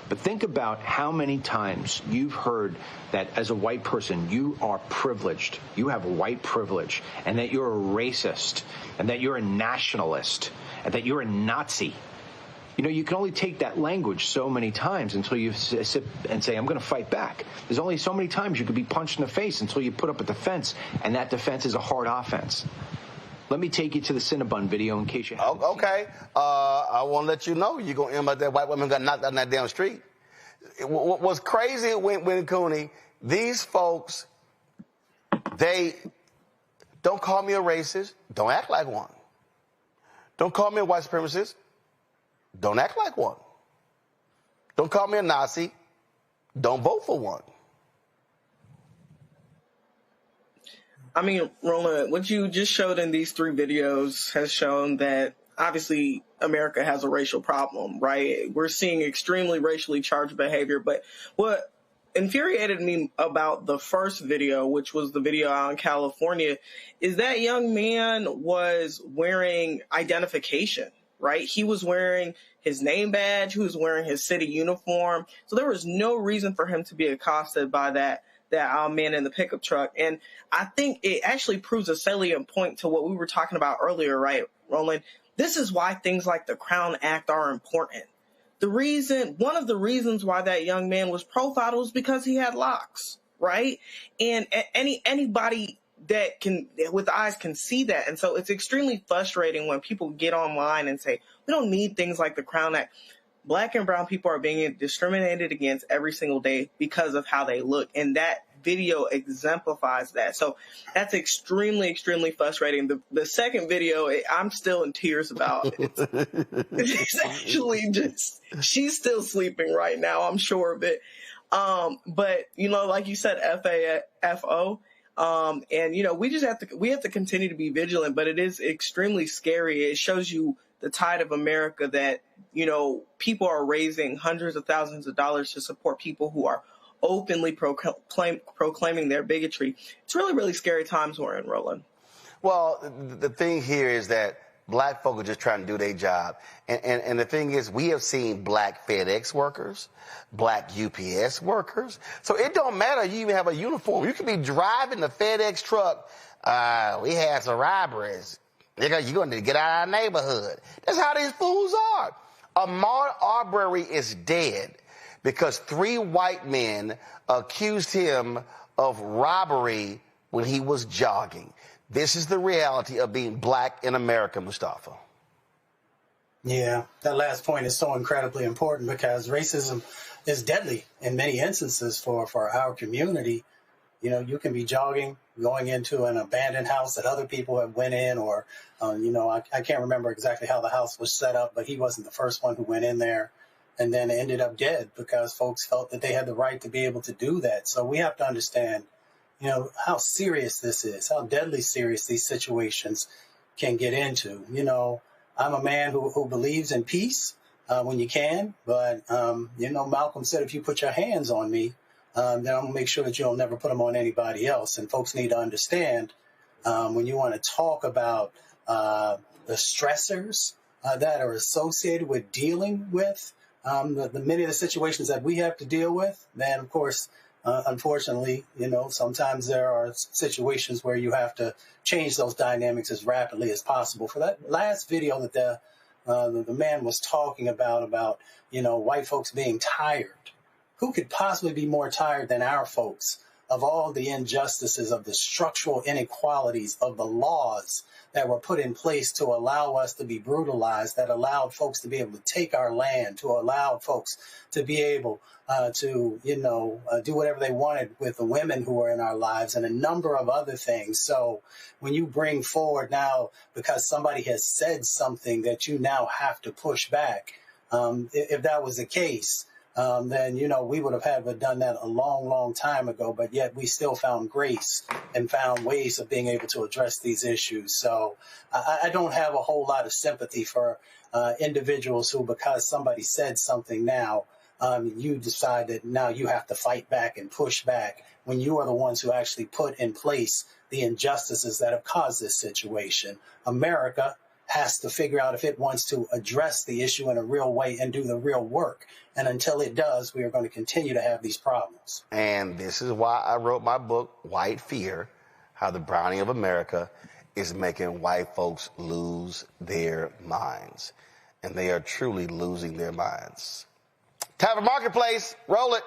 But think about how many times you've heard that as a white person, you are privileged, you have white privilege, and that you're a racist, and that you're a nationalist, and that you're a Nazi. You can only take that language so many times until you sit and say, I'm going to fight back. There's only so many times you could be punched in the face until you put up a defense, and that defense is a hard offense. Let me take you to the Cinnabon video in case you haven't. Okay. I want to let you know you're going to end up that white woman got knocked out on that damn street. What was crazy when Cooney, these folks, they don't call me a racist. Don't act like one. Don't call me a white supremacist. Don't act like one. Don't call me a Nazi. Don't vote for one. I mean, Roland, what you just showed in these 3 videos has shown that obviously America has a racial problem, right? We're seeing extremely racially charged behavior. But what infuriated me about the first video, which was the video out in California, is that young man was wearing identification, right? He was wearing his name badge, he was wearing his city uniform. So there was no reason for him to be accosted by that man in the pickup truck. And I think it actually proves a salient point to what we were talking about earlier, right, Roland? This is why things like the Crown Act are important. One of the reasons why that young man was profiled was because he had locks, right? And anybody that can, with eyes, can see that. And so it's extremely frustrating when people get online and say, we don't need things like the Crown Act. Black and brown people are being discriminated against every single day because of how they look. And that video exemplifies that. So that's extremely, extremely frustrating. The second video, I'm still in tears about. It's actually just, she's still sleeping right now, I'm sure of it. But, like you said, FAFO. And, we have to continue to be vigilant, but it is extremely scary. It shows you the tide of America that, people are raising hundreds of thousands of dollars to support people who are openly proclaiming their bigotry. It's really, really scary times we're in, Roland. Well, the thing here is that black folk are just trying to do their job. And the thing is, we have seen black FedEx workers, black UPS workers. So it don't matter you even have a uniform. You could be driving the FedEx truck. We had some robberies. You're going to get out of our neighborhood. That's how these fools are. Ahmaud Arbery is dead because 3 white men accused him of robbery when he was jogging. This is the reality of being black in America, Mustafa. Yeah, that last point is so incredibly important because racism is deadly in many instances for our community. You can be jogging, going into an abandoned house that other people have went in, or, I can't remember exactly how the house was set up, but he wasn't the first one who went in there and then ended up dead because folks felt that they had the right to be able to do that. So we have to understand, how serious this is, how deadly serious these situations can get into. I'm a man who believes in peace when you can, but, Malcolm said, if you put your hands on me, then I'm going to make sure that you'll never put them on anybody else. And folks need to understand when you want to talk about the stressors that are associated with dealing with the many of the situations that we have to deal with, then, of course, unfortunately, sometimes there are situations where you have to change those dynamics as rapidly as possible. For that last video that the man was talking about, white folks being tired, who could possibly be more tired than our folks of all the injustices, of the structural inequalities, of the laws that were put in place to allow us to be brutalized, that allowed folks to be able to take our land, to allow folks to be able to, do whatever they wanted with the women who are in our lives and a number of other things. So when you bring forward now, because somebody has said something that you now have to push back, if that was the case, then, we would have done that a long, long time ago, but yet we still found grace and found ways of being able to address these issues. So I don't have a whole lot of sympathy for individuals who, because somebody said something now, you decide that now you have to fight back and push back when you are the ones who actually put in place the injustices that have caused this situation. America has to figure out if it wants to address the issue in a real way and do the real work. And until it does, we are going to continue to have these problems. And this is why I wrote my book, White Fear, How the Browning of America is Making White Folks Lose Their Minds. And they are truly losing their minds. Time for Marketplace. Roll it.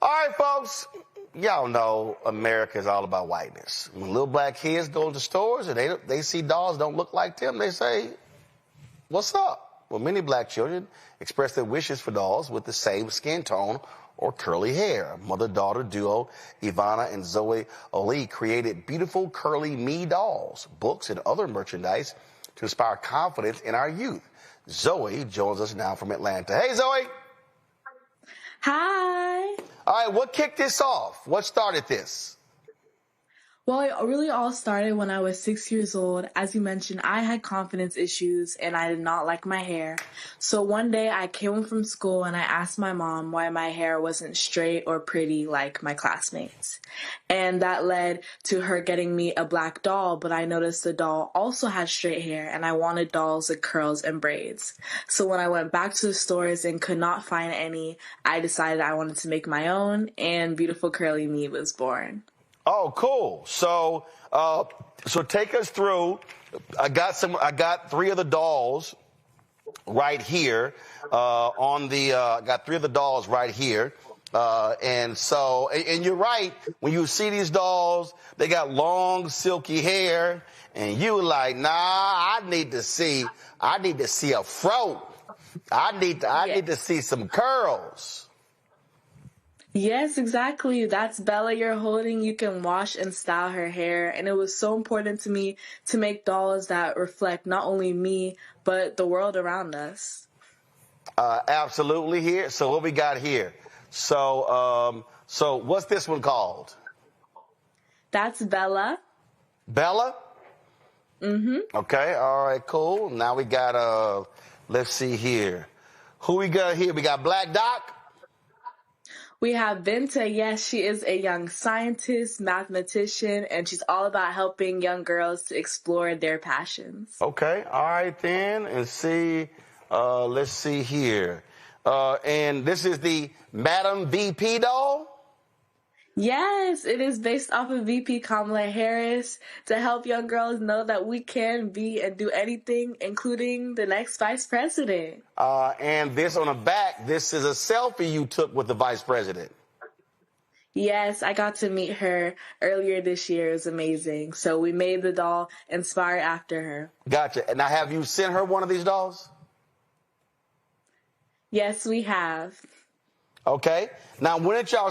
All right, folks, y'all know America is all about whiteness. When little black kids go to stores and they see dolls don't look like them, they say, what's up? Well, many black children express their wishes for dolls with the same skin tone or curly hair. Mother-daughter duo Ivana and Zoe Ali created beautiful curly me dolls, books, and other merchandise to inspire confidence in our youth. Zoe joins us now from Atlanta. Hey, Zoe. Hi. All right, what kicked this off? What started this? Well, it really all started when I was 6 years old. As you mentioned, I had confidence issues and I did not like my hair. So one day I came home from school and I asked my mom why my hair wasn't straight or pretty like my classmates. And that led to her getting me a black doll, but I noticed the doll also had straight hair and I wanted dolls with curls and braids. So when I went back to the stores and could not find any, I decided I wanted to make my own, and Beautiful Curly Me was born. Oh, cool. So, so take us through. I got three of the dolls right here. Got three of the dolls right here. And you're right. When you see these dolls, they got long, silky hair, and you like, nah, I need to see a fro. I need to see some curls. Yes, exactly. That's Bella you're holding. You can wash and style her hair. And it was so important to me to make dolls that reflect not only me, but the world around us. Absolutely here. So what we got here? So what's this one called? That's Bella. Bella? Mm-hmm. Okay. All right, cool. Now we got, let's see here. Who we got here? We got Black Doc. We have Vinta. Yes, she is a young scientist, mathematician, and she's all about helping young girls to explore their passions. Okay. All right, then. And see, let's see here. And this is the Madam VP doll? Yes, it is based off of VP Kamala Harris to help young girls know that we can be and do anything, including the next vice president. And this on the back, this is a selfie you took with the vice president. Yes, I got to meet her earlier this year. It was amazing. So we made the doll inspired after her. Gotcha. And now, have you sent her one of these dolls? Yes, we have. Okay. Now, when did y'all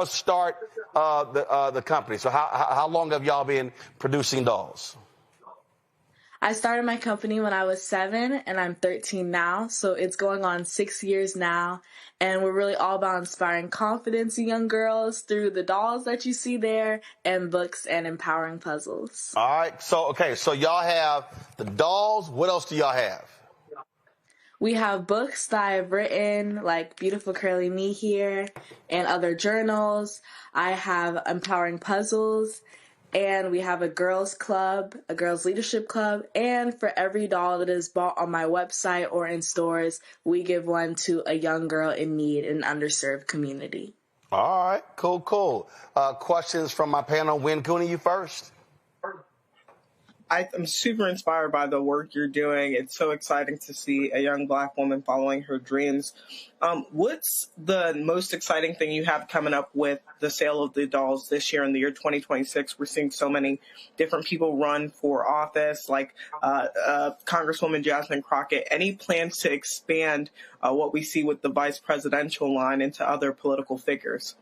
start the company? So how long have y'all been producing dolls? I started my company when I was 7, and I'm 13 now. So it's going on 6 years now. And we're really all about inspiring confidence in young girls through the dolls that you see there and books and empowering puzzles. All right. So y'all have the dolls. What else do y'all have? We have books that I've written, like Beautiful Curly Me here, and other journals. I have empowering puzzles, and we have a girls club, a girls leadership club, and for every doll that is bought on my website or in stores, we give one to a young girl in need in an underserved community. All right, cool. Questions from my panel. Win Cooney, you first. I'm super inspired by the work you're doing. It's so exciting to see a young Black woman following her dreams. What's the most exciting thing you have coming up with the sale of the dolls this year in the year 2026? We're seeing so many different people run for office, like Congresswoman Jasmine Crockett. Any plans to expand what we see with the vice presidential line into other political figures?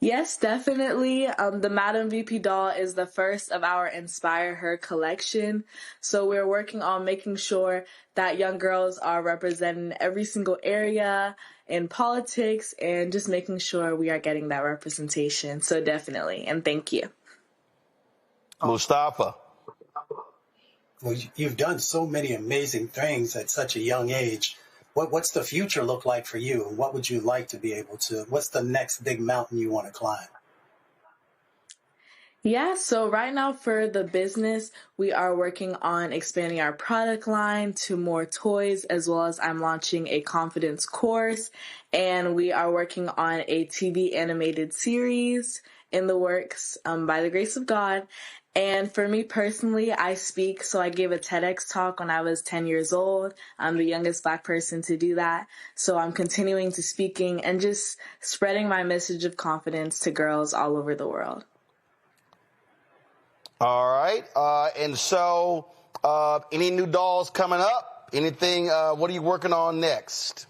Yes, definitely. The Madam VP doll is the first of our Inspire Her collection. So we're working on making sure that young girls are represented in every single area in politics and just making sure we are getting that representation. So definitely. And thank you. Mustafa. Well, you've done so many amazing things at such a young age. What's the future look like for you? And what would you like to be able to, what's the next big mountain you want to climb? Yeah, so right now for the business, we are working on expanding our product line to more toys, as well as I'm launching a confidence course, and we are working on a TV animated series in the works by the grace of God. And for me personally, I speak, so I gave a TEDx talk when I was 10 years old. I'm the youngest Black person to do that. So I'm continuing to speaking and just spreading my message of confidence to girls all over the world. All right. And so any new dolls coming up? up? Anything, what are you working on next?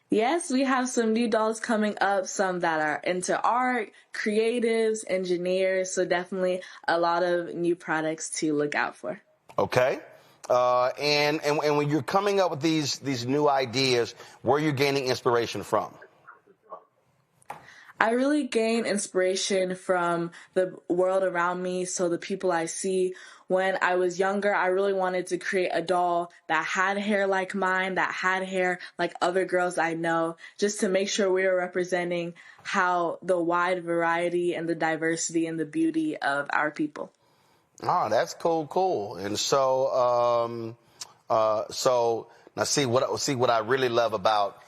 Yes, we have some new dolls coming up, some that are into art, creatives, engineers, so definitely a lot of new products to look out for. Okay. And when you're coming up with these new ideas, where are you gaining inspiration from? I really gain inspiration from the world around me, so the people I see. When I was younger, I really wanted to create a doll that had hair like mine, that had hair like other girls I know, just to make sure we were representing how the wide variety and the diversity and the beauty of our people. Oh, that's cool. And so, now see what I really love about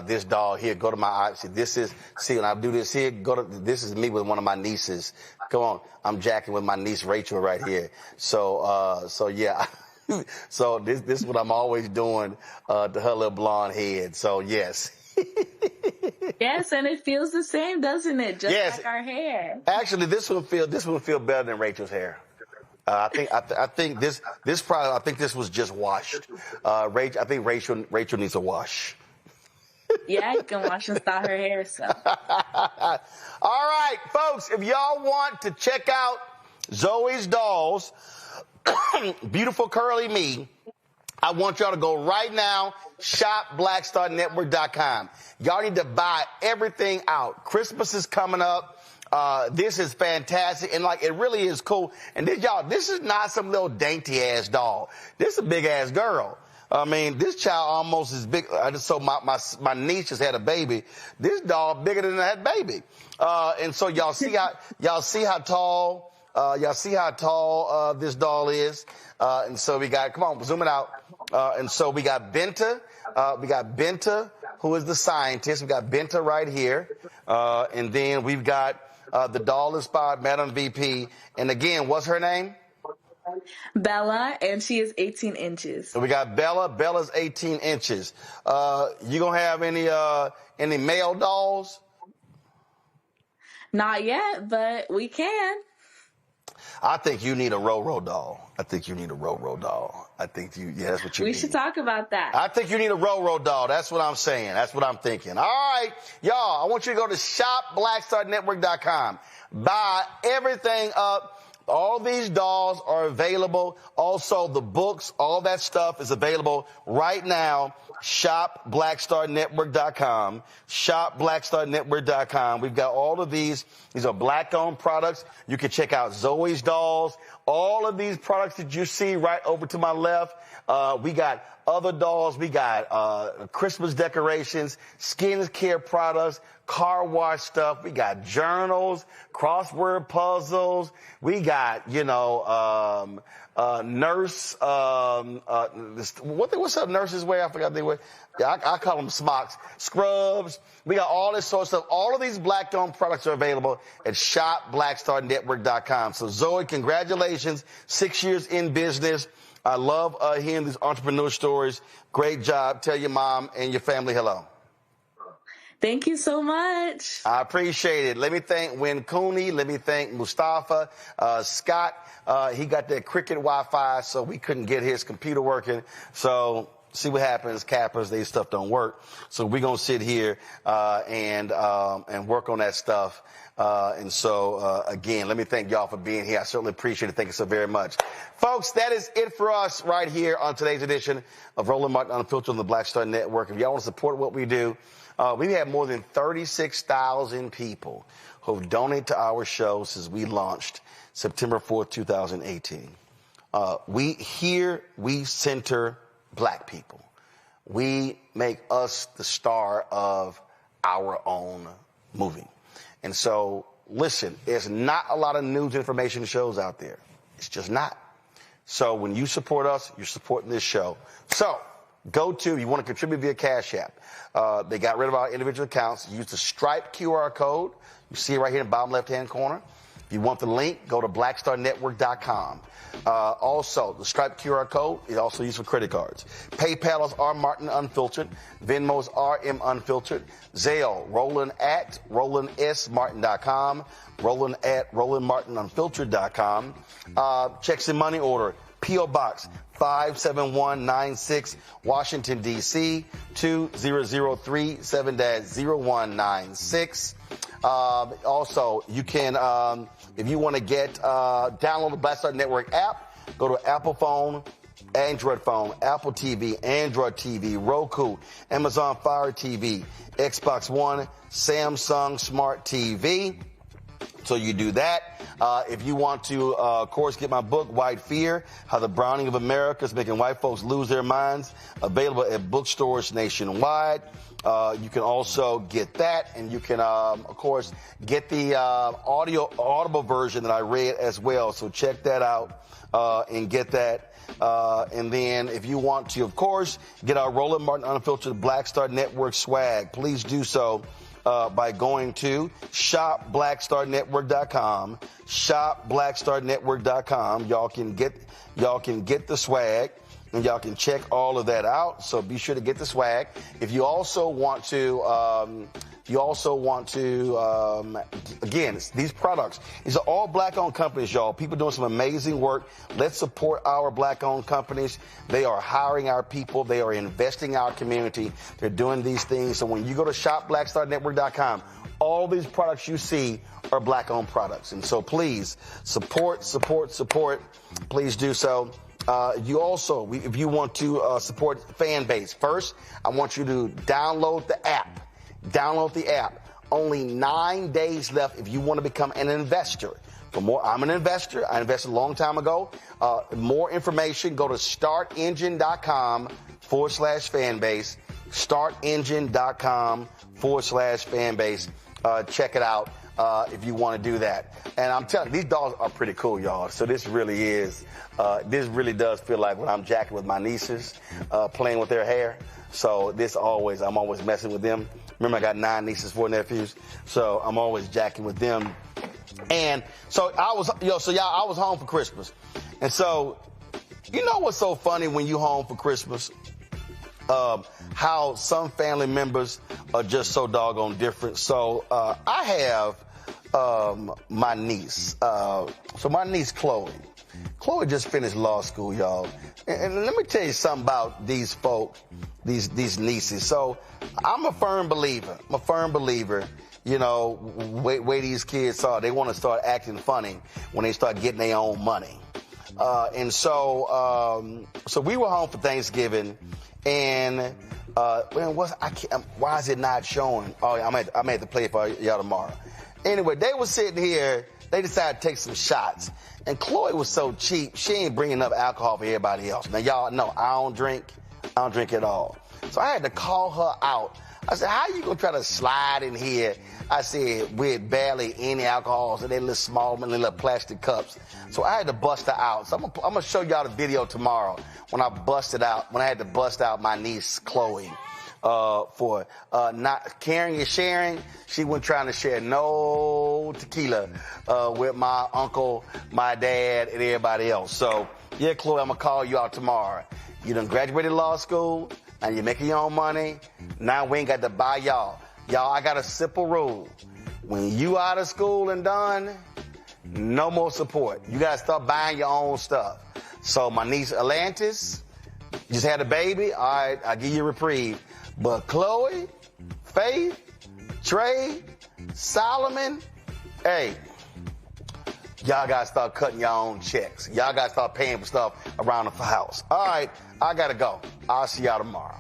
this doll here. Go to my eye. See, when I do this here, this is me with one of my nieces. Come on, I'm jacking with my niece Rachel right here. So yeah. So this is what I'm always doing to her little blonde head. So yes. Yes, and it feels the same, doesn't it? Just yes. like our hair. Actually, this one feel better than Rachel's hair. I think this was just washed. I think Rachel needs a wash. Yeah, you can wash and style her hair. So. All right, folks, if y'all want to check out Zoe's dolls, Beautiful Curly Me, I want y'all to go right now, shopblackstarnetwork.com. Y'all need to buy everything out. Christmas is coming up. This is fantastic, and it really is cool. And this is not some little dainty ass doll. This is a big ass girl. I mean, this child almost is big. I just saw my niece just had a baby. This doll bigger than that baby. And so y'all see how tall this doll is. And so we got, come on, zoom it out. And so we got Benta. Who is the scientist. We got Benta right here. And then we've got the doll-inspired Madam VP. And again, what's her name? Bella, and she is 18 inches. So we got Bella. Bella's 18 inches. You gonna have any male dolls? Not yet, but we can. I think you need a Roro doll. That's what you need. We should talk about that. I think you need a Roro doll. That's what I'm saying. That's what I'm thinking. All right, y'all, I want you to go to shopblackstarnetwork.com. Buy everything up. All these dolls are available. Also, the books, all that stuff is available right now. ShopBlackStarNetwork.com. ShopBlackStarNetwork.com. We've got all of these. These are Black-owned products. You can check out Zoe's dolls. All of these products that you see right over to my left. We got other dolls. We got Christmas decorations, skin care products, car wash stuff. We got journals, crossword puzzles. We got, nurse, what's up nurses wear? I forgot they wear. Yeah, I call them smocks. Scrubs. We got all this sort of stuff. All of these Black-owned products are available at shopblackstarnetwork.com. So Zoe, congratulations. 6 years in business. I love hearing these entrepreneur stories. Great job. Tell your mom and your family hello. Thank you so much. I appreciate it. Let me thank Win Cooney. Let me thank Mustafa. Scott, he got that Cricket Wi-Fi, so we couldn't get his computer working. So see what happens. Cappers, they stuff don't work. So we're going to sit here and work on that stuff. Again, let me thank y'all for being here. I certainly appreciate it. Thank you so very much. Folks, that is it for us right here on today's edition of Roland Martin Unfiltered on the Black Star Network. If y'all want to support what we do, we've had more than 36,000 people who've donated to our show since we launched September 4th, 2018. We center Black people. We make us the star of our own movie. And so, listen, there's not a lot of news information shows out there. It's just not. So when you support us, you're supporting this show. So you want to contribute via Cash App. They got rid of our individual accounts. Use the Stripe QR code. You see it right here in the bottom left-hand corner. If you want the link, go to blackstarnetwork.com. Also, the Stripe QR code is also used for credit cards. PayPal is R Martin Unfiltered. Venmo is RM Unfiltered. Zelle, Roland at RolandSMartin.com. Roland at RolandMartinUnfiltered.com. Checks and money order, P.O. Box 57196, Washington, D.C., 20037-0196. Also, you can, if you want to download the Black Star Network app, go to Apple phone, Android phone, Apple TV, Android TV, Roku, Amazon Fire TV, Xbox One, Samsung Smart TV. So you do that. If you want to, of course, get my book, White Fear, How the Browning of America is Making White Folks Lose Their Minds, available at bookstores nationwide. You can also get that, and you can, of course, get the audible version that I read as well. So check that out and get that. And then if you want to, of course, get our Roland Martin Unfiltered Black Star Network swag, please do so by going to shopblackstarnetwork.com. Shopblackstarnetwork.com. Y'all can get the swag, and y'all can check all of that out. So be sure to get the swag. If you also want to, again, these products, these are all black-owned companies, y'all. People doing some amazing work. Let's support our black-owned companies. They are hiring our people. They are investing in our community. They're doing these things. So when you go to shopblackstarnetwork.com, all these products you see are black-owned products. And so please support. Please do so. You also, if you want to support Fanbase, first, I want you to download the app. Download the app. Only 9 days left if you want to become an investor. For more, I'm an investor. I invested a long time ago. More information, go to startengine.com/fanbase. Startengine.com/fanbase. Check it out if you want to do that. And I'm telling you, these dogs are pretty cool, y'all. So this really does feel like when I'm jacking with my nieces, playing with their hair. So I'm always messing with them. Remember, I got 9 nieces, 4 nephews, so I'm always jacking with them. And so I was home for Christmas. And so, you know what's so funny when you home for Christmas? How some family members are just so doggone different. So I have my niece. So my niece, Chloe. Chloe just finished law school, y'all. And let me tell you something about these folk, these nieces. So I'm a firm believer. You know, way these kids are. They want to start acting funny when they start getting their own money. So we were home for Thanksgiving, and why is it not showing? Oh, I'm at to play it for y'all tomorrow. Anyway, they were sitting here. They decided to take some shots. And Chloe was so cheap, she ain't bringing up alcohol for everybody else. Now, y'all know I don't drink at all. So I had to call her out. I said, how you going to try to slide in here? I said, with barely any alcohols, and they little small, little plastic cups. So I had to bust her out. So I'm going to show y'all the video tomorrow when I had to bust out my niece, Chloe. For not caring and sharing. She wasn't trying to share no tequila with my uncle, my dad, and everybody else. So, yeah, Chloe, I'm going to call you out tomorrow. You done graduated law school. Now you're making your own money. Now we ain't got to buy y'all. Y'all, I got a simple rule. When you out of school and done, no more support. You got to start buying your own stuff. So my niece, Atlantis, just had a baby. All right, I'll give you a reprieve. But Chloe, Faith, Trey, Solomon, hey, y'all got to start cutting your own checks. Y'all got to start paying for stuff around the house. All right, I got to go. I'll see y'all tomorrow.